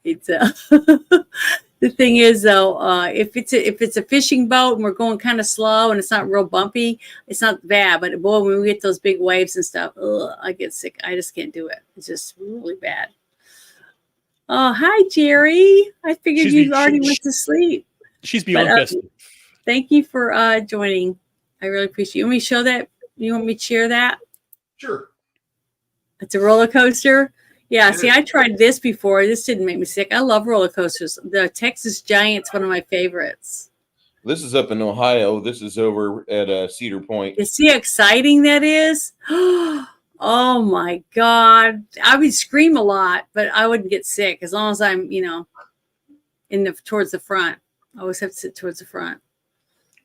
it's the thing is though, if it's a fishing boat and we're going kind of slow and it's not real bumpy, it's not bad. But boy, when we get those big waves and stuff, I get sick. I just can't do it. It's just really bad. Oh, hi Jerry. I figured you already went to sleep. She's beyond festive. Thank you for joining. I really appreciate it. You want me to show that? You want me to share that? Sure. It's a roller coaster. Yeah, see, I tried this before. This didn't make me sick. I love roller coasters. The Texas Giant's one of my favorites. This is up in Ohio. This is over at Cedar Point. You see how exciting that is? Oh my God. I would scream a lot, but I wouldn't get sick as long as I'm, towards the front. I always have to sit towards the front.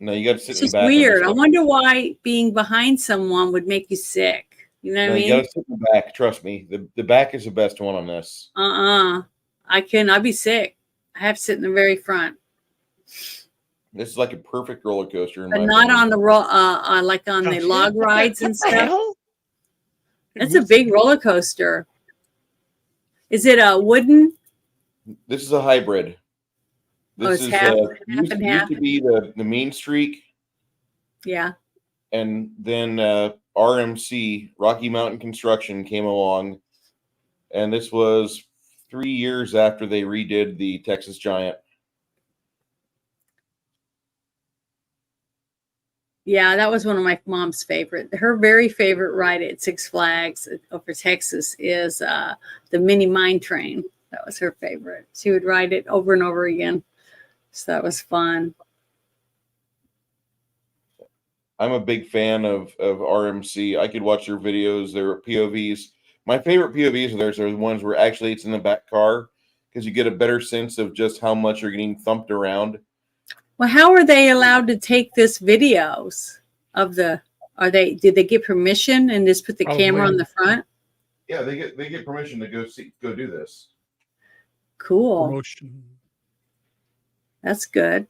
No, you got to sit It's in the just back. weird. I wonder why being behind someone would make you sick. You know what No, I you mean? gotta sit in the back. Trust me, the back is the best one on this. I'd be sick. I have to sit in the very front, This is like a perfect roller coaster in but my not opinion. on the like on Oh, the shit. log rides and What the stuff. hell? It That's a moves- big roller coaster. Is it a wooden? This is a hybrid. Oh, This it's is half used and used half. to be the Mean Streak, Yeah. and then RMC, Rocky Mountain Construction, came along, and this was 3 years after they redid the Texas Giant. Yeah, that was one of my mom's favorite. Her very favorite ride at Six Flags over Texas is the mini mine train. That was her favorite. She would ride it over and over again. So that was fun. I'm a big fan of RMC. I could watch their videos, their POVs. My favorite POVs of theirs are the ones where actually it's in the back car because you get a better sense of just how much you're getting thumped around. Well, how are they allowed to take this videos of the did they get permission and just put the camera on the front? Yeah, they get permission to go do this. Cool. Promotion. That's good.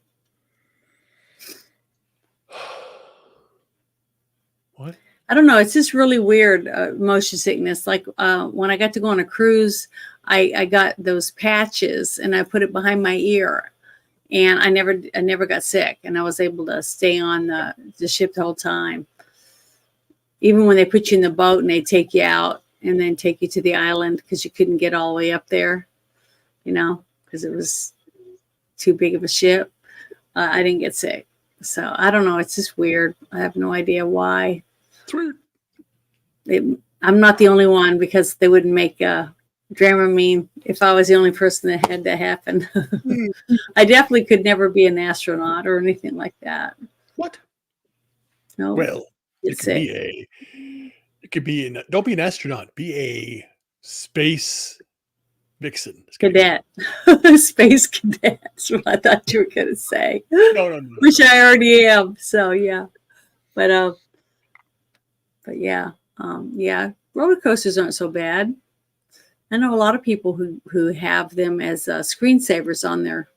What? I don't know. It's just really weird motion sickness. Like when I got to go on a cruise, I got those patches and I put it behind my ear, and I never got sick, and I was able to stay on the ship the whole time. Even when they put you in the boat and they take you out and then take you to the island because you couldn't get all the way up there, because it was too big of a ship. I didn't get sick. So I don't know. It's just weird. I have no idea why. It's weird. I'm not the only one because they wouldn't make Dramamine if I was the only person that had that happen. I definitely could never be an astronaut or anything like that. What? No. Well, you get could sick. don't be an astronaut. Be a space vixen. Cadet. Space cadet. That's what I thought you were going to say. No. Which I already am. So, yeah. But yeah. Yeah. Roller coasters aren't so bad. I know a lot of people who have them as screensavers on their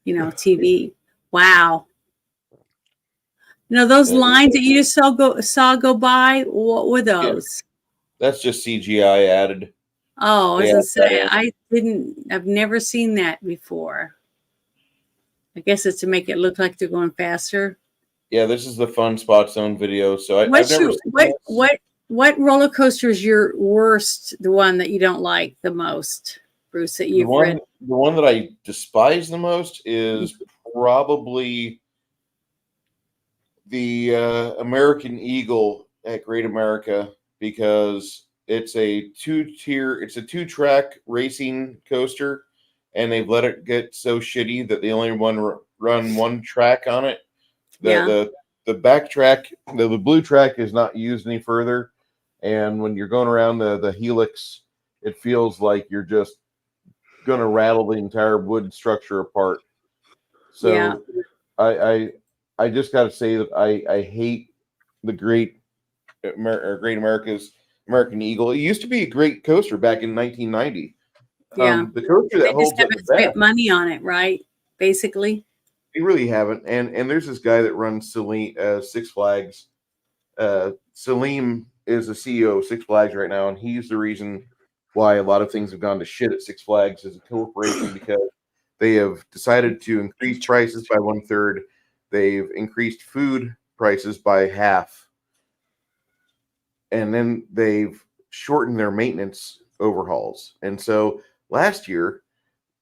TV. Wow. Those lines that you just saw go by, what were those? That's just CGI added. Oh, I was Yeah, gonna say I've never seen that before. I guess it's to make it look like they're going faster. Yeah, this is the Fun Spot Zone video. So I've What's never your seen this. what roller coaster is your worst? The one that you don't like the most, Bruce? That you've read? The one that I despise the most is probably the American Eagle at Great America, because it's a two-track racing coaster, and they've let it get so shitty that they only run one track on it. The back track, the blue track, is not used any further, and when you're going around the helix, it feels like you're just going to rattle the entire wood structure apart. So Yeah. I just got to say that I hate the Great America's American Eagle. It used to be a great coaster back in 1990. Yeah. The coaster that They holds just up haven't the best. spent money on it, right? Basically. They really haven't. And there's this guy that runs Six Flags. Salim is the CEO of Six Flags right now, and he's the reason why a lot of things have gone to shit at Six Flags as a corporation, because they have decided to increase prices by 1/3. They've increased food prices by half. And then they've shortened their maintenance overhauls. And so last year,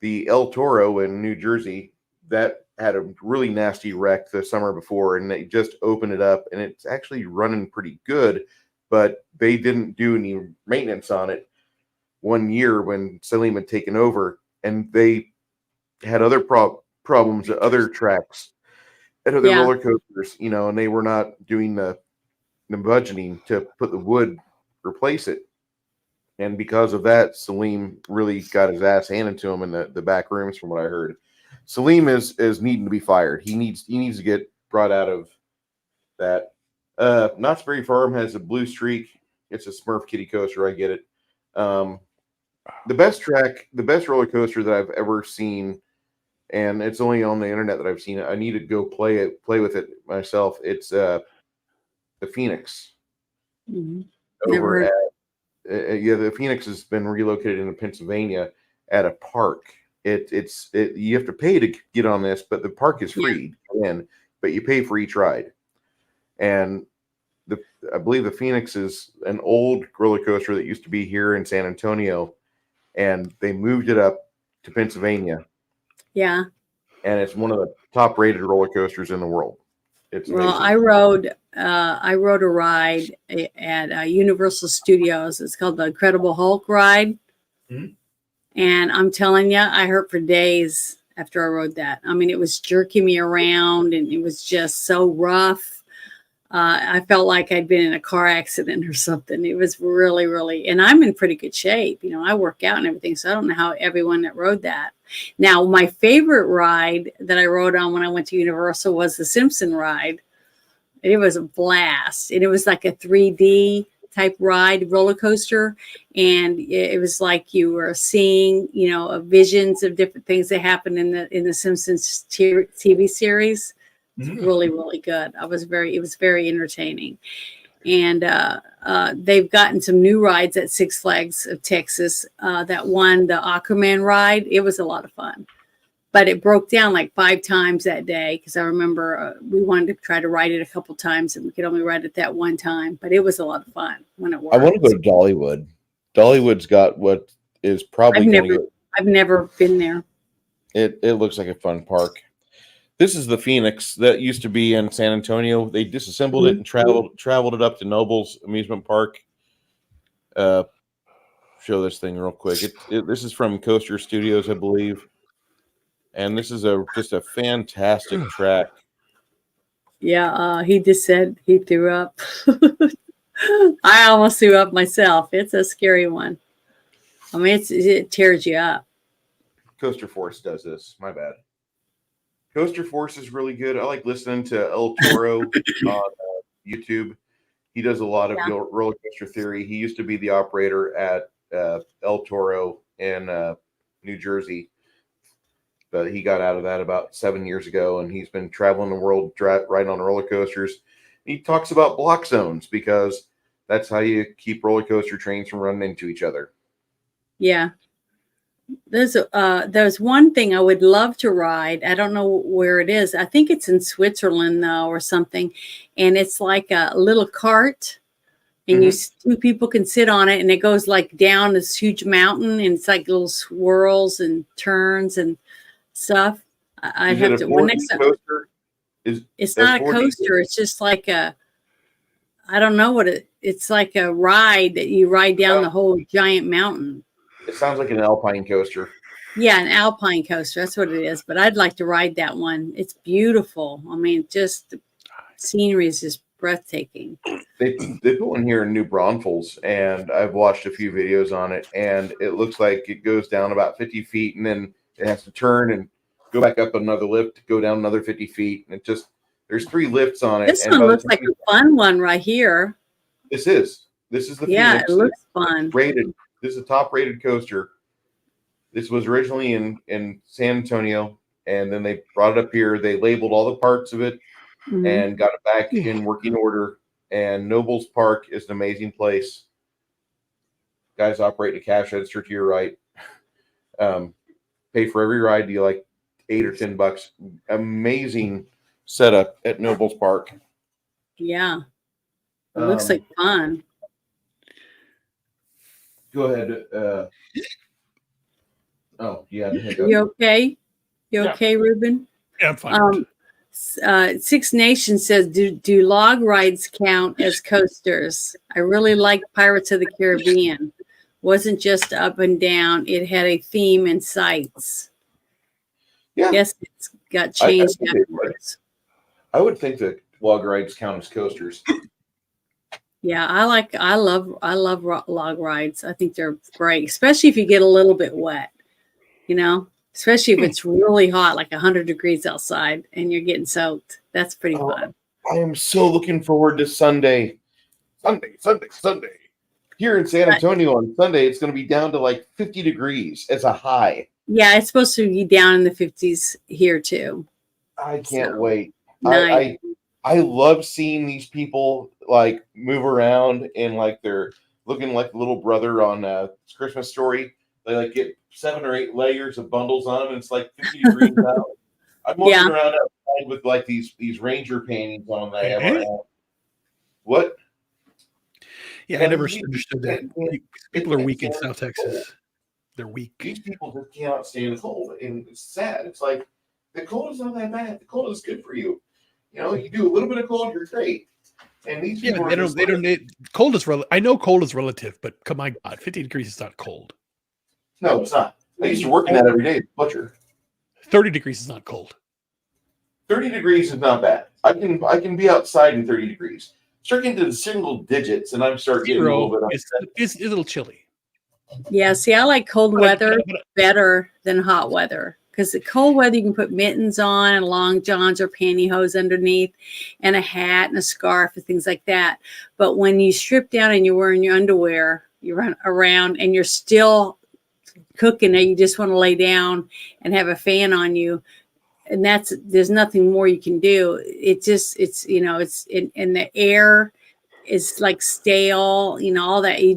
the El Toro in New Jersey, that had a really nasty wreck the summer before, and they just opened it up, and it's actually running pretty good, but they didn't do any maintenance on it one year when Salim had taken over, and they had other problems at other tracks, at other roller coasters, and they were not doing the budgeting to put the wood, replace it. And because of that, Salim really got his ass handed to him in the back rooms, from what I heard. Salim is needing to be fired. He needs to get brought out of that Knott's Berry Farm has a blue streak. It's a Smurf Kitty coaster. I get it. The best roller coaster that I've ever seen, and it's only on the internet that I've seen it. I need to go play with it myself. It's the Phoenix. Mhm. Over Never- at the Phoenix has been relocated into Pennsylvania at a park. You have to pay to get on this, but the park is free to get in, but you pay for each ride. And I believe the Phoenix is an old roller coaster that used to be here in San Antonio, and they moved it up to Pennsylvania, Yeah. and it's one of the top rated roller coasters in the world. It's Well, amazing. I rode a ride at Universal Studios. It's called the Incredible Hulk ride. Mhm. And I'm telling you, I hurt for days after I rode that. I mean, it was jerking me around and it was just so rough. I felt like I'd been in a car accident or something. It was really, really, and I'm in pretty good shape. You know, I work out and everything. So I don't know how everyone that rode that. Now, my favorite ride that I rode on when I went to Universal was the Simpson ride. It was a blast. And it was like a 3D type ride roller coaster. And it was like you were seeing, you know, visions of different things that happened in the Simpsons TV series. It's really, really good. It was very entertaining. And they've gotten some new rides at Six Flags of Texas. That one, the Aquaman ride, it was a lot of fun. But it broke down like 5 times that day because I remember we wanted to try to ride it a couple times and we could only ride it that one time. But it was a lot of fun when it worked. I want to go to Dollywood. Dollywood's got what is probably I've never been there. It looks like a fun park. This is the Phoenix that used to be in San Antonio. They disassembled it and traveled it up to Noble's Amusement Park. Show this thing real quick. This is from Coaster Studios, I believe. And this is just a fantastic track. Yeah, he just said he threw up. I almost threw up myself. It's a scary one. I mean, it tears you up. Coaster Force does this. My bad. Coaster Force is really good. I like listening to El Toro on YouTube. He does a lot of roller coaster theory. He used to be the operator at El Toro in New Jersey, but he got out of that about 7 years ago, and he's been traveling the world riding on roller coasters. He talks about block zones because that's how you keep roller coaster trains from running into each other. Yeah. There's one thing I would love to ride. I don't know where it is. I think it's in Switzerland though, or something. And it's like a little cart, and two people can sit on it, and it goes like down this huge mountain, and it's like little swirls and turns and stuff. I have to. Coaster? It's not a coaster. It's just like I don't know what it's like a ride that you ride down the whole giant mountain. It sounds like an alpine coaster. Yeah, an alpine coaster. That's what it is. But I'd like to ride that one. It's beautiful. I mean, just the scenery is just breathtaking. They put one here in New Braunfels, and I've watched a few videos on it, and it looks like it goes down about 50 feet, and then it has to turn and go back up another lift, go down another 50 feet, and there's 3 lifts on it. This one looks like a fun one right here. This is the Phoenix. It looks It's fun. rated. This is a top rated coaster. This was originally in San Antonio, and then they brought it up here. They labeled all the parts of it and got it back in working order. And Nobles Park is an amazing place. Guys operate a cash register to your right. Pay for every ride. You like $8 or $10. Amazing setup at Nobles Park. Yeah. It looks like fun. Go ahead. Oh, yeah. You okay? You okay, Ruben? Yeah, I'm fine. Six Nations says, do log rides count as coasters? I really like Pirates of the Caribbean. Wasn't just up and down. It had a theme and sights. Yeah. Yes, it's got changed I think it afterwards. I would think that log rides count as coasters. Yeah, I love log rides. I think they're great, especially if you get a little bit wet, you know, especially if it's really hot, like 100 degrees outside and you're getting soaked. That's pretty fun. I am so looking forward to Sunday. Sunday. Here in San Antonio on Sunday, it's going to be down to like 50 degrees as a high. Yeah, it's supposed to be down in the 50s here too. I can't So, wait. nice. I love seeing these people like move around and like they're looking like the little brother on Christmas Story. They like get 7 or 8 layers of bundles on them, and it's like 50 degrees out. I'm walking Yeah. around outside with like these Ranger panties on that I have on. What? Yeah, I never understood that. People are weak in South Texas. They're weak. These people just cannot stand the cold, and it's sad. It's like the cold is not that bad. The cold is good for you. You know, you do a little bit of cold, you're great. And these people Yeah, they don't. Cold is relative. I know cold is relative, but come on, God, 50 degrees is not cold. No, it's not. I used to work in that every day, butcher. 30 degrees is not cold. 30 degrees is not bad. I can be outside in 30 degrees. Start getting to the single digits, and I'm starting getting a little bit upset. It's a little chilly. Yeah, see, I like cold weather better than hot weather because the cold weather you can put mittens on and long johns or pantyhose underneath and a hat and a scarf and things like that. But when you strip down and you're wearing your underwear, you run around and you're still cooking and you just want to lay down and have a fan on you. And there's nothing more you can do. It's in the air is like stale, all that. You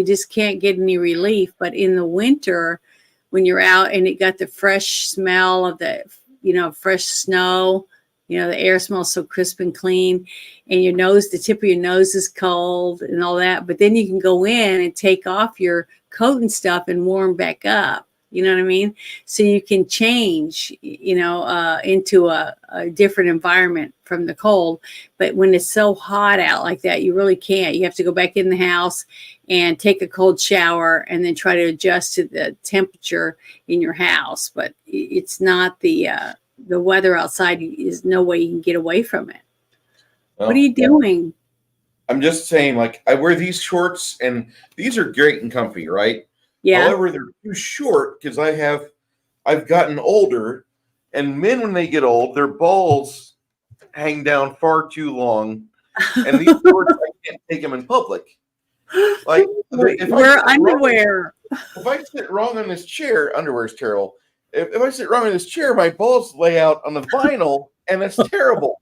just can't get any relief. But in the winter, when you're out and it got the fresh smell of the, fresh snow, the air smells so crisp and clean, and the tip of your nose is cold and all that. But then you can go in and take off your coat and stuff and warm back up. You know what I mean? So you can change, into a different environment from the cold. But when it's so hot out like that, you really can't. You have to go back in the house and take a cold shower and then try to adjust to the temperature in your house. But it's not the weather outside is no way you can get away from it. Well, what are you doing? I'm just saying, like, I wear these shorts, and these are great and comfy, right? Yeah. However, they're too short because I've gotten older, and men when they get old, their balls hang down far too long, and these shorts I can't take them in public. Like if wear underwear. If I sit wrong on this chair, underwear is terrible. If I sit wrong on this chair, my balls lay out on the vinyl, and that's terrible.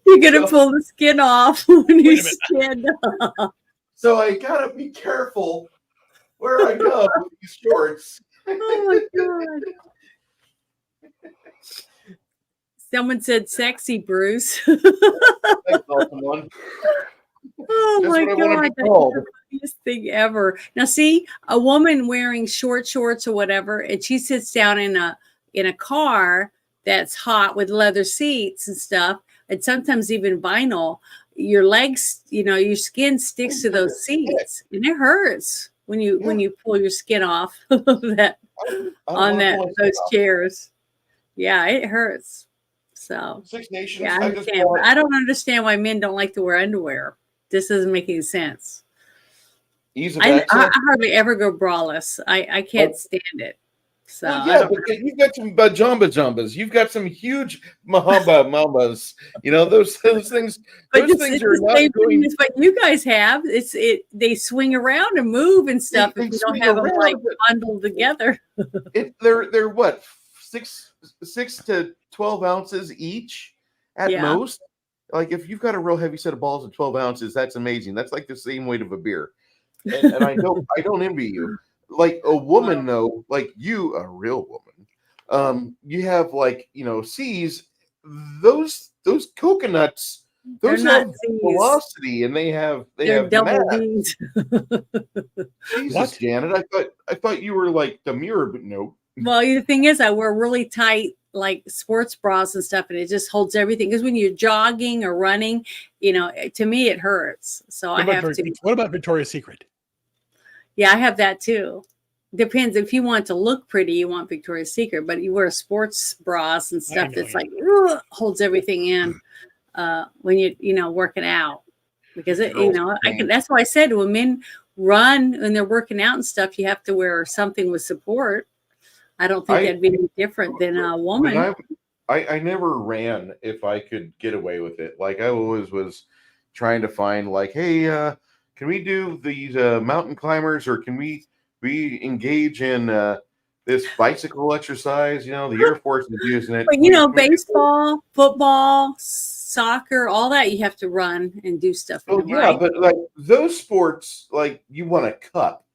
You're gonna pull the skin off when you stand up. So I gotta be careful where I go with these shorts. Oh my God. Someone said sexy, Bruce. Thanks, someone. Oh That's my what I God. wanna be That's called. the funniest thing ever. Now see, a woman wearing shorts or whatever, and she sits down in a car that's hot with leather seats and stuff, and sometimes even vinyl. Your legs, your skin sticks to those seats, and it hurts when you pull your skin off that on those chairs. Yeah, it hurts. So Six Nations. yeah, I don't understand why men don't like to wear underwear. This doesn't make any sense. Ease of I access. hardly ever go braless. I can't stand it. So Well, I yeah, don't but you've got some jumbas. You've got some huge mambas. Those things. But Those things are the not same going. thing as what you guys have. They swing around and move and stuff They if you don't swing have them around, like but- bundled together. They're what 6 to 12 ounces each at Yeah. most. Like if you've got a real heavy set of balls of 12 ounces, that's amazing. That's like the same weight of a beer. And I don't envy you. Like a woman though, like you, a real woman, you have like C's. Those coconuts, those They're not have C's. velocity, and they have double mass. D's. Jesus, What? Janet, I thought you were like the mirror, but no. Well, the thing is, I wear really tight like sports bras and stuff, and it just holds everything. Because when you're jogging or running, to me it hurts. So I have to. What about Victoria's Secret? Yeah, I have that too. Depends if you want to look pretty, you want Victoria's Secret, but you wear sports bras and stuff know, that's yeah. like holds everything in when you working out. Because that's why I said when men run when they're working out and stuff, you have to wear something with support. I don't think that'd be any different than a woman. When I never ran if I could get away with it. Like I always was trying to find like, hey, can we do these mountain climbers, or can we engage in this bicycle exercise? You know, the Air Force is using it. But you know, baseball, football, soccer, all that you have to run and do stuff. Oh in, yeah, right? but like those sports, like you want a cup.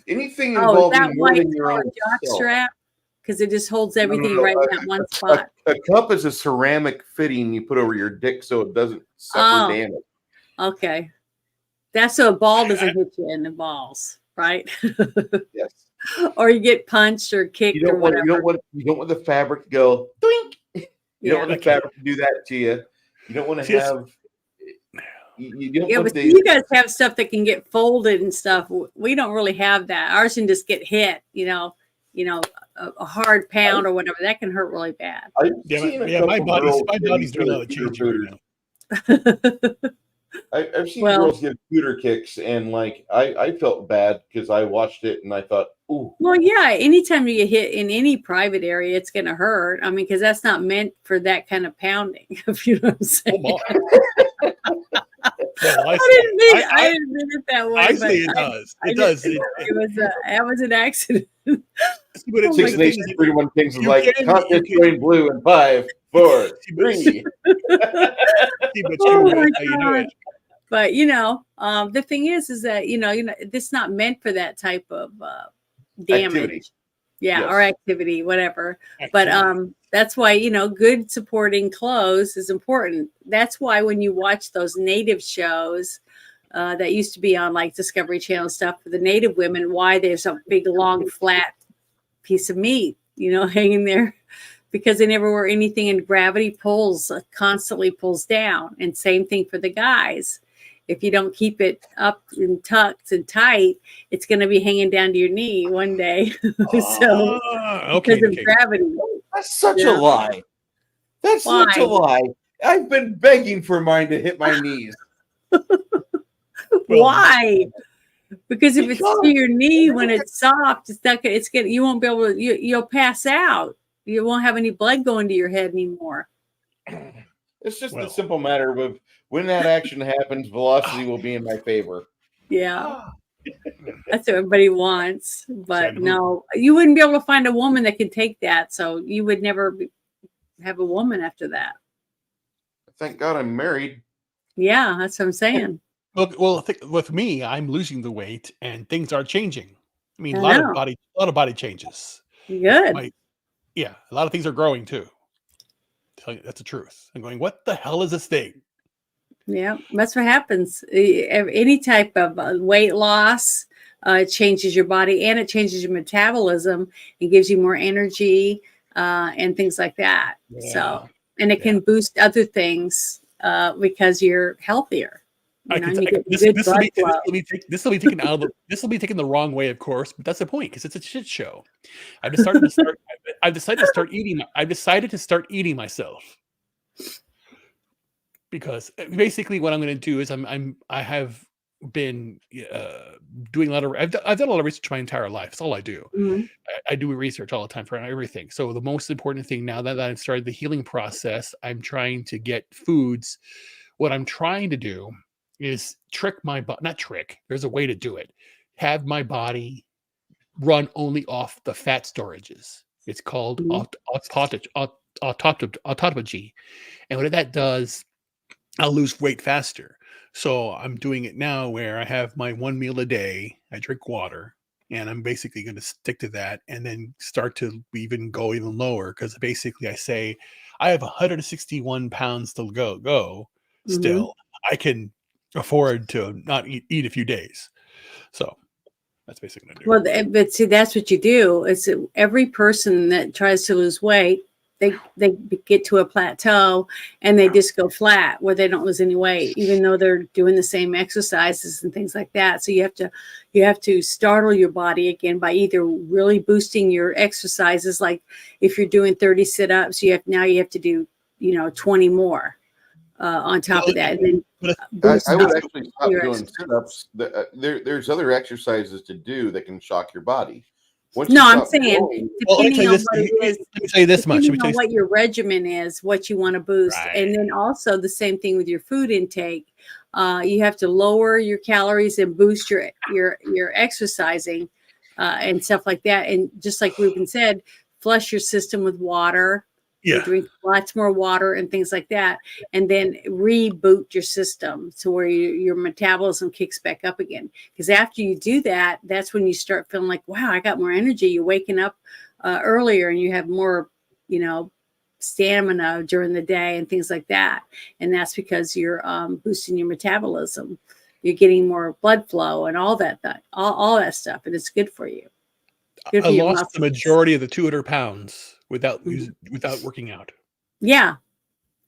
Anything Oh, is involving that more why than it's your called own a jock self. strap? Because it just holds everything no, right in that one spot. A cup is a ceramic fitting you put over your dick so it doesn't suffer Oh. damage. Okay. That's so a ball doesn't hit you in the balls, right? Yes. Or you get punched or kicked You or don't want whatever. you don't want the fabric to go doink. You Yeah. don't want the fabric to do that to you. You don't want to See, that's- have you don't Yeah, want but the you guys have stuff that can get folded and stuff. We don't really have that. Ours can just get hit, a hard pound or whatever. That can hurt really bad. I've Yeah, seen a my couple girls body's getting doing a lot of scooter changing right booters. now. I've seen Well- girls give scooter kicks, and like I felt bad because I watched it and I thought, ooh, Well, yeah, anytime you get hit in any private area, it's going to hurt. I mean, because that's not meant for that kind of pounding, if you know what I'm saying. Oh, my. Well, I didn't mean it that way. I but say it does. I It does. just- that was an accident. But it's, Six the thing Nations is, 31 Kings is you like can- content you can- showing blue in 5, 4, 3. see, but Oh you, my that's how you do God. it. But the thing is that it's not meant for that type of damage. Activity. Yeah, Yes. or activity, whatever. But that's why good supporting clothes is important. That's why when you watch those native shows that used to be on like Discovery Channel stuff for the native women, why there's a big long flat piece of meat, hanging there, because they never wear anything, and gravity constantly pulls down. And same thing for the guys. If you don't keep it up and tucked and tight, it's going to be hanging down to your knee one day. So okay, because of gravity. That's such Yeah. a lie. That's such a lie. I've been begging for mine to hit my knees. Why? Because if it's Because- to your knee when it's soft, you won't be able to. You'll pass out. You won't have any blood going to your head anymore. It's just Well. a simple matter of when that action happens, velocity will be in my favor. Yeah, that's what everybody wants. But Same. no, you wouldn't be able to find a woman that could take that. So you would never have a woman after that. Thank God I'm married. Yeah, that's what I'm saying. Well, I think with me, I'm losing the weight, and things are changing. I mean, I a lot know. of body changes. Good. Yeah, a lot of things are growing too. Tell you, that's the truth. I'm going, what the hell is this thing? Yeah, that's what happens. Any type of weight loss changes your body, and it changes your metabolism and gives you more energy and things like that. Yeah. So, and it can boost other things because you're healthier. I And can, you I can, get this, good this will blood be flow. this will be taken out of this will be taken the wrong way, of course, but that's the point because it's a shit show. I've decided to start eating myself because basically what I'm going to do is I have been doing a lot of I've done a lot of research my entire life. That's all I do. Mhm. I do research all the time for everything. So the most important thing now that I've started the healing process, I'm trying to get foods. What I'm trying to do is trick my body, not trick. There's a way to do it. Have my body run only off the fat storages. It's called autophagy. And what that does, I'll lose weight faster. So I'm doing it now where I have my one meal a day. I drink water, and I'm basically going to stick to that and then start to go even lower. Because basically I say I have 161 pounds to go still. I can afford to not eat a few days. So that's basically what I do. Well, but see, that's what you do. It's every person that tries to lose weight, they get to a plateau and they just go flat where they don't lose any weight, even though they're doing the same exercises and things like that. So you have to startle your body again by either really boosting your exercises. Like if you're doing 30 sit-ups, you have to do 20 more on top of that. And then I would actually stop your doing sit-ups. There's other exercises to do that can shock your body. once No, you I'm stop saying growing, Well, let me depending tell you on this. what it is, Let me tell you this much. Let me depending tell on you, what you're regimen is, what you want to boost. right. And then also the same thing with your food intake. You have to lower your calories and boost your exercising and stuff like that. And just like Ruben said, flush your system with water. You Yeah. drink lots more water and things like that, and then reboot your system to where your metabolism kicks back up again. Because after you do that, that's when you start feeling like, wow, I got more energy. You're waking up earlier and you have more, stamina during the day and things like that. And that's because you're boosting your metabolism. You're getting more blood flow and all that stuff, and it's good for you. Good I for your lost the muscles. majority of the 200 pounds without Mhm. without working out. Yeah,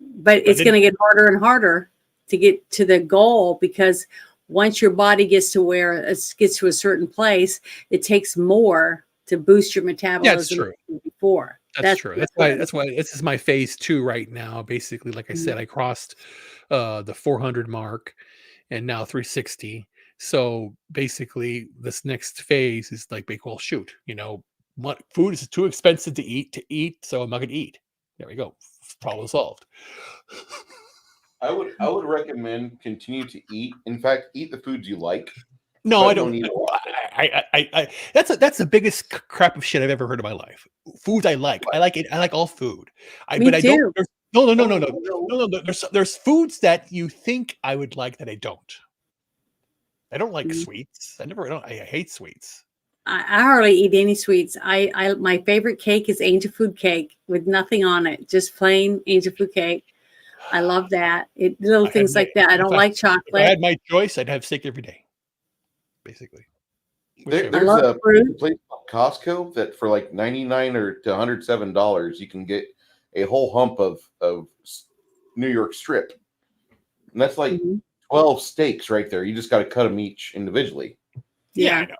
but I it's going didn't. to get harder and harder to get to the goal, because once your body gets to where it gets to a certain place, it takes more to boost your Yeah, it's metabolism true. than before. That's true. That's what why. I'm That's why this is my phase 2 right now. Basically, like I saying. said, I crossed the 400 mark, and now 360. So basically, this next phase is like, well, shoot, what food is too expensive to eat, so I'm not gonna eat. There we go. Problem solved. I would recommend continue to eat. In fact, eat the foods you like. No, But I don't don't. eat a lot. I that's the biggest crap of shit I've ever heard in my life. Foods I like. I like it. I like all food. Me But I don't. too. No. There's foods that you think I would like that I don't. I don't like Mhm. sweets. I hate sweets. I hardly eat any sweets. I my favorite cake is angel food cake with nothing on it, just plain angel food cake. I love that. Little I had things my like that. I don't like if I chocolate. had my choice, I'd have steak every day. Basically. There, Whichever. I there's love a fruit. place called Costco that for like 99 or to $107, you can get a whole hump of New York strip. And that's like Mhm. 12 steaks right there. You just got to cut them each individually. Yeah, I Yeah. know.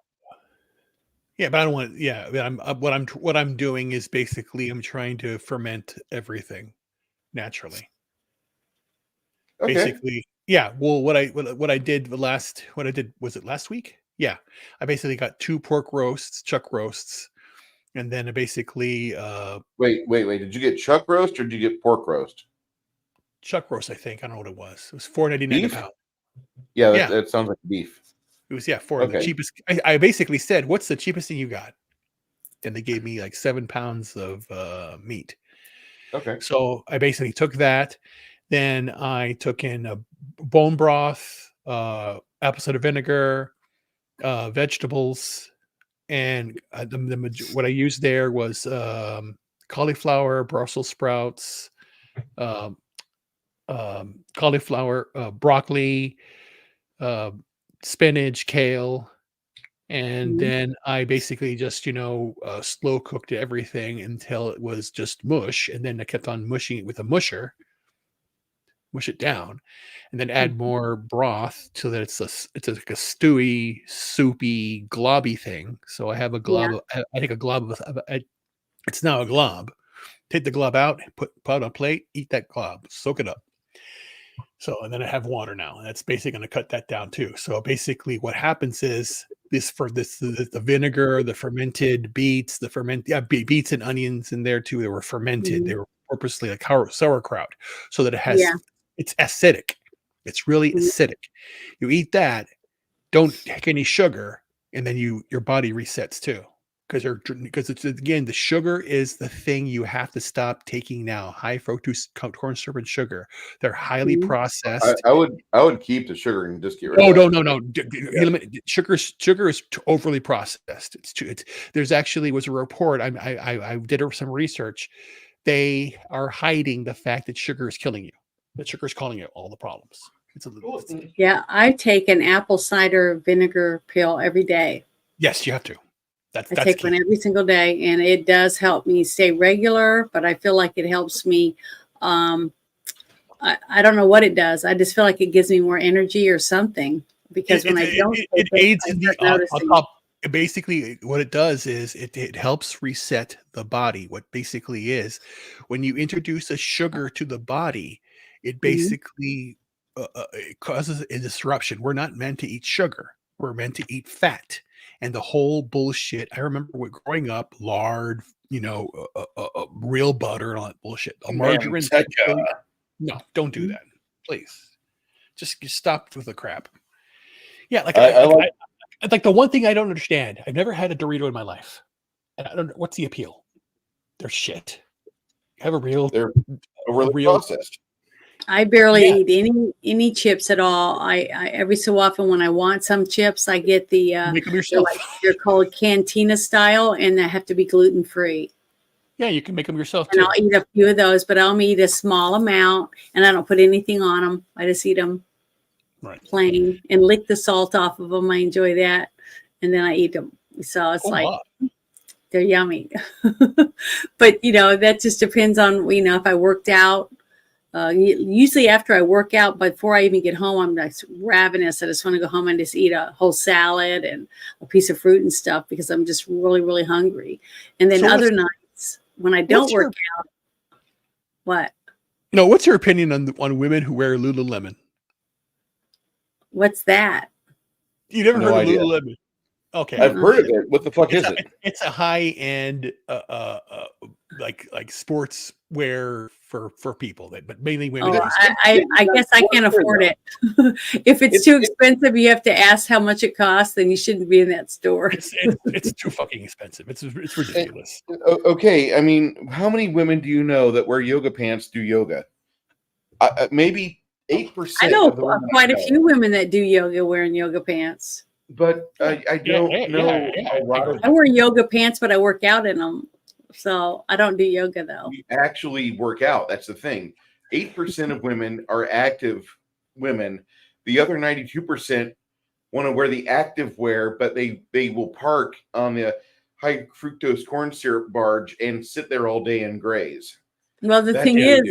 Yeah, but I don't want. Yeah, but what I'm doing is basically I'm trying to ferment everything naturally. Okay. Basically, yeah. Well, what I did what I did, was it last week? Yeah, I basically got 2 pork roasts, chuck roasts, and then I basically Wait. Did you get chuck roast or did you get pork roast? chuck roast. I think I don't know what it was. It was $4.99 a Beef? pound. Yeah, Yeah, that sounds like beef. it was, yeah, for the Okay. cheapest. I basically said, "What's the cheapest thing you got?" And they gave me like 7 pounds of meat. Okay. So I basically took that. Then I took in a bone broth, apple cider vinegar, vegetables, and what I used there was cauliflower, Brussels sprouts, um, cauliflower, broccoli, uh, spinach, kale, and Mhm. then I basically just slow cooked everything until it was just mush, and then I kept on mushing it with a musher, mush it down, and then add Mhm. more broth so that it's like a stewy, soupy, globby thing. So I have a Yeah. glob. I take a glob it's now a glob. Take the glob out, put on a plate, eat that glob, soak it up. So, and then I have water now. And that's basically going to cut that down too. So basically, what happens is the vinegar, the fermented beets, beets and onions in there too. They were fermented. They Mhm. were purposely like sauerkraut, so that Yeah. it's acidic. It's really Mhm. acidic. You eat that, don't take any sugar, and then your body resets too. Because it's, again, the sugar is the thing you have to stop taking now. High fructose corn syrup and sugar. They're highly Mhm. processed. I would keep the sugar and just get rid No, of no, that. no, no. Yeah. Sugar is overly processed. There's actually was a report. I did some research. They are hiding the fact that sugar is killing you. That sugar is causing you all the problems. Yeah, I take an apple cider vinegar pill every day. Yes, you have to. I That's take one key. every single day, and it does help me stay regular, but I feel like it helps me. Um, I don't know what it does. I just feel like it gives me more energy or something, because when I don't It take it, aids I in start the on noticing. top. Basically, what it does is it helps reset the body. What basically is, when you introduce a sugar to the body, it Mhm. basically it causes a disruption. We're not meant to eat sugar. We're meant to eat fat. and the whole bullshit. I remember growing up, lard, real butter and all that bullshit. A margarine. No, don't do that, please. Just stop with the crap. Yeah, like the one thing I don't understand. I've never had a Dorito in my life, and I don't know what's the appeal. They're shit. Have a real. They're overly processed. I barely eat any chips at all. I every so often when I want some chips, I get the make them yourself. they're called Cantina style, and they have to be gluten free. Yeah, you can make them yourself And too. I'll eat a few of those, but I'll eat a small amount, and I don't put anything on them. I just eat them plain and lick the salt off of them. I enjoy that, and then I eat them. So it's they're yummy. But that just depends on if I worked out. Usually after I work out, before I even get home, I'm like ravenous. I just want to go home and just eat a whole salad and a piece of fruit and stuff because I'm just really, really hungry. And then other nights when I don't work out, what? No, what's your opinion on women who wear Lululemon? What's that? You never No heard idea. of Lululemon? Okay, I've heard of it. What the fuck is it? It's a high end, like sports wear for people but mainly women. Oh, I guess I can't afford it. If it's too expensive, you have to ask how much it costs. Then you shouldn't be in that store. It's too fucking expensive. It's ridiculous. Okay, I mean, how many women do you know that wear yoga pants do yoga? Maybe 8%. I know quite a few women that do yoga wearing yoga pants. But I don't know a lot of. I wear yoga pants, but I work out in them. So I don't do yoga though. We actually work out. That's the thing. 8% of women are active women. The other 92% want to wear the active wear, but they will park on the high fructose corn syrup barge and sit there all day and graze. Well, the thing is,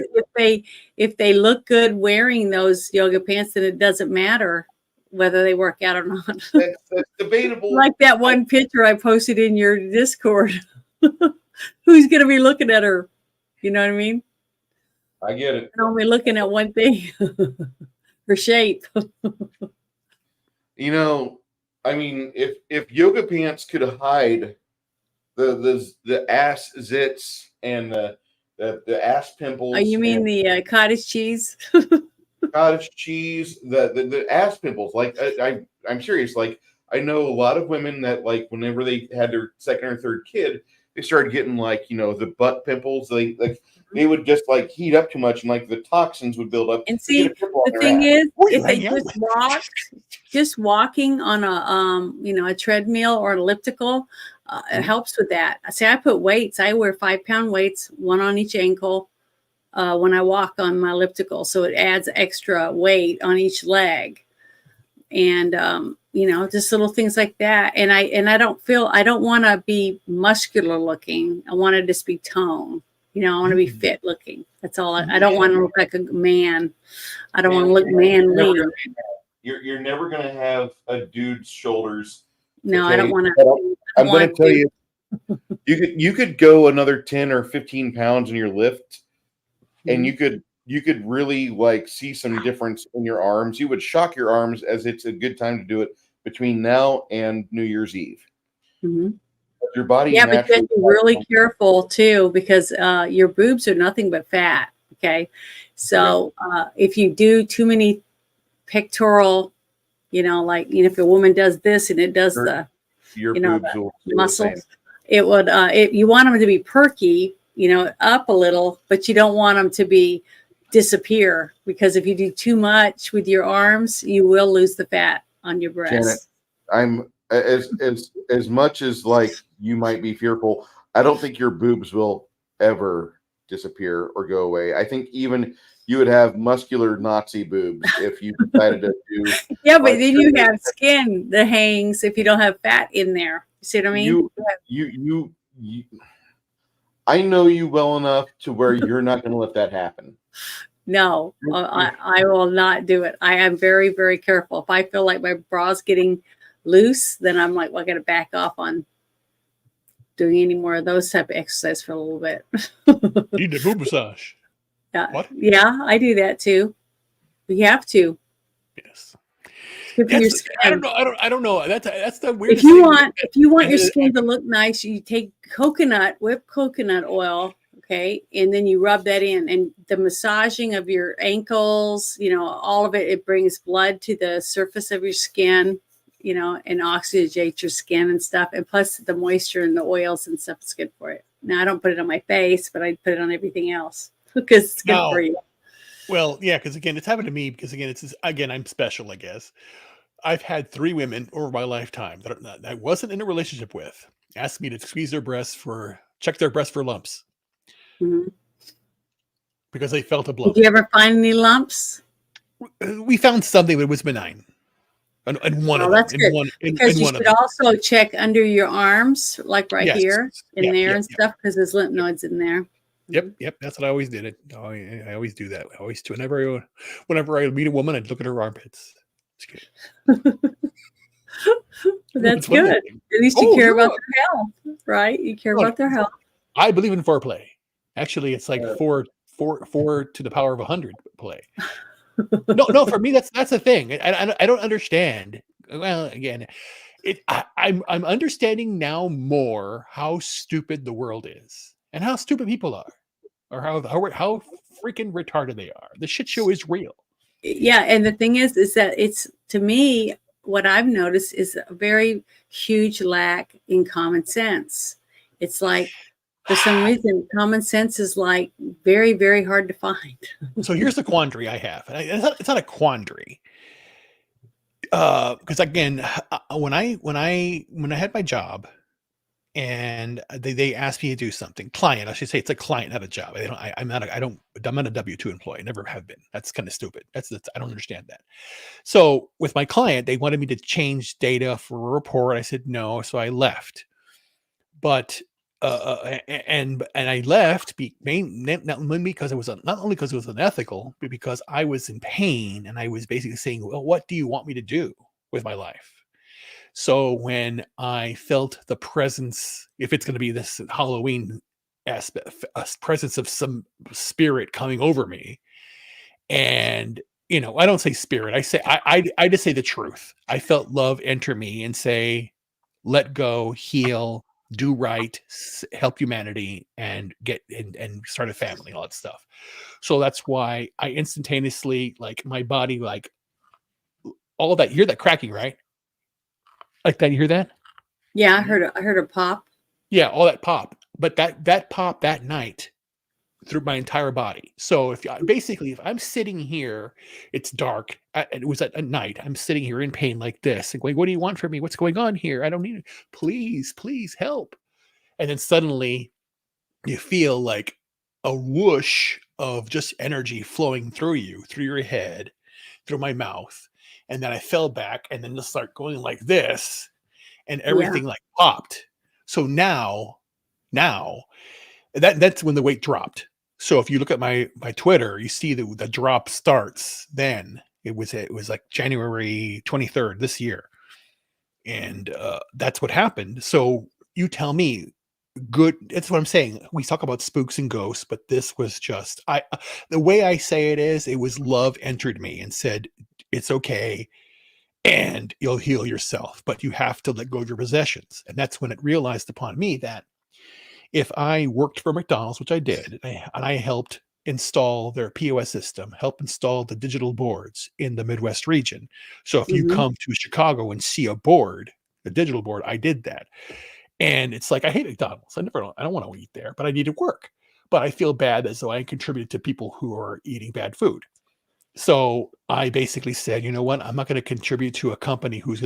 if they look good wearing those yoga pants, then it doesn't matter whether they work out or not. That's debatable. Like that one picture I posted in your Discord. Who's going to be looking at her? You know what I mean? I get it. I'm only looking at one thing, her shape. I mean, if yoga pants could hide the ass zits and the ass pimples. Oh, you mean the cottage cheese? Cottage cheese, the ass pimples. Like I'm serious. Like I know a lot of women that like whenever they had their second or third kid, they started getting like the butt pimples. They would just like heat up too much and like the toxins would build up. And see, the thing is, if they just walking on a treadmill or an elliptical, it helps with that. See, I put weights. I wear 5-pound weights, one on each ankle. When I walk on my elliptical, so it adds extra weight on each leg, and just little things like that. And I don't want to be muscular looking. I want to just be toned. I want to be fit looking. That's all. I don't want to look like a man. I don't want to look manly. You're never gonna have a dude's shoulders. No, I don't want to. I'm going to tell you, you could go another 10 or 15 pounds in your lift. And you could really like see some difference in your arms. You would shock your arms as it's a good time to do it between now and New Year's Eve. Mm-hmm. Your body, but you have to be really careful too because your boobs are nothing but fat. Okay, so if you do too many pectoral, if a woman does this and it does your boobs the muscles, it would you want them to be perky. Up a little, but you don't want them to disappear because if you do too much with your arms, you will lose the fat on your breasts. Janet, I'm as much as like you might be fearful. I don't think your boobs will ever disappear or go away. I think even you would have muscular Nazi boobs if you decided to do. Yeah, but then you have skin that hangs if you don't have fat in there. You see what I mean? You I know you well enough to where you're not going to let that happen. No, I will not do it. I am very, very careful. If I feel like my bra's getting loose, then I'm like, well, I got to back off on doing any more of those type of exercise for a little bit. You need a boob massage. Yeah. What? Yeah, I do that too. We have to. Yes. Good for your That's, I don't skin. know. I don't know. That's the weirdest If thing. you want your and- skin to look nice, you take whipped coconut oil, okay, and then you rub that in, and the massaging of your ankles, all of it, it brings blood to the surface of your skin, and oxygenates your skin and stuff. And plus the moisture and the oils and stuff is good for it. Now I don't put it on my face, but I put it on everything else because it's good for you. Well, yeah, because again, it's happened to me because again, I'm special, I guess. I've had 3 women over my lifetime that I wasn't in a relationship with ask me to check their breasts for lumps Mhm. because they felt a Did blow. you ever find any lumps? We found something that was benign, and one Oh, of them. that's good. Because you should also check under your arms, like right Yes. here in Yep, there yep, and yep. stuff, because there's lymph nodes in there. Yep. That's what I always did. I always do that. I always do. Whenever I meet a woman, I'd look at her armpits. It's good. That's one of the good. things. At least you Oh, care about yeah. their health, right? You care Oh, about their health. I believe in foreplay. Actually, it's like 4 to the power of 100 play. No. For me, that's the thing. I don't understand. Well, again, I'm understanding now more how stupid the world is and how stupid people are, or how freaking retarded they are. The shit show is real. Yeah, and the thing is that it's, to me, what I've noticed is a very huge lack in common sense. It's like, for some reason, common sense is like very, very hard to find. So here's the quandary I have. And it's not a quandary. Because again, when I had my job and they asked me to do something, client, I should say, it's a client, not a job. I'm not a W-2 employee. Never have been. That's kind of stupid. I don't understand that. So with my client, they wanted me to change data for a report. I said no, so I left. But and I left not only because it was unethical, but because I was in pain and I was basically saying, well, what do you want me to do with my life? So when I felt the presence, if it's going to be this Halloween aspect, a presence of some spirit coming over me, and I don't say spirit, I say I just say the truth. I felt love enter me and say, let go, heal, do right, help humanity, and get and start a family, all that stuff. So that's why I instantaneously, like, my body, like, all that. You hear that cracking, right? Like that, you hear that? Yeah, I heard a pop. Yeah, all that pop. But that pop that night through my entire body. So if I'm sitting here, it's dark. It was at night. I'm sitting here in pain like this, and going, "What do you want from me? What's going on here? I don't need it. Please help." And then suddenly, you feel like a whoosh of just energy flowing through you, through your head, through my mouth, and then I fell back, and then just start going like this, and everything like popped. So now that's when the weight dropped. So if you look at my Twitter, you see the drop starts then. It was like January 23rd this year. And that's what happened. So you tell me, good. That's what I'm saying. We talk about spooks and ghosts, but this was just, the way I say it was love entered me and said, it's okay. And you'll heal yourself, but you have to let go of your possessions. And that's when it realized upon me that if I worked for McDonald's, which I did, and I helped install their POS system, help install the digital boards in the Midwest region. So if you come to Chicago and see a board, the digital board, I did that. And it's like, I hate McDonald's. I don't want to eat there, but I need to work. But I feel bad as though I contributed to people who are eating bad food. So I basically said, you know what? I'm not going to contribute to a company who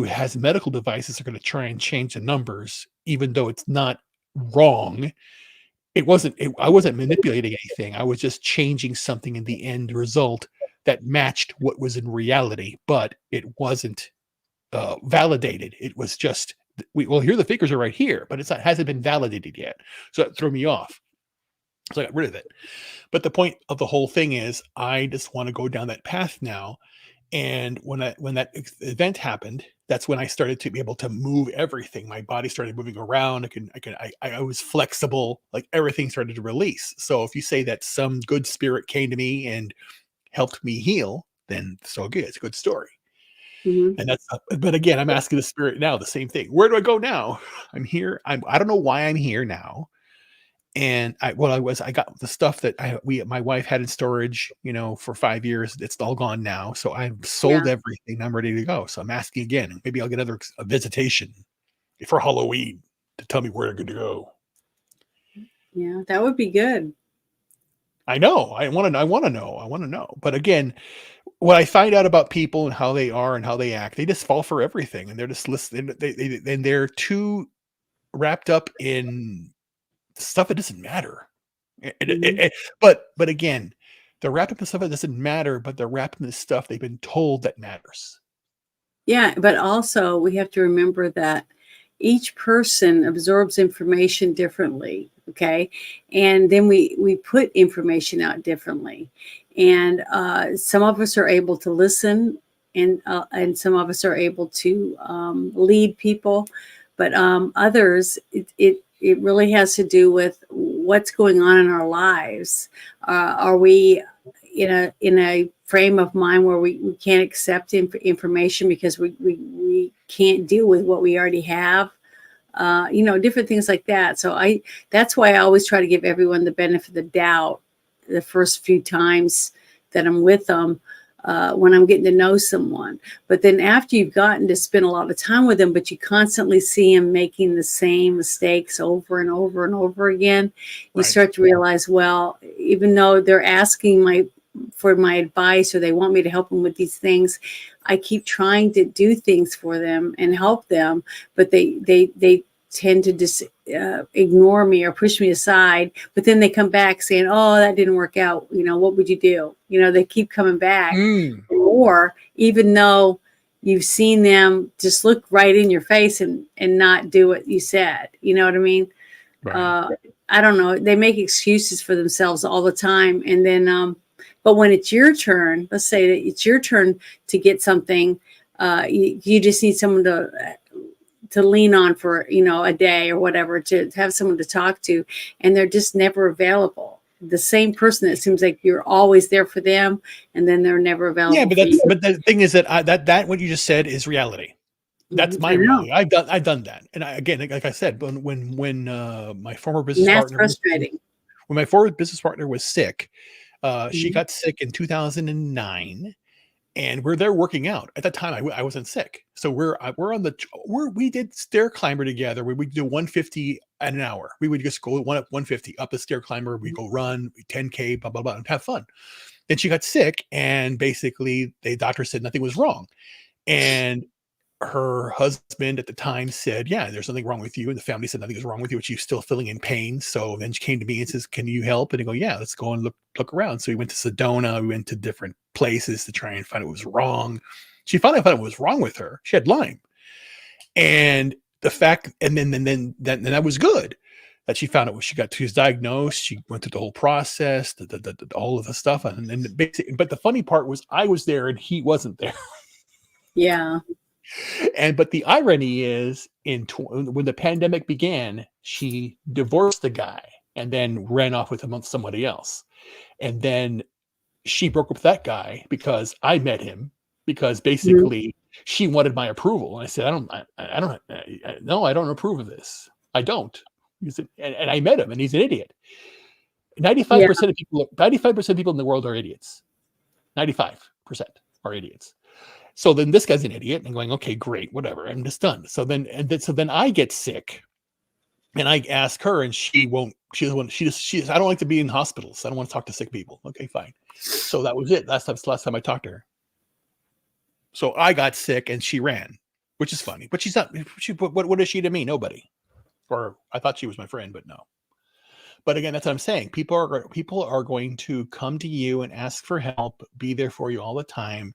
has medical devices that are going to try and change the numbers, even though it's not wrong. I wasn't manipulating anything. I was just changing something in the end result that matched what was in reality, but it wasn't validated. It was just, here the figures are right here, but hasn't been validated yet. So that threw me off. So I got rid of it. But the point of the whole thing is, I just want to go down that path now. And when that event happened, that's when I started to be able to move everything. My body started moving around. I was flexible. Like, everything started to release. So if you say that some good spirit came to me and helped me heal, then so good. It's a good story. Mhm. And that's, but again, I'm asking the spirit now the same thing. Where do I go now? I'm here. I don't know why I'm here now. And I got the stuff that my wife had in storage, for 5 years. It's all gone now. So I've sold Yeah. everything. I'm ready to go. So I'm asking again. Maybe I'll get a visitation for Halloween to tell me where to go. Yeah, that would be good. I know. I want to know. But again, when I find out about people and how they are and how they act, they just fall for everything, and they're just listening. They're too wrapped up in stuff that doesn't matter. But again, they're wrapped up in stuff that doesn't matter, but they're wrapped in the stuff they've been told that matters. Yeah, but also we have to remember that each person absorbs information differently, okay? And then we put information out differently. And some of us are able to listen, and some of us are able to lead people, but others, it really has to do with what's going on in our lives. Are we in a frame of mind where we can't accept information because we can't deal with what we already have? Different things like that. So that's why I always try to give everyone the benefit of the doubt the first few times that I'm with them, when I'm getting to know someone. But then after you've gotten to spend a lot of time with them, but you constantly see them making the same mistakes over and over and over again, you start to realize, well, even though they're asking for my advice, or they want me to help them with these things, I keep trying to do things for them and help them, but they tend to just ignore me or push me aside. But then they come back saying, "Oh, that didn't work out. What would you do?" They keep coming back. Or even though you've seen them just look right in your face and not do what you said. You know what I mean? Right. I don't know. They make excuses for themselves all the time, and then but when it's your turn, let's say that it's your turn to get something, you just need someone to lean on for, a day or whatever, to have someone to talk to, and they're just never available. The same person that seems like you're always there for them, and then they're never available. Yeah, but the thing is that what you just said is reality. That's my reality. I've done that. And again, like I said, when my former business partner, frustrating. When my former business partner was sick, she got sick in 2009, and we're there working out. At that time, I wasn't sick, so we did stair climber together. We would do 150 an hour. We would just go 150 up the stair climber. We go run 10K, blah blah blah, and have fun. Then she got sick, and basically the doctor said nothing was wrong, and her husband at the time said, "Yeah, there's nothing wrong with you." And the family said nothing is wrong with you, but she's still feeling in pain. So then she came to me and says, "Can you help?" And I go, "Yeah, let's go and look around." So we went to Sedona. We went to different places to try and find out what was wrong. She finally found out what was wrong with her. She had Lyme. And the fact, and then that was good that she found out. She was diagnosed. She went through the whole process, all of the stuff. And then basically, but the funny part was I was there and he wasn't there. Yeah. But the irony is, when the pandemic began, she divorced the guy and then ran off with somebody else. And then she broke up with that guy because I met him, because basically she wanted my approval. And I said, I don't approve of this. I don't. And I met him, and he's an idiot. 95% of people in the world are idiots. 95% are idiots. So then this guy's an idiot, and going, okay, great, whatever. I'm just done. So then I get sick, and I ask her, and she says, I don't like to be in hospitals. I don't want to talk to sick people. Okay, fine. So that was it. Last time I talked to her. So I got sick, and she ran, which is funny. But she's not. What is she to me? Nobody. Or I thought she was my friend, but no. But again, that's what I'm saying. People are going to come to you and ask for help, be there for you all the time,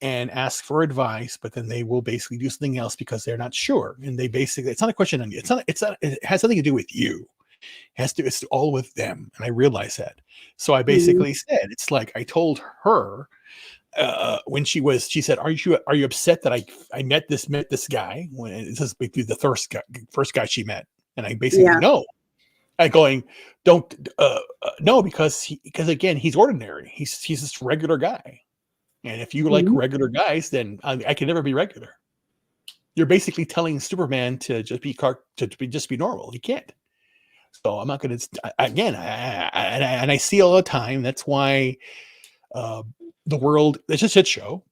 and ask for advice, but then they will basically do something else because they're not sure. And they basically, it's not a question on you. It has nothing to do with you. It's all with them. And I realize that. So I basically said, it's like, I told her, when she said, are you upset that I met this guy? When this is the first guy she met. And I basically, no. I going, don't, no, because again, he's ordinary. He's this regular guy. And if you like Mhm. regular guys, then I can never be regular. You're basically telling Superman to just be normal. He can't. So I'm not going to again. And I see all the time. That's why the world it's a shit show.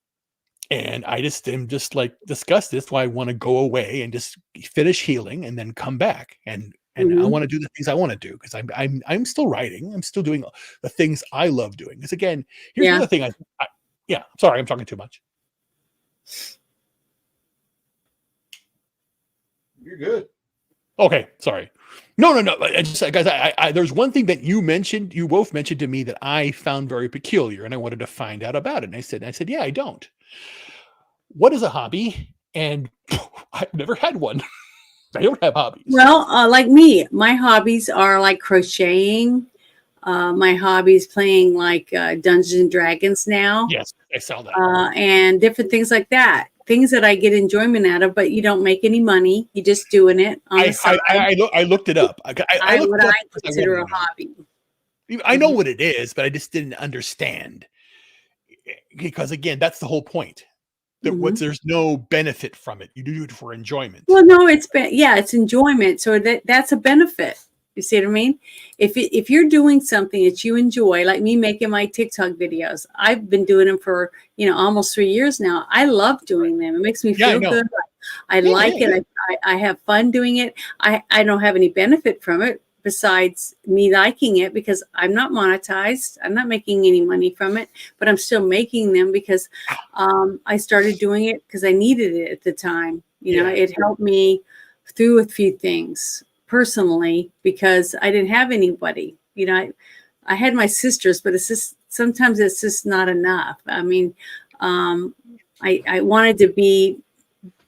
And I just am just like disgusted. That's why I want to go away and just finish healing and then come back. And I Mhm. want to do the things I want to do because I'm still writing. I'm still doing the things I love doing. Because again, here's Yeah. the other thing. Yeah, sorry, I'm talking too much. You're good. Okay, sorry. No. I just guys, there's one thing that you both mentioned to me that I found very peculiar, and I wanted to find out about it. And I said, yeah, I don't. What is a hobby? And I've never had one. I don't have hobbies. Well, like me, my hobbies are like crocheting. My hobbies playing like Dungeons and Dragons now, Yes, I saw that. and different things like that. Things that I get enjoyment out of, but you don't make any money. You're just doing it on the side. I looked it up. I looked what it up I because consider a wanted to know. hobby. I know what it is, but I just didn't understand. Because again, that's the whole point. That there's no benefit from it. You do it for enjoyment. Well, no, it's enjoyment. So that's a benefit. You see what I mean? If you're doing something that you enjoy, like me making my TikTok videos, I've been doing them for almost 3 years now. I love doing them. It makes me feel good. I like it. I have fun doing it. I don't have any benefit from it besides me liking it because I'm not monetized. I'm not making any money from it, but I'm still making them because I started doing it because I needed it at the time. It helped me through a few things personally because I didn't have anybody. I had my sisters, but sometimes it's just not enough. I mean, I wanted to be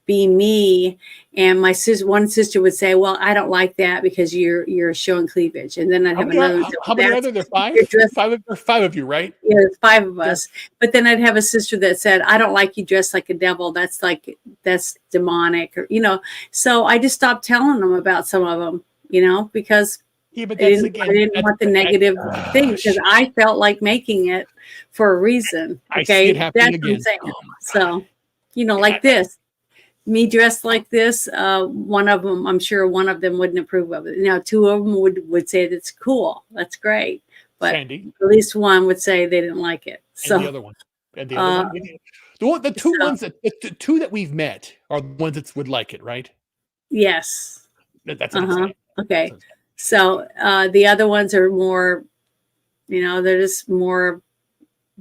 me, and my one sister would say, well, I don't like that because you're showing cleavage, and then I'd have another. How many are there? There are five of you, right? Yeah, there's 5 of us. But then I'd have a sister that said, I don't like you dressed like a devil. That's demonic, or so I just stopped telling them about some of them, because but I didn't want the negative thing because I felt like making it for a reason. Okay, I see it happening that's again. what I'm saying. So, like this. Me dressed like this, one of them, I'm sure one of them wouldn't approve of it. Now, 2 of them would say that's cool, that's great, but Sandy. at least one would say they didn't like it. So And the other one, the 2 that we've met are the ones that would like it, right? Yes. That's what I'm saying. Okay. So the other ones are more, they're just more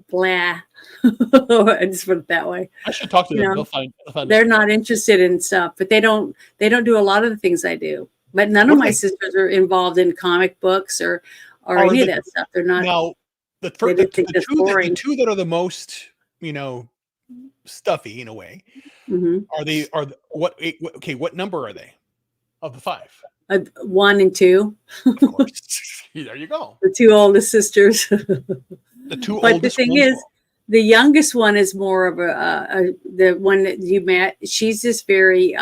blah. I just put it that way. I should talk to them. They'll find they're not interested in stuff, but they don't do a lot of the things I do. But none of my sisters are involved in comic books or any of that stuff. They're not. Now, the 2 that are the most, stuffy in a way, what number are they of the 5? 1 and 2. Of course. There you go. The 2 oldest sisters. The 2 but oldest. The thing is, the youngest one is more of the one that you met. She's just very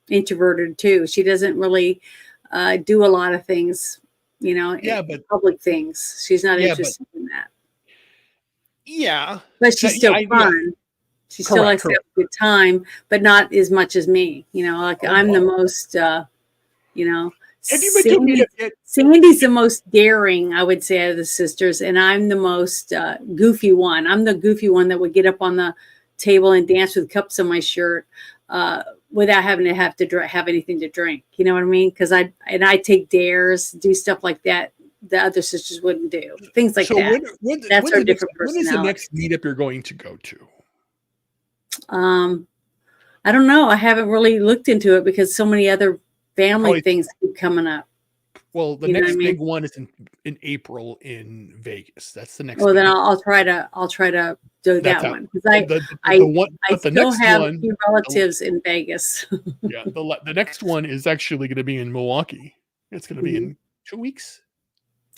introverted too. She doesn't really do a lot of things, but public things. She's not interested in that. Yeah, but she's still fun. She still likes to have a good time, but not as much as me. I'm the most, Sandy's the most daring, I would say, of the sisters, and I'm the most goofy one. I'm the goofy one that would get up on the table and dance with cups on my shirt without having to have anything to drink. You know what I mean? Because I take dares, do stuff like that. The other sisters wouldn't do things like that. That's our different personality. When is the next meetup you're going to go to? I don't know. I haven't really looked into it because so many other family things keep coming up. Well, the next big one is in April in Vegas. That's the next. Well, then I'll try to do that one because I still have a few relatives in Vegas. Yeah, the next one is actually going to be in Milwaukee. It's going to be in 2 weeks.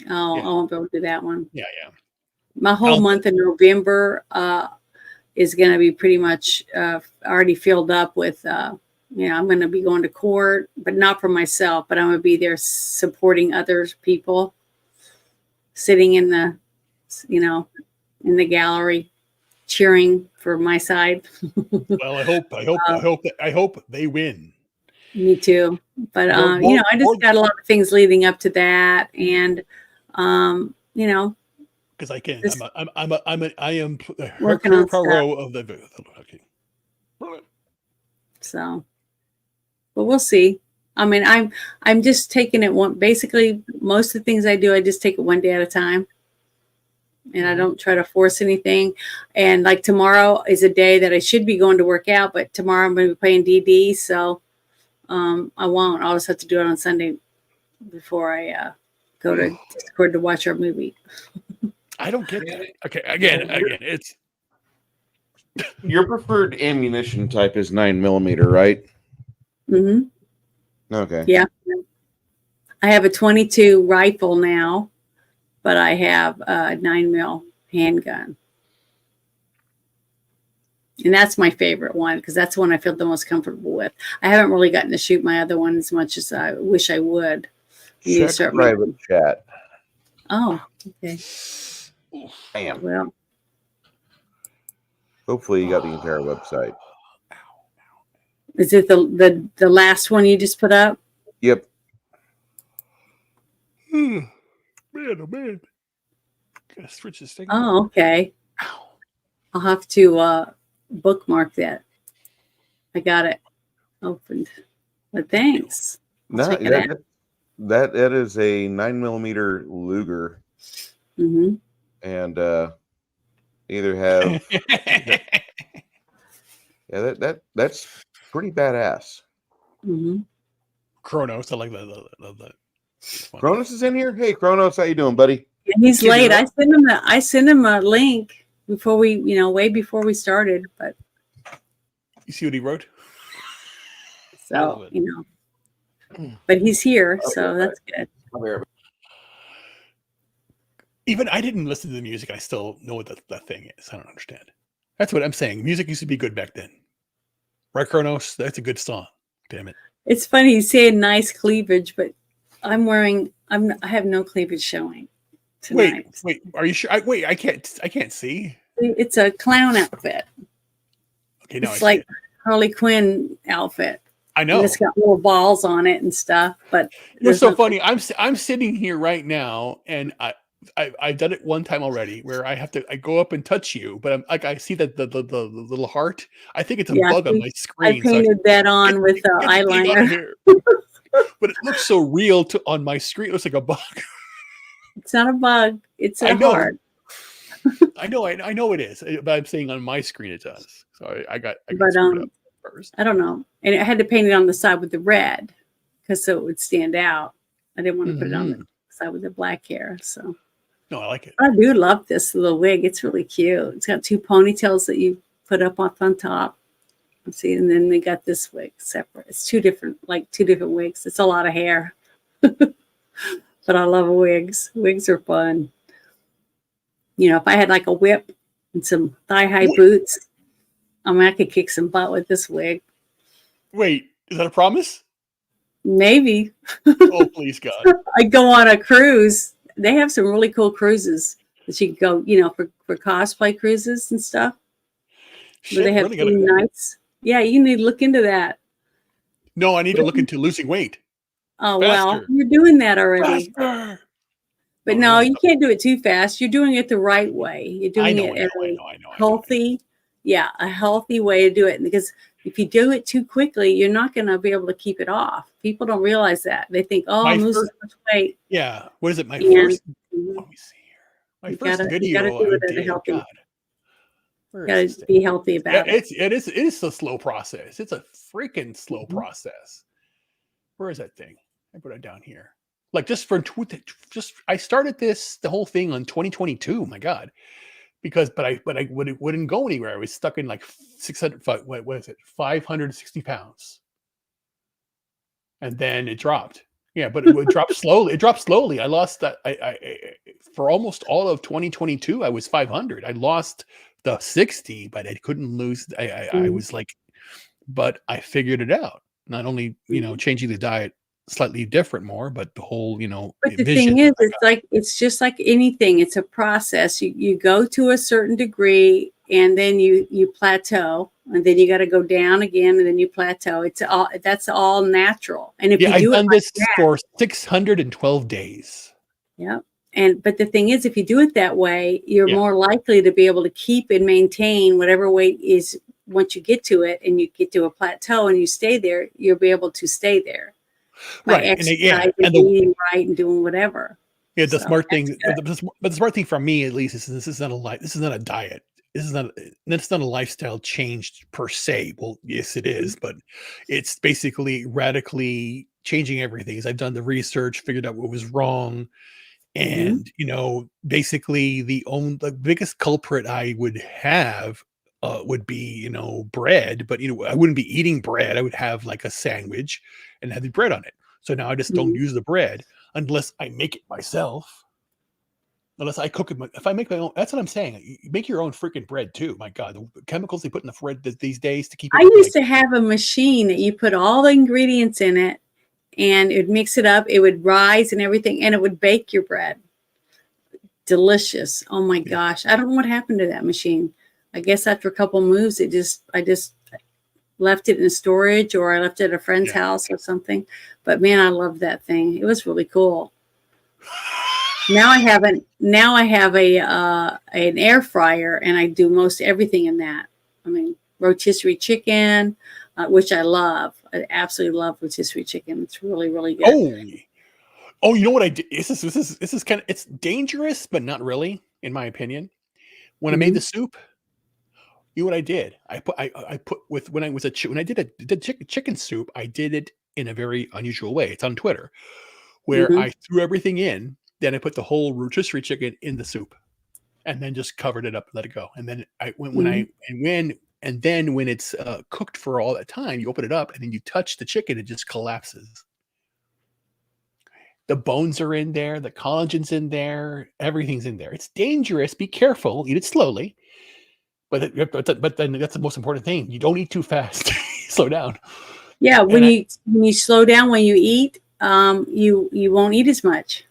Oh, yeah. I won't be able to do that one. Yeah. My whole month in November is going to be pretty much already filled up with. I'm going to be going to court, but not for myself. But I'm going to be there supporting other people, sitting in the, in the gallery. cheering for my side. Well, I hope they win. Me too. But More- I just more- got a lot of things leading up to that, and Because I can. This- I am Working on Poirot of the. Okay. so. But we'll see. I mean, I'm just taking it one. Basically, most of the things I do, I just take it one day at a time, and I don't try to force anything. And like tomorrow is a day that I should be going to work out, but tomorrow I'm going to be playing DD, so I won't. I'll just have to do it on Sunday before I go to Discord to watch our movie. I don't get that. Okay, again, it's Your preferred ammunition type is 9mm, right? Mm-hmm. Okay. Yeah. I have a 22 rifle now, but I have a 9mm handgun. And that's my favorite one because that's the one I feel the most comfortable with. I haven't really gotten to shoot my other one as much as I wish I would. I need to Check start private chat. Oh, okay. Bam. Well, Hopefully you got the entire website. is it the last one you just put up? Yep. man, oh man. Gotta switch this thing. Oh, okay. I'll have to bookmark that. I got it opened. But thanks. No, check it out. that is a 9mm Luger, Mm-hmm. and either have that's pretty badass. Mm-hmm. Kronos, I like that. Kronos is in here. Hey, Kronos, how you doing, buddy? And he's Keep it late. up. I sent him a link before we, way before we started. But You see what he wrote? so, but he's here, so that's good. Even I didn't listen to the music. I still know what that thing is. I don't understand. That's what I'm saying. Music used to be good back then. Right, Kronos? That's a good song. Damn it. It's funny he's saying nice cleavage, but I have no cleavage showing tonight. Wait. Are you sure? I can't see. It's a clown outfit. Okay, no, It's like Harley Quinn outfit. I know. And it's got little balls on it and stuff. But It's there's so no- funny. I'm sitting here right now, and I've done it one time already where I go up and touch you, but I'm like I see that the little heart. I think it's a Yeah, bug on my I screen. painted that on with get the thing out of eyeliner. here. But it looks so real on my screen. It looks like a bug. It's not a bug. It's I a know. heart. I know it is, but I'm saying on my screen it does. So I got But, screwed up first. I don't know. And I had to paint it on the side with the red because so it would stand out. I didn't want to put it on the side with the black hair. So No, I like it. I do love this little wig. It's really cute. It's got two ponytails that you put up on top. Let's see, and then they got this wig separate. It's two different wigs. It's a lot of hair. But I love wigs. Wigs are fun. If I had like a whip and some thigh-high boots, I could kick some butt with this wig. Wait, is that a promise? Maybe. Oh, please, God. I go on a cruise. They have some really cool cruises that you can go, for cosplay cruises and stuff. Where they have really theme nights. Yeah, you need to look into that. No, I need to look into losing weight. Oh, well, Faster. you're doing that already. Faster. But Oh, no, no. you can't do it too fast. You're doing it the right way. You're doing I know. healthy. Yeah, a healthy way to do it. Because if you do it too quickly, you're not going to be able to keep it off. People don't realize that. They think, oh, My I'm losing first- so much weight. Yeah. What is it? My And- first. Let me see here. My You first gotta- you video. gotta do it I at a did, healthy- God. Where You is got this to thing? be healthy about Yeah, it. it is a slow process. It's a freaking slow Mm-hmm. process. Where is that thing? I put it down here. Like I started the whole thing on 2022. My God, but I wouldn't go anywhere. I was stuck in like 600. What is it? 560 pounds, and then it dropped. Yeah, but it would drop slowly. It dropped slowly. I lost that. I for almost all of 2022, I was 500. I lost the 60, but I couldn't lose. I was like, but I figured it out. Not only changing the diet slightly different more, but the whole But the vision thing is, that I got. it's just like anything. It's a process. You go to a certain degree and then you plateau, and then you got to go down again, and then you plateau. That's all natural. And if Yeah, you I've do it done like this that, for 612 days. yeah. But the thing is, if you do it that way, you're Yeah. more likely to be able to keep and maintain whatever weight is once you get to it, and you get to a plateau and you stay there, you'll be able to stay there by Right. And yeah, exercising, and eating right, and doing whatever. the So smart that's thing, good. but the smart thing for me at least is this is not a this is not a diet. This is not a lifestyle change per se. Well, yes, it is, but it's basically radically changing everything. As I've done the research, figured out what was wrong, and basically the biggest culprit I would have would be bread, but I wouldn't be eating bread. I would have like a sandwich and have the bread on it. So now I just don't use the bread unless I make it myself. Unless I cook it, if I make my own, that's what I'm saying. You make your own freaking bread too. My God, the chemicals they put in the bread these days to keep it. I used to have a machine that you put all the ingredients in it, and it would mix it up. It would rise and everything, and it would bake your bread. Delicious. Oh my gosh. I don't know what happened to that machine. I guess after a couple moves, I just left it in storage, or I left it at a friend's house or something. But man, I loved that thing. It was really cool. Now I have an air fryer, and I do most everything in that. I mean, rotisserie chicken, which I love. I absolutely love rotisserie chicken. It's really, really good. Oh, you know what I did? This is kind of, it's dangerous, but not really, in my opinion. When I made the soup, you know what I did? I put when I did chicken soup, I did it in a very unusual way. It's on Twitter, where I threw everything in, then I put the whole rotisserie chicken in the soup, and then just covered it up and let it go. And then when it's cooked for all that time, you open it up and then you touch the chicken, it just collapses. The bones are in there, the collagen's in there, everything's in there. It's dangerous. Be careful. Eat it slowly. But then that's the most important thing. You don't eat too fast. Slow down. Yeah, when you slow down when you eat, you won't eat as much.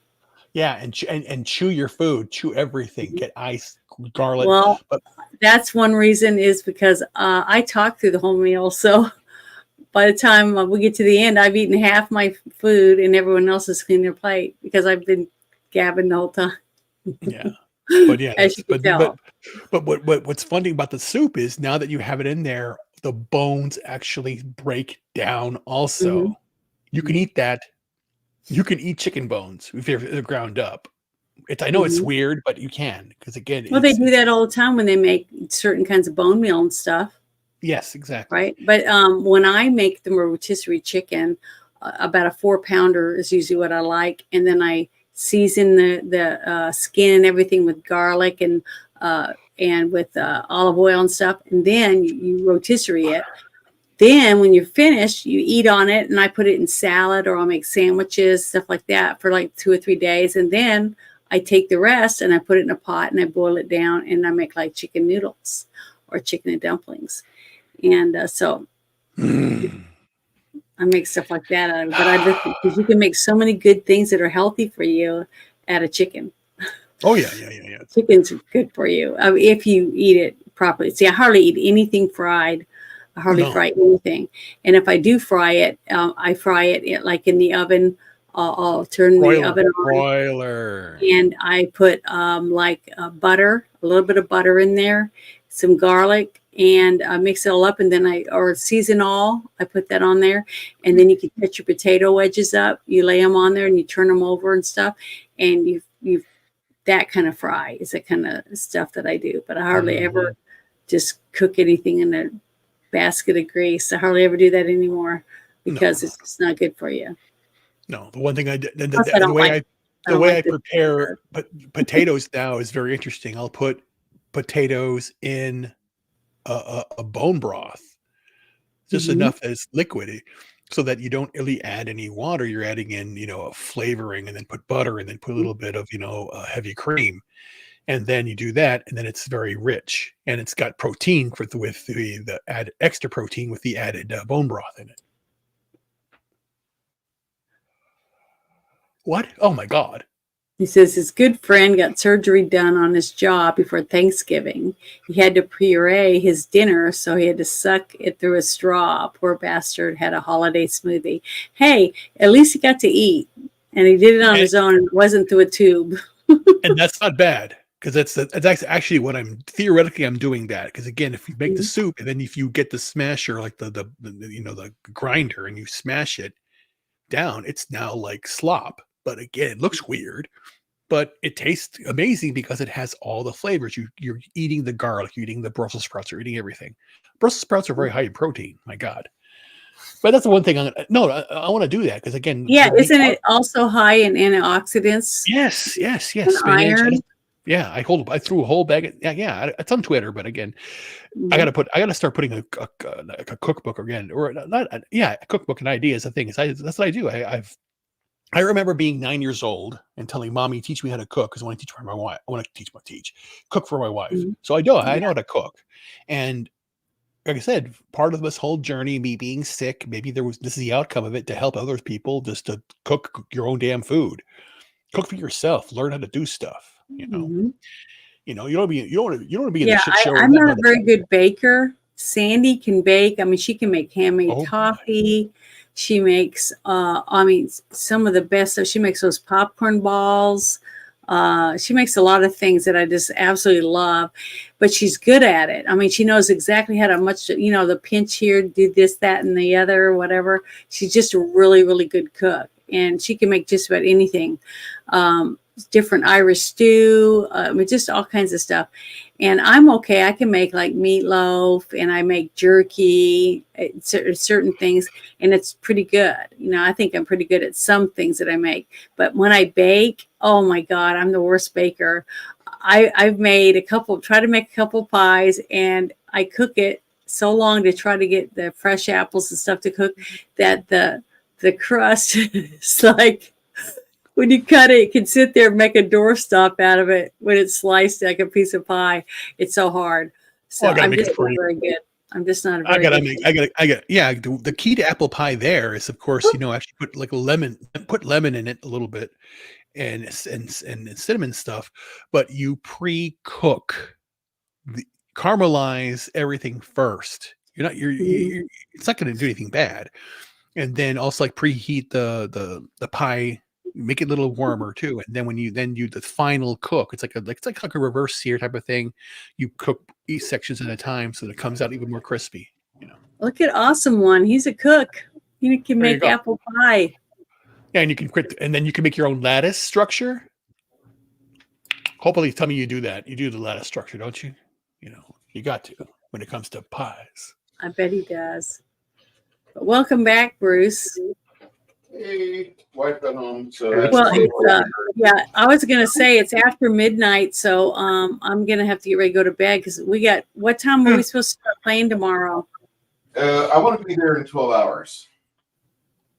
Yeah, and chew your food, chew everything. Get ice, garlic. Well, that's one reason is because I talk through the whole meal. So by the time we get to the end, I've eaten half my food, and everyone else has cleaned their plate because I've been gabbing the whole time. Yeah, but yeah, As you can tell. but what's funny about the soup is now that you have it in there, the bones actually break down. Also, you can eat that. You can eat chicken bones if they're ground up. I know it's weird, but you can, because again, well, they do that all the time when they make certain kinds of bone meal and stuff. Yes, exactly. Right, but when I make the rotisserie chicken, about a 4-pounder is usually what I like, and then I season the skin and everything with garlic and with olive oil and stuff, and then you rotisserie it. Then when you're finished, you eat on it, and I put it in salad, or I'll make sandwiches, stuff like that, for like 2 or 3 days, and then I take the rest and I put it in a pot and I boil it down, and I make like chicken noodles or chicken and dumplings, and so I make stuff like that out of it. But I just, because you can make so many good things that are healthy for you out of chicken. Oh yeah. Chicken's good for you if you eat it properly. See, I hardly eat anything fried. I hardly fry anything. And if I do fry it, I fry it like in the oven. I'll turn the oven on. Broiler. And I put butter, a little bit of butter in there, some garlic, and mix it all up. And then or season all. I put that on there. And then you can cut your potato wedges up. You lay them on there and you turn them over and stuff. And you that kind of fry is the kind of stuff that I do. But I hardly ever just cook anything in a basket of grease. I hardly ever do that anymore because it's just not good for you. No, the one thing I did, the way I prepare potatoes now is very interesting. I'll put potatoes in a bone broth, just enough that it's liquidy, so that you don't really add any water. You're adding in, a flavoring, and then put butter, and then put a little bit of, heavy cream. And then you do that, and then it's very rich, and it's got protein with the added extra protein with the added bone broth in it. What? Oh my God! He says his good friend got surgery done on his jaw before Thanksgiving. He had to puree his dinner, so he had to suck it through a straw. Poor bastard had a holiday smoothie. Hey, at least he got to eat, and he did it on his own, and it wasn't through a tube. And that's not bad, because that's actually what I'm doing that, because again, if you make the soup and then if you get the smasher, like the the grinder, and you smash it down, it's now like slop. But again, it looks weird, but it tastes amazing because it has all the flavors. You're eating the garlic, you're eating the Brussels sprouts, you're eating everything. Brussels sprouts are very high in protein. My God. But that's the one thing I want to do that, because again, Yeah, isn't it also high in antioxidants? Yes. And Spinach. iron. I threw a whole bag of, it's on Twitter, but again, Mhm. I gotta start putting a cookbook again, or not. A cookbook and ideas. The thing is, that's what I do. I remember being 9 years old and telling mommy, teach me how to cook, because I want to teach my wife. I want to cook for my wife. Mhm. So I know how to cook. And like I said, part of this whole journey, me being sick, maybe this is the outcome of it, to help other people, just to cook your own damn food. Cook for yourself. Learn how to do stuff. Mhm. You don't want to be in Yeah, the shit show. I'm not a very good baker. Sandy can bake. I mean, she can make handmade Oh, toffee. She makes, some of the best stuff. She makes those popcorn balls. She makes a lot of things that I just absolutely love, but she's good at it. I mean, she knows exactly how to the pinch here, do this, that, and the other, whatever. She's just a really, really good cook, and she can make just about anything. Different Irish stew, just all kinds of stuff. And I'm okay. I can make like meatloaf, and I make jerky, certain things, and it's pretty good. I think I'm pretty good at some things that I make. But when I bake, oh my God, I'm the worst baker. I've made try to make a couple pies, and I cook it so long to try to get the fresh apples and stuff to cook that the crust is like, when you cut it, you can sit there and make a doorstop out of it when it's sliced like a piece of pie. It's so hard. So I'm just not very good. I'm just not a very good. The key to apple pie there is, of course, actually put like put lemon in it a little bit, and cinnamon stuff, but you pre-cook, caramelize everything first. It's not going to do anything bad. And then also like preheat the pie, make it a little warmer too. And then when you do the final cook, it's like a reverse sear type of thing. You cook each sections at a time so that it comes out even more crispy. Look at Awesome One. He's a cook. He can make apple pie. Yeah, and you can and then you can make your own lattice structure. Hopefully, tell me you do that. You do the lattice structure, don't you? You got to when it comes to pies. I bet he does. But welcome back, Bruce. Hey, wife got home. So I was gonna say it's after midnight, so I'm gonna have to get ready to go to bed, because what time are we supposed to start playing tomorrow? I want to be there in 12 hours.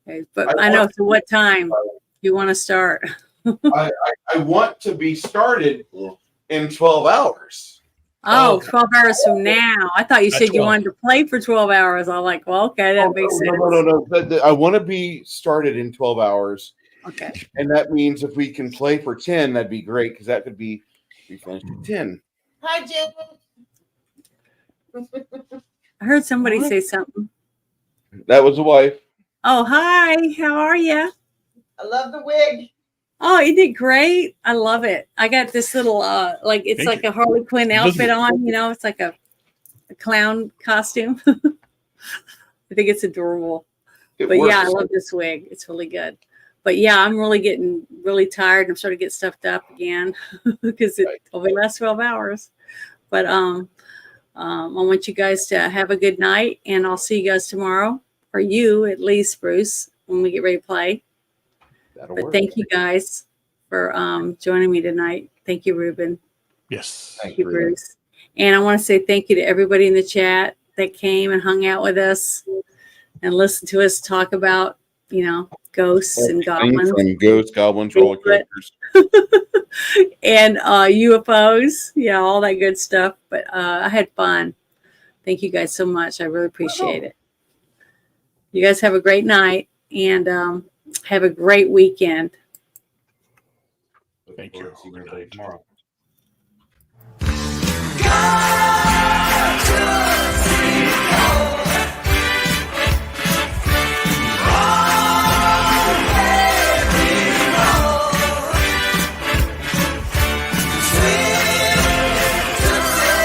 Okay, but I know. So what time you want to start? I want to be started in 12 hours. Oh, 12 hours from now. I thought you said you wanted to play for 12 hours. I'm like, well, okay, that makes sense. No. I want to be started in 12 hours. Okay. And that means if we can play for 10, that'd be great, because that could be finished at 10. Hi, Jim. I heard somebody say something. That was the wife. Oh, hi. How are you? I love the wig. Oh, you did great. I love it. I got this little it's like a Harley Quinn outfit on, it's like a clown costume. I think it's adorable. I love this wig. It's really good. But yeah, I'm really getting really tired. I'm starting to get stuffed up again because it only lasts 12 hours. But I want you guys to have a good night, and I'll see you guys tomorrow, or you at least, Bruce, when we get ready to play. But thank you guys for joining me tonight. Thank you, Ruben. Yes. Thank you, Bruce. And I want to say thank you to everybody in the chat that came and hung out with us and listened to us talk about, ghosts and goblins. And ghosts, goblins, roller coasters. And UFOs. Yeah, all that good stuff. But I had fun. Thank you guys so much. I really appreciate it. You guys have a great night, and have a great weekend. Looking Thank forward you. to seeing Good everybody night. tomorrow.